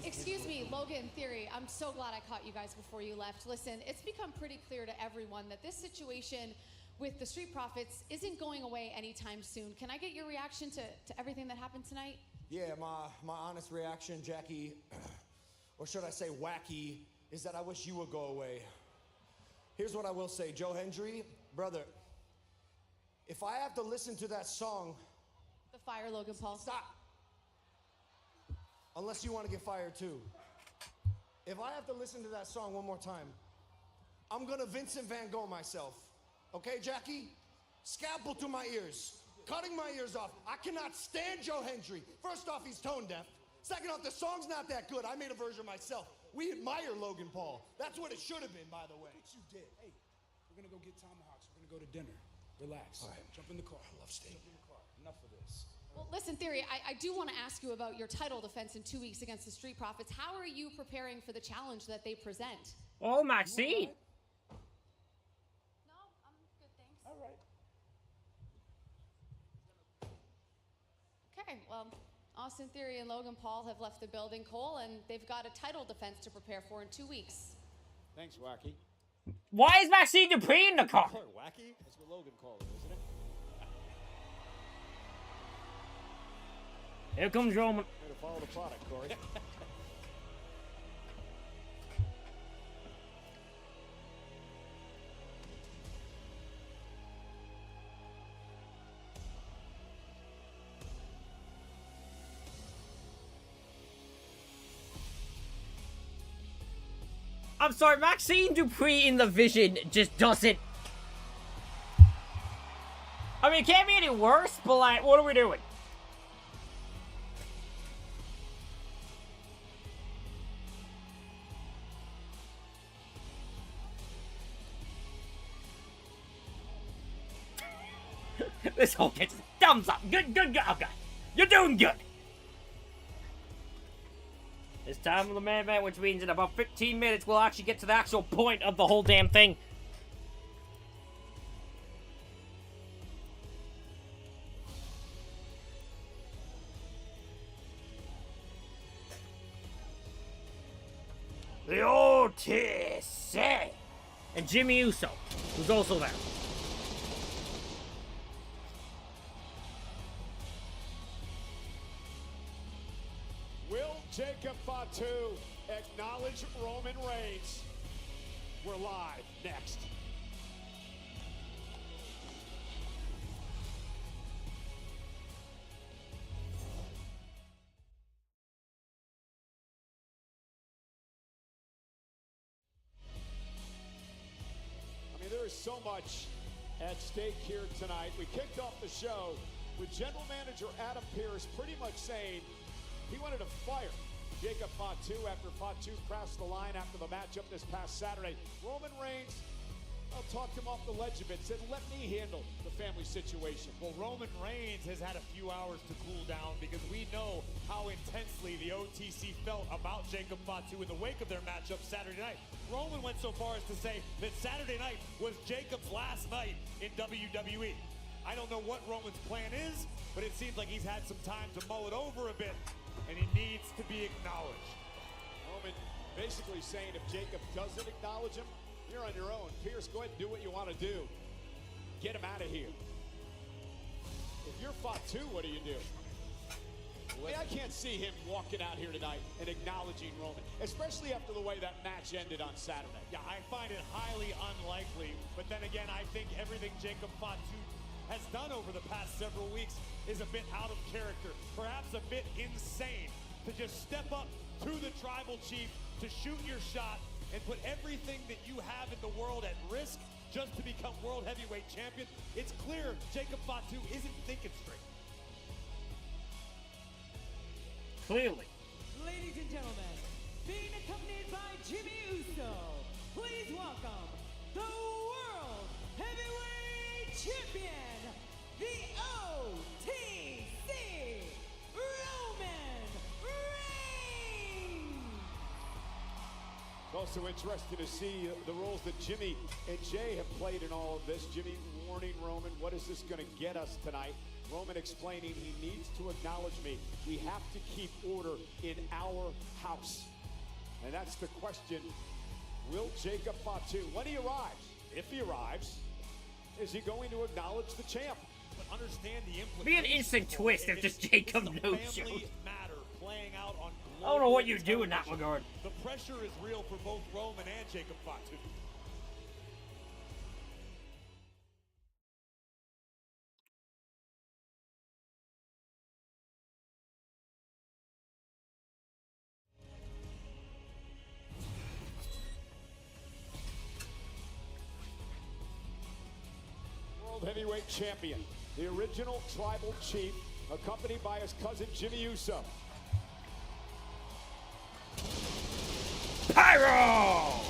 Excuse me, Logan Theory. I'm so glad I caught you guys before you left. Listen, it's become pretty clear to everyone that this situation with the Street Profits isn't going away anytime soon. Can I get your reaction to everything that happened tonight? Yeah, my honest reaction, Jackie, or should I say wacky, is that I wish you would go away. Here's what I will say, Joe Hendry, brother, if I have to listen to that song... The fire, Logan Paul. Stop. Unless you want to get fired too. If I have to listen to that song one more time, I'm gonna Vincent Van Gogh myself. Okay, Jackie? Scalpel to my ears. Cutting my ears off. I cannot stand Joe Hendry. First off, he's tone deaf. Second off, the song's not that good. I made a version myself. We admire Logan Paul. That's what it should have been, by the way. What you did. Hey, we're gonna go get tomahawks. We're gonna go to dinner. Relax. All right. Jump in the car. I love steak. Jump in the car. Enough of this. Well, listen, Theory, I do want to ask you about your title defense in 2 weeks against the Street Profits. How are you preparing for the challenge that they present? Oh, Maxine! No, I'm good, thanks. All right. Okay, well, Austin Theory and Logan Paul have left the building, Cole, and they've got a title defense to prepare for in 2 weeks. Thanks, Wacky. Why is Maxine Dupree in the car? Wacky? That's what Logan called it, isn't it? Here comes Roman. Way to follow the product, Corey. I'm sorry, Maxine Dupree in the Vision just doesn't... I mean, it can't be any worse, but like, what are we doing? This whole gets thumbs up. Good, good, good. Okay. You're doing good. It's time for the main event, which means in about 15 minutes, we'll actually get to the actual point of the whole damn thing. The OTC. And Jimmy Uso, who's also there. Will Jacob Fatu acknowledge Roman Reigns? We're live next. I mean, there is so much at stake here tonight. We kicked off the show with General Manager Adam Pearce pretty much saying he wanted to fire Jacob Fatu after Fatu crossed the line after the matchup this past Saturday. Roman Reigns, talked him off the ledge a bit, said, let me handle the family situation. Well, Roman Reigns has had a few hours to cool down because we know how intensely the OTC felt about Jacob Fatu in the wake of their matchup Saturday night. Roman went so far as to say that Saturday night was Jacob's last night in WWE. I don't know what Roman's plan is, but it seems like he's had some time to mull it over a bit, and he needs to be acknowledged. Roman basically saying if Jacob doesn't acknowledge him, you're on your own. Pierce, go ahead and do what you want to do. Get him out of here. If you're Fatu, what do you do? I mean, I can't see him walking out here tonight and acknowledging Roman, especially after the way that match ended on Saturday. Yeah, I find it highly unlikely, but then again, I think everything Jacob Fatu has done over the past several weeks is a bit out of character, perhaps a bit insane, to just step up to the tribal chief, to shoot your shot, and put everything that you have in the world at risk just to become world heavyweight champion. It's clear Jacob Fatu isn't thinking straight. Clearly. Ladies and gentlemen, being accompanied by Jimmy Uso, please welcome the World Heavyweight Champion, the OTC, Roman Reigns! It's also interesting to see the roles that Jimmy and Jay have played in all of this. Jimmy warning Roman, what is this going to get us tonight? Roman explaining he needs to acknowledge me. We have to keep order in our house. And that's the question. Will Jacob Fatu, when he arrives, if he arrives, is he going to acknowledge the champ? But understand the implications. Be an instant twist if just Jacob no-shows. Matter playing out on I don't know what you do in that regard. The pressure is real for both Roman and Jacob Fatu. World Heavyweight Champion, the original tribal chief, accompanied by his cousin Jimmy Uso. Pyro!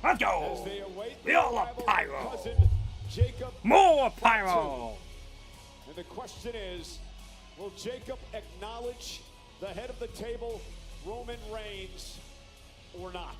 Let's go! As they await We all love rival pyro! cousin Jacob More Fatu. pyro! And the question is, will Jacob acknowledge the head of the table, Roman Reigns, or not?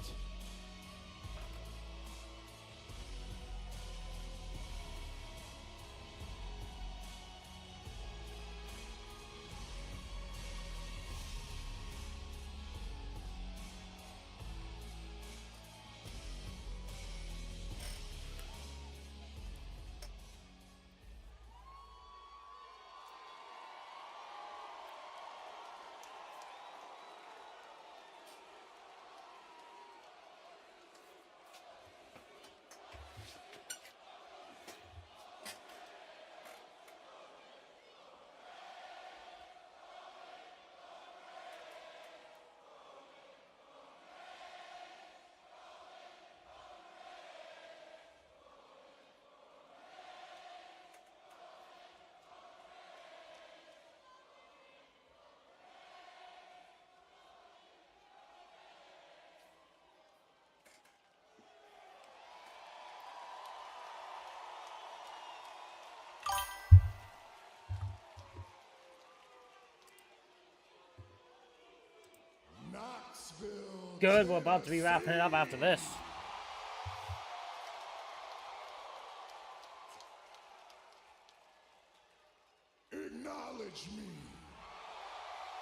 Good, we're about to be wrapping it up after this. Acknowledge me.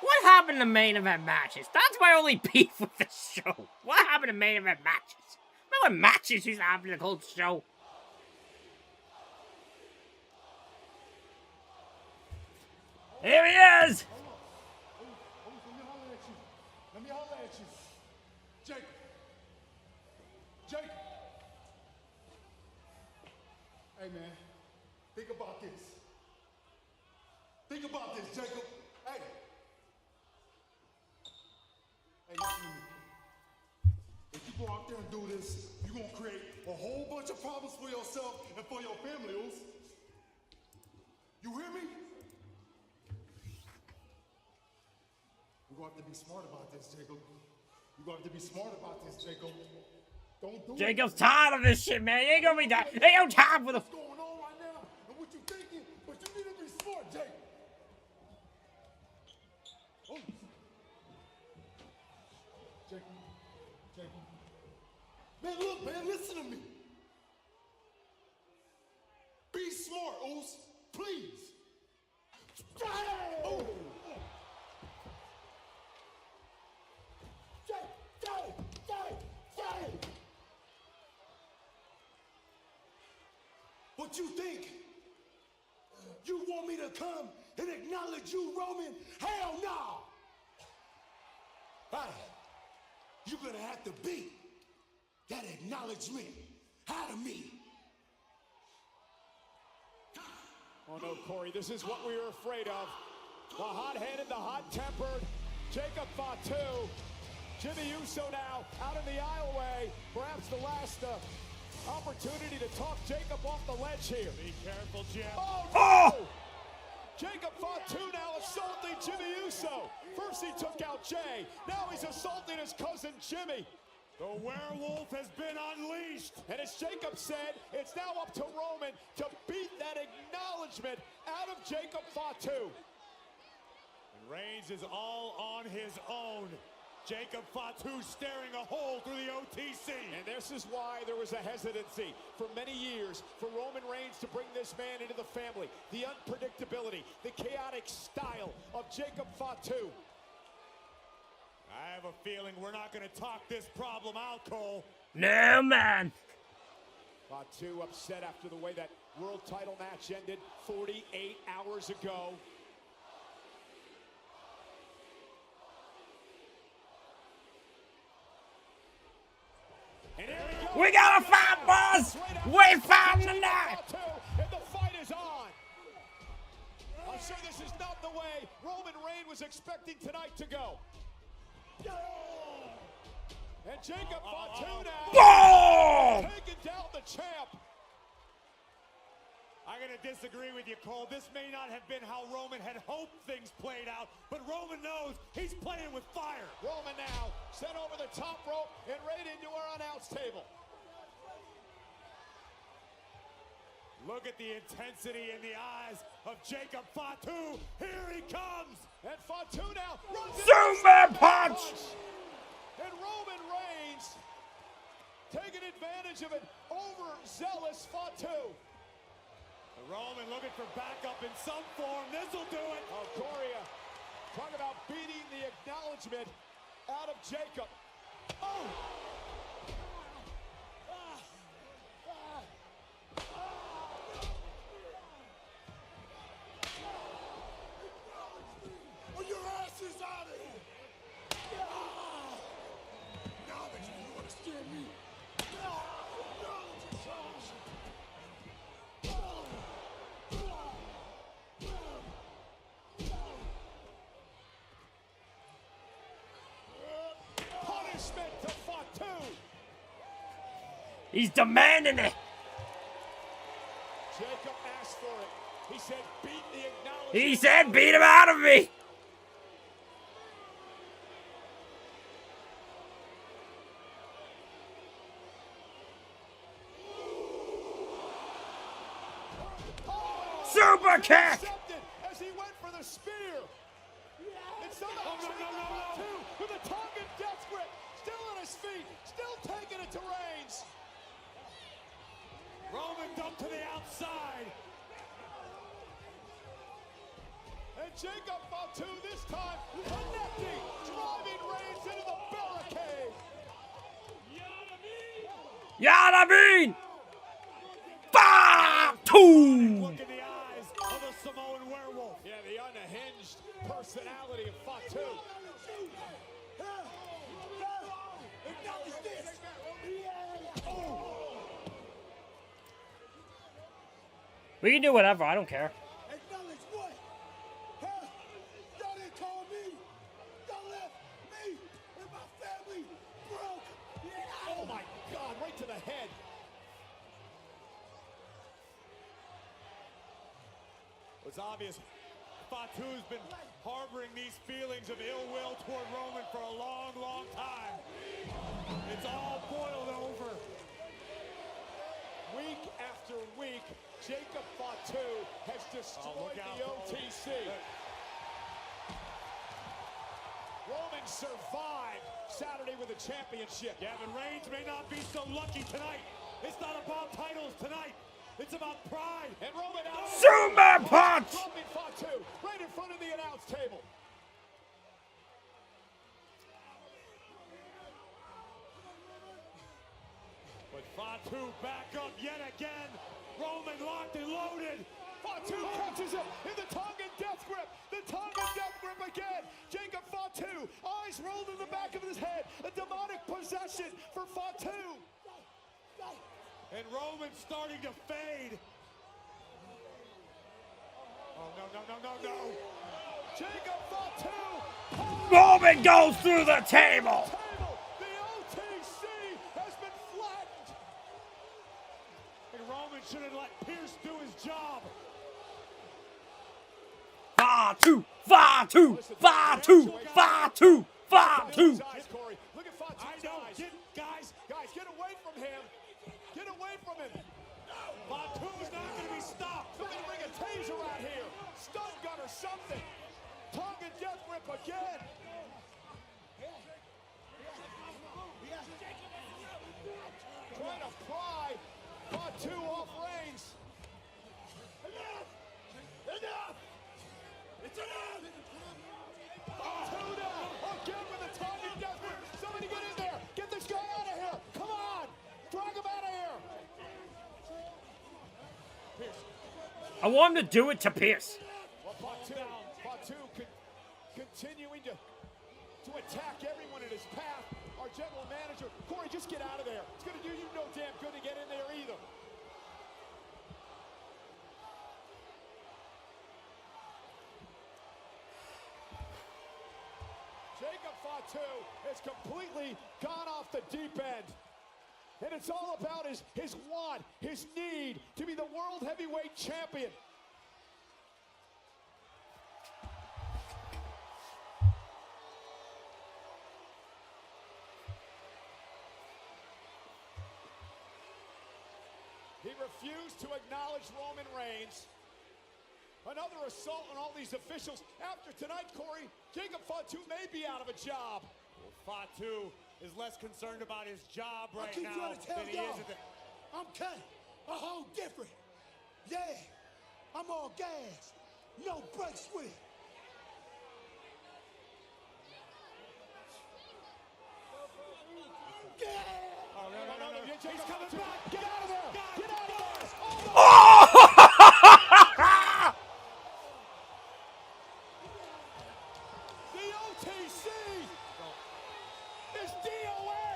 What happened to main event matches? That's my only beef with this show. What happened to main event matches? Remember when matches used to happen in the whole show? Here he is! Let me holler at you. Jacob. Jacob. Hey, man. Think about this. Think about this, Jacob. Hey. Hey, listen to me. If you go out there and do this, you're going to create a whole bunch of problems for yourself and for your family, Oos. You hear me? You're going to have to be smart about this, Jacob. You're going to have to be smart about this, Jacob. Don't do Jacob's tired of this shit, man. He ain't gonna be done. He ain't time for the. what's going on right now and what you're thinking, but you need to be smart, Jacob. Oh. Jacob. Jacob. Man, look, man, listen to me. Be smart, Oos. Please. Oh. What you think? You want me to come and acknowledge you, Roman? Hell no! Hey, you're gonna have to beat that acknowledgement out of me. Oh no, Corey, this is what we were afraid of. The hot-headed, the hot-tempered Jacob Fatu. Jimmy Uso now out in the aisleway. Perhaps the last opportunity to talk Jacob off the ledge here. Be careful, Jim. Oh, no! Jacob Fatu now assaulting Jimmy Uso. First he took out Jay. Now he's assaulting his cousin Jimmy. The werewolf has been unleashed. And as Jacob said, it's now up to Roman to beat that acknowledgement out of Jacob Fatu. And Reigns is all on his own. Jacob Fatu staring a hole through the OTC. And this is why there was a hesitancy for many years for Roman Reigns to bring this man into the family. The unpredictability, the chaotic style of Jacob Fatu. I have a feeling we're not going to talk this problem out, Cole. No, man. Fatu upset after the way that world title match ended 48 hours ago. We got a fight, boys! We found the night! And the fight is on! I'm sure this is not the way Roman Reigns was expecting tonight to go. And Jacob Fatu now taking down the champ. I'm going to disagree with you, Cole. This may not have been how Roman had hoped things played out, but Roman knows he's playing with fire. Roman now sent over the top rope and right into our announce table. Look at the intensity in the eyes of Jacob Fatu. Here he comes. And Fatu now runs Super punch! And Roman Reigns taking advantage of an overzealous Fatu. Roman looking for backup in some form. This'll do it. Oh, Corey, talk about beating the acknowledgement out of Jacob. Oh! Well, your ass is out of here. Now that you understand me. Punishment to Fatu. He's demanding it. Jacob asked for it. He said, beat the acknowledgement. He said, beat him out of me. Super kick. As he went for the spear. And somehow Fatu with a Tongan death grip. Still on his feet. Still taking it to Reigns. Roman dumped to the outside. And Jacob Fatu this time connecting, driving Reigns into the barricade. Yada bean. Fatu. Look in the eyes of the Samoan werewolf. Yeah, the unhinged personality of Fatu. We can do whatever. I don't care. Acknowledge what? Huh? Y'all didn't call me. Y'all left me and my family broke. Oh my God, right to the head. It's obvious Fatu's been harboring these feelings of ill will toward Roman for a long, long time. It's all boiled over. Week after week, Jacob Fatu has destroyed the OTC. Roman survived Saturday with a championship. Yeah, but Reigns may not be so lucky tonight. It's not about titles tonight. It's about pride. And Roman out. Super punch. Dropping Fatu right in front of the announce table. But Fatu back up yet again. Roman locked and loaded. Fatu catches him in the Tongan death grip. The Tongan death grip again. Jacob Fatu, eyes rolled in the back of his head. A demonic possession for Fatu. And Roman's starting to fade. Oh, no. Jacob Fatu. Roman goes through the table. The OTC has been flattened. And Roman should have let Pierce do his job. Fatu. Fatu. Fatu. Fatu. Fatu. Look at Fatu's eyes. Guys, get away from him. Get away from him. Fatu's not going to be stopped. Somebody bring a taser out here. Stun gun or something. Tongan death grip again. I want him to do it to Pierce. Well, Fatu continuing to attack everyone in his path. Our general manager, Corey, just get out of there. It's going to do you no damn good to get in there either. Jacob Fatu has completely gone off the deep end. And it's all about his want, his need to be the world heavyweight champion. He refused to acknowledge Roman Reigns. Another assault on all these officials. After tonight, Corey, Jacob Fatu may be out of a job. Well, Fatu is less concerned about his job right I keep now trying to tell than he y'all, is at the... I'm cut a whole different. Yeah, I'm on gas. No brakes with it. Yeah! Oh, no. He's coming back. Get out of there. Get out of there. Oh! The OTC is DOA.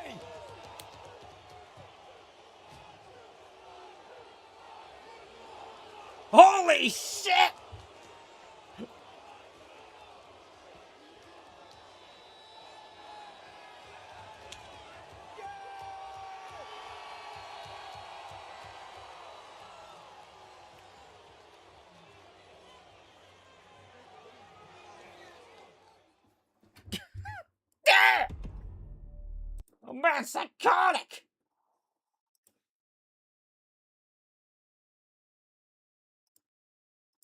Holy shit! Oh man, psychotic!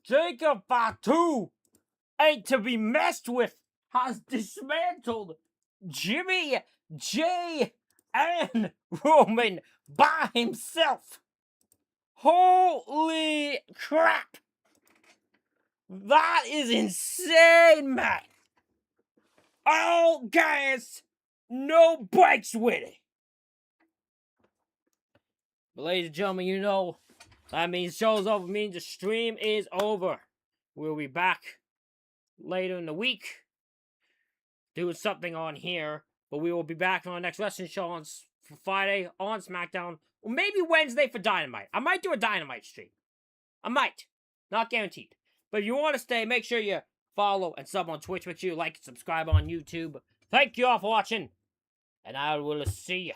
Jacob Fatu ain't to be messed with, has dismantled Jimmy J and Roman by himself. Holy crap! That is insane, man! All gas, no brakes with it. But ladies and gentlemen, you know, that means show's over, means the stream is over. We'll be back later in the week doing something on here, but we will be back on our next wrestling show on Friday on SmackDown, or maybe Wednesday for Dynamite. I might do a Dynamite stream. I might. Not guaranteed. But if you want to stay, make sure you follow and sub on Twitch with you, like and subscribe on YouTube. Thank you all for watching, and I will see you